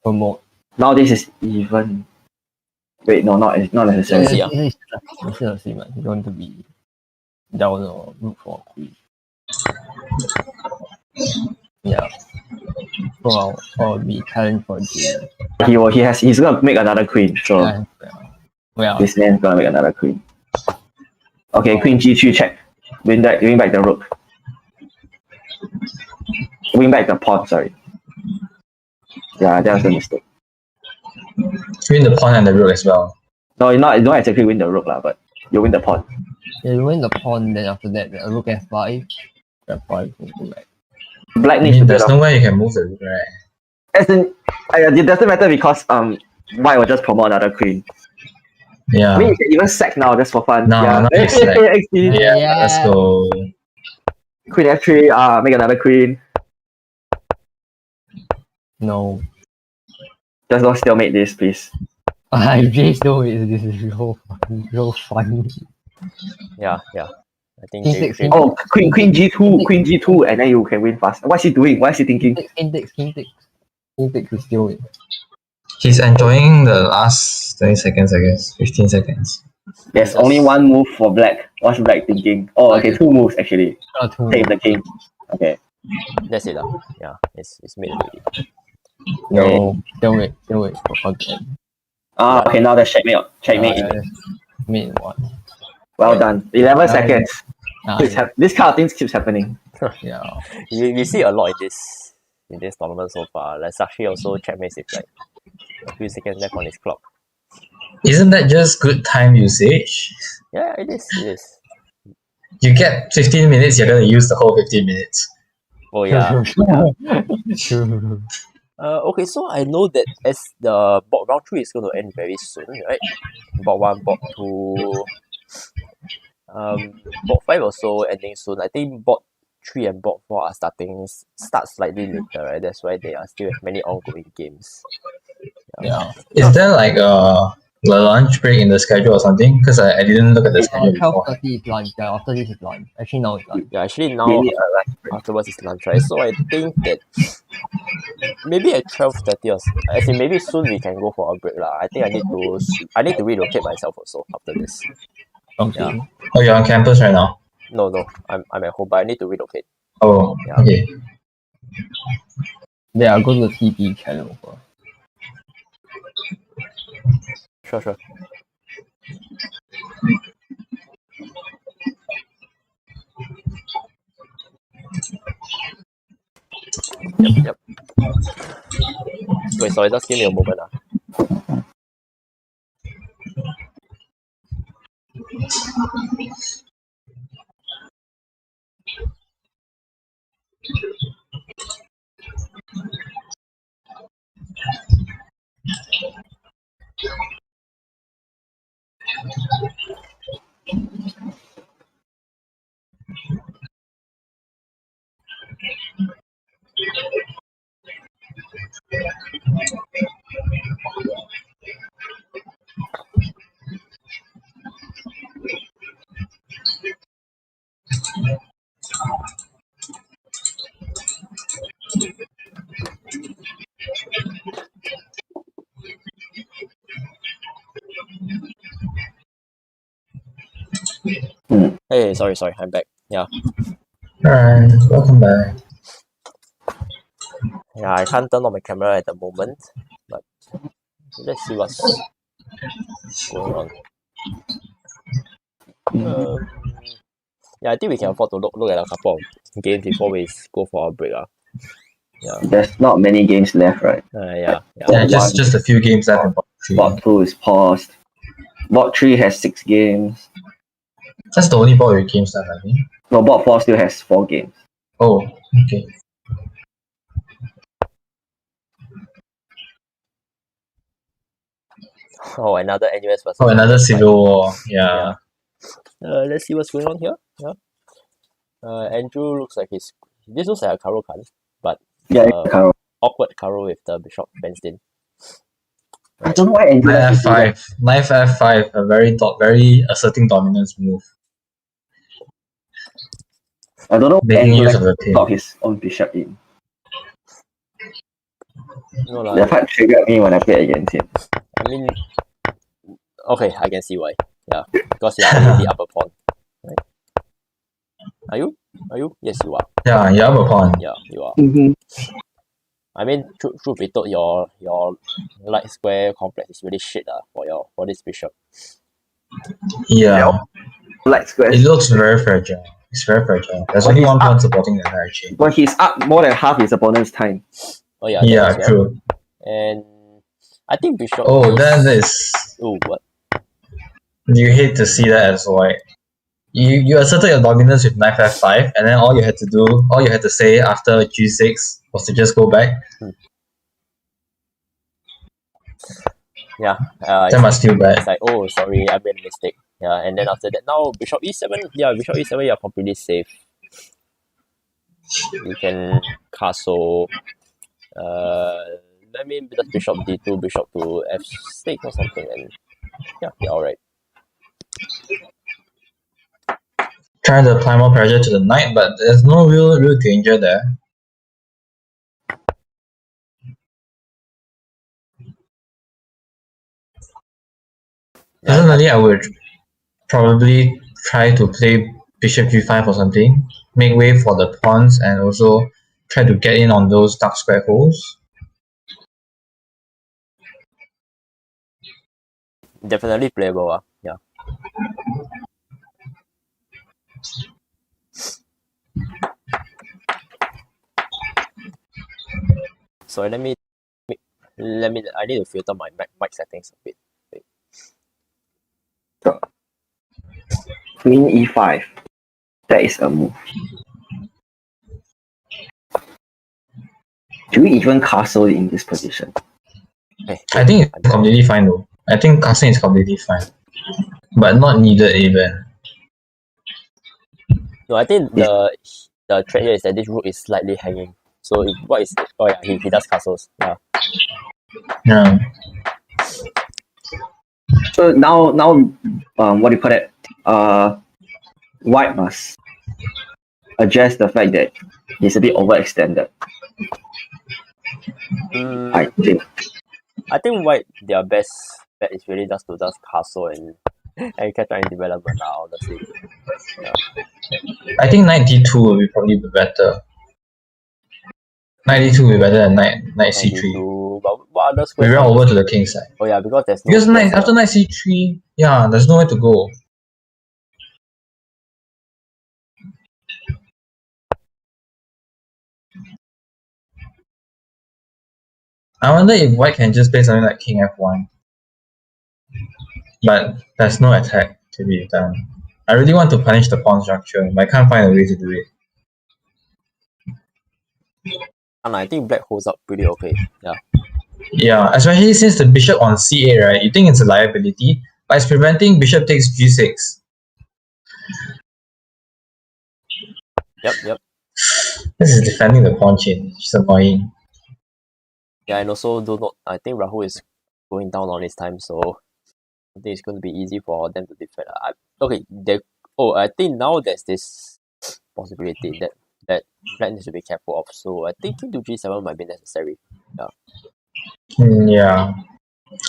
promote. now this is even. Wait, no, not necessarily. Yeah. It's still the same. You want to be down or root for queen. Yeah. So I'll be challenged for J. He's gonna make another queen, so Well, this man's gonna make another queen. Okay, queen G3 check. Win back the rook. Win back the pawn, sorry. Yeah, that was a mistake. Win the pawn and the rook as well. No, you don't exactly win the rook lah, but you win the pawn. yeah, you win the pawn, then after that, the rook F5. F5 will go back. Black I needs to mean, build there's up. no way you can move the rook, right? As in, it doesn't matter because white will just promote another queen. Yeah. I mean, you can even sack now just for fun. No, yeah. not you sack. XD. Yeah, let's go. Queen F3. Make another queen. No. Just don't stalemate this, please. I just know this is real fun. Yeah. I think King Jay takes, Jay- king Oh, queen G2, and then you can win fast. What's he doing? What is he thinking? King takes. King takes to still win. He's enjoying the last 20 seconds, I guess. 15 seconds. There's only one move for black. What's black thinking? Oh, okay, two moves actually. Save the king. Okay. That's it. Yeah, it's made already. No, still wait for content. Okay, now the checkmate. Made one. Well done. 11 seconds. Nice. This kind of things keeps happening. Yeah. We see a lot in this tournament so far. Like Sakshi also checkmates with like a few seconds left on his clock. Isn't that just good time usage? Yeah, it is. You get 15 minutes, you're going to use the whole 15 minutes. Oh yeah. True. Okay, so I know that as the bot round 3 is going to end very soon, right? Bot 1, bot 2, bot 5 also ending soon. I think bot 3 and bot 4 are start slightly later, right? That's why they are still have many ongoing games. Yeah. Is there like a lunch break in the schedule or something? Because I didn't look at the schedule before. 12:30 is lunch. Yeah, after this is lunch. Actually, now it's lunch. Yeah, actually now Really, afterwards is lunch, right? So I think that maybe at 12:30 or as in maybe soon we can go for a break lah. I think I need to relocate myself also after this. Okay. Yeah. Oh, you're on campus right now? No, I'm at home, but I need to relocate. Oh, Yeah. okay. Yeah, I'll go to the TP channel first. Sure. Yep. Wait, sorry, just give me a moment. Hey, sorry, I'm back. Yeah. Alright, welcome back. Yeah, I can't turn on my camera at the moment, but let's see what's going on. Yeah, I think we can afford to look at a couple of games before we go for a break. Yeah. There's not many games left, right? Yeah. Yeah, just a few games left in bot 3. Bot 2 is paused. Bot 3 has 6 games. That's the only bot with games left, I think. No, bot 4 still has 4 games. Oh, okay. Oh, another NUS versus. Oh, another NUS Civil War. Yeah. Let's see what's going on here. Yeah. Andrew looks like this looks like a Karo card, but Yeah, Karo. awkward Karo with the bishop fenced in. I don't know why Andrew Knight doesn't do that. F5. Knight F5, a very asserting dominance move. I don't know why Making Andrew use likes of the to pin. pop his own bishop in. No lah. That part triggered me when I played against him. I mean, okay, I can see why. Yeah, because you are already upper pawn. Right? Are you? Yes, you are. Yeah, you're up a pawn. Yeah, you are. Mm-hmm. I mean, truth be told, your light square complex is really shit for this bishop. Yeah. Like squares. It looks very fragile. It's very fragile. There's But only he's one pawn up. supporting the entire chain. But he's up more than half his opponent's time. Oh yeah. Yeah, that as well. true. And I think bishop. Oh, that is. Oh, what? You hate to see that as white. You asserted your dominance with knight f5, and then all you had to say after g6 was to just go back. Yeah. That must feel bad. It's like, oh, sorry, I made a mistake. Yeah, and then after that, now bishop e7. Yeah, bishop e7, you're completely safe. You can castle. Let me just bishop d2, bishop to f6 or something, and yeah, you're alright. Trying to apply more pressure to the knight, but there's no real danger there. Personally, I would probably try to play bishop g5 or something, make way for the pawns, and also try to get in on those dark square holes. Definitely playable. Yeah. So let me. I need to filter my mic settings a bit. Queen e5. That is a move. Do we even castle in this position? Okay. I think it's completely fine though. I think casting is completely fine, but not needed even. No, I think the threat here is that this rook is slightly hanging. So he does castles. Yeah. Yeah. So now what do you call it? White must address the fact that he's a bit overextended. I think white, their best bet is really just to castle and catch on in development now, honestly. Yeah. I think knight d2 will be probably better. Knight d2 will be better than knight c3. D2, but what other We squares? run over to the king side. Oh yeah, because there's no Because squares, after knight c3, yeah, there's nowhere to go. I wonder if white can just play something like king f1. But there's no attack to be done. I really want to punish the pawn structure, but I can't find a way to do it. And I think black holds up pretty okay. Yeah. Yeah, especially since the bishop on c8, right? You think it's a liability, but it's preventing bishop takes g6. Yep. This is defending the pawn chain. It's annoying. Yeah, and also I think Rahul is going down on his time, so I think it's going to be easy for them to defend. I think now there's this possibility that black needs to be careful of. So I think king to g7 might be necessary. Yeah. Yeah,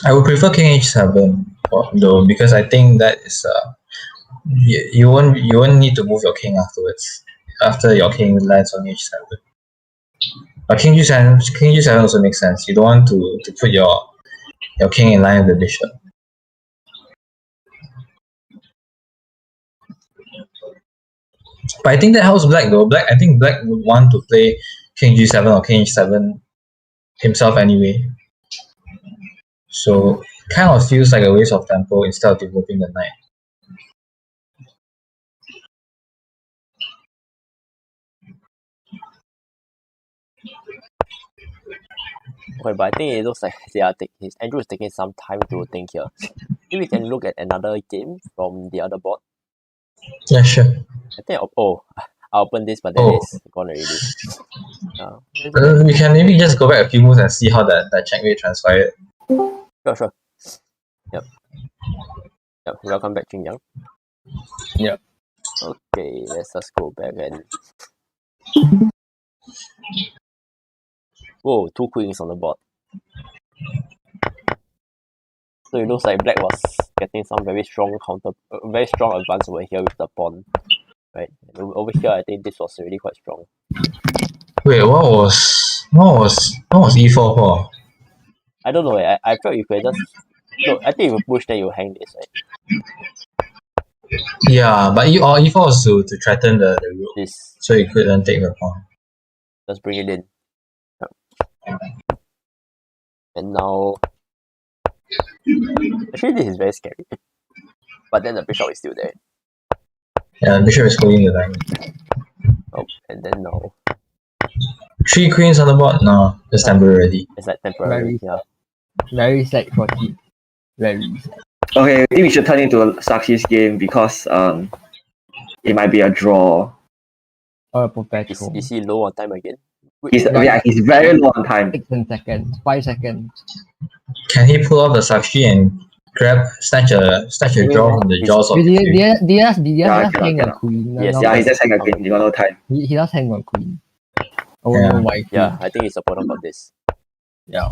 I would prefer king h7 though, because I think that is you won't need to move your king afterwards after your king lands on h7. But king g7 also makes sense. You don't want to put your king in line with the bishop. But I think that helps Black though. I think Black would want to play King G7 or King H7 himself anyway. So kind of feels like a waste of tempo instead of developing the knight. Okay, but I think it looks like Andrew is taking some time to think here. Maybe we can look at another game from the other board. Yeah, sure. I think I'll open this, but then it's gone already. We can maybe just go back a few moves and see how that checkmate transpired. Sure. Yep. Welcome back, Jing Yang. Yep. Okay, let's just go back and. Whoa, 2 queens on the board. So it looks like Black was getting some very strong advance over here with the pawn, right? And over here, I think this was really quite strong. Wait, what was E4 for? I don't know. I felt you could just look. I think if you push, then you hang this, right? Yeah, but E4 was to threaten the rook, This so you couldn't take the pawn. just bring it in. And now, actually, this is very scary. But then the bishop is still there. Yeah, the bishop is holding the line. Oh, and then now 3 queens on the board? No, just temporarily. it's like temporary. Very sad for him. Very sad. Okay, I think we should turn into a SiVCA's game because it might be a draw. Or a perpetual. Is he low on time again? He's very low on time. 6 seconds, 5 seconds. Can he pull off the SiVCA and snatch a draw from the jaws of the queen? Did he just hang a Cannot. queen? Yes, Yeah, he just hang a queen. You got no time. He does hang a queen. Oh Yeah. no, my queen. Yeah, I think his opponent got this. Yeah.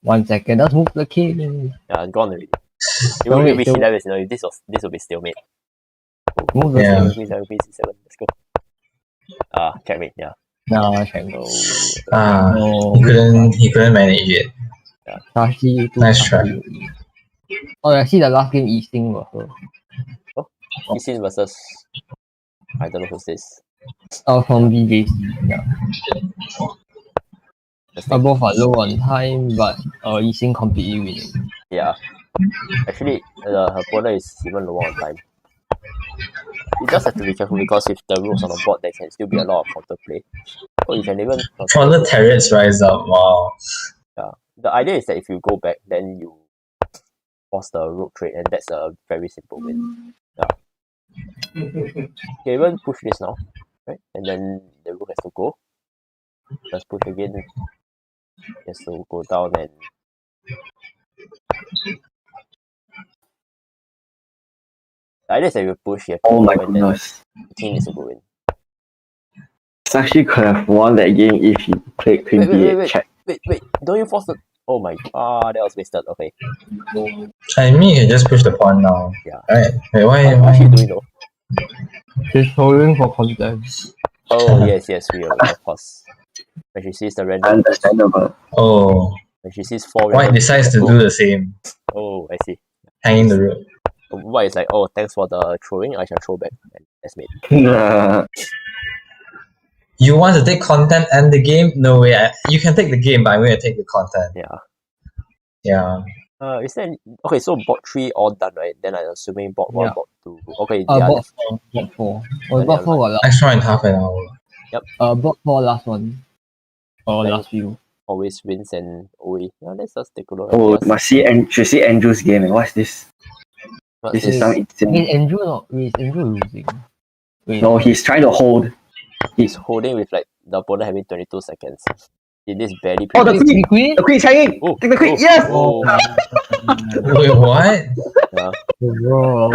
1 second, let's move the king. Yeah, gone already. It No, will wait, be so- hilarious, if this will be stalemate. Move the Yeah. king. Queen C7, let's go. Checkmate, yeah. No, check. So He couldn't manage it. Sashi, Nice try. Oh, I see the last game Easting was her. Isin versus I don't know who's this. Oh, from VJC. Yeah. Let's Both are low on time, but Easting completely winning. Yeah. Actually, her opponent is even lower on time. You just have to be careful because if the rooks on the board, there can still be a lot of counterplay. Oh, you can even. For the turrets rise up, wow. Yeah. The idea is that if you go back, then you force the rook trade, and that's a very simple win. Yeah. You can even push this now, right? And then the rook has to go. Let's push again. It has to go down and. The idea is that you push, you have to Oh my go, and then goodness. the king needs to go in. SiVCA could have won that game if he played queen b8 check. Wait, don't you force the. Oh my. That was wasted. Okay. I mean, you can just push the pawn now. Yeah. Right. Wait, why? What's she doing though? She's holding for content. Oh, yes, we are, of course. When she sees the random. Understandable. Oh, When she sees 4 White random. decides to do the same, Oh, I see. hanging the rook. White is like, oh, thanks for the throwing, I shall throw back. And that's made. You want to take content and the game? No way. You can take the game, but I'm going to take the content. Yeah. Yeah. Is there any... Okay, so bot 3 all done, right? Then I'm assuming bot 1, Yeah. bot 2. Okay, Bot 4. Oh, bot 4 was last. Extra in half an hour. Bot 4 last one. Or Like- last few. always wins and away. Yeah, let's just take a look. Oh, should see Andrew's game and what's this? This is some insane. Is Andrew losing? Wait. No, he's trying to hold. He's holding with like the opponent having 22 seconds. It is barely Oh, the previous. queen! Queen? The queen's hanging! Oh, Take the queen! oh, Yes! Oh, Wait, what? yeah, Bro.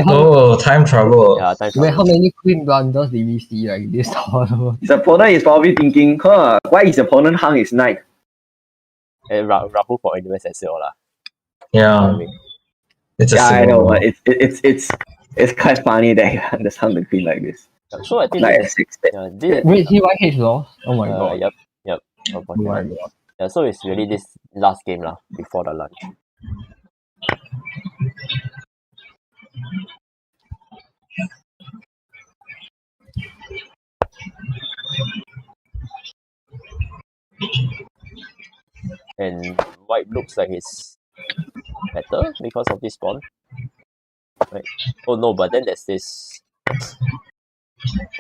Oh, time trouble. yeah, time Wait, how travel. many queen blunders did we see like this tournament? His opponent is probably thinking, why his opponent hung his knight? Rahu for anyways as well lah. Yeah, it's a Yeah, I civil know, war. but it's quite funny that he just hung the queen like this. So I think Knight this is, f6. this, Wait, YH lost? Oh my god. yep. Oh my Unfortunately. god. Yeah, so it's really this last game lah before the lunch. And white looks like it's better because of this pawn. Right. Oh no, but then there's this.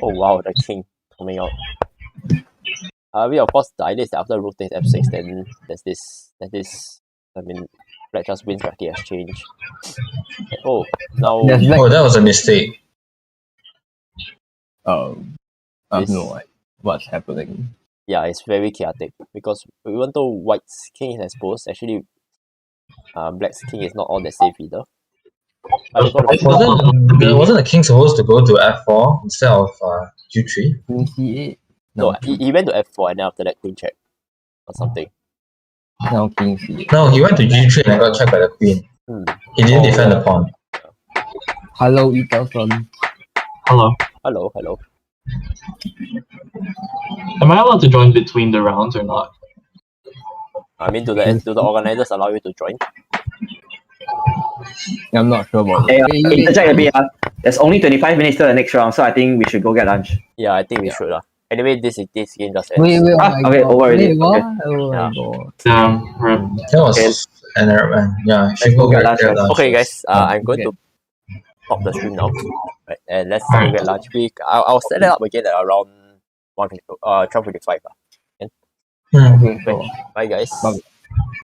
Oh wow, the king coming out. Of course, the idea is that after rook takes f6, then there's this. I mean, black just wins back the exchange. Oh, now There's black. Oh, that was a mistake. I have This- no idea what's happening. yeah, it's very chaotic because even though white's king is exposed, actually, black's king is not all that safe either. But they got to Wasn't the king supposed to go to f4 instead of g3? King c8. no, he went to f4 and then after that queen check or something. Now king c8. No, he went to g3 and got checked by the queen. Hmm. He didn't Oh, defend yeah. the pawn. Hello, Ita-san. Hello. Hello. Am I allowed to join between the rounds or not? I mean, do the organizers allow you to join? I'm not sure about Hey, it. interject a bit. There's only 25 minutes till the next round, so I think we should go get lunch. Yeah, I think we should lah. Anyway, this game just ends. Wait, oh Ah, my okay, god. over already. Wait, what? Okay. Oh my Yeah. god. That was Okay. an error, man. Yeah, should Let's go go get get lunch, guys. lunch. Okay, guys. I'm going Okay. to stop the stream now. Right, and let's go get lunch. I'll set it up again at around 12:55. Hmm. Okay, so Bye, guys. Bye.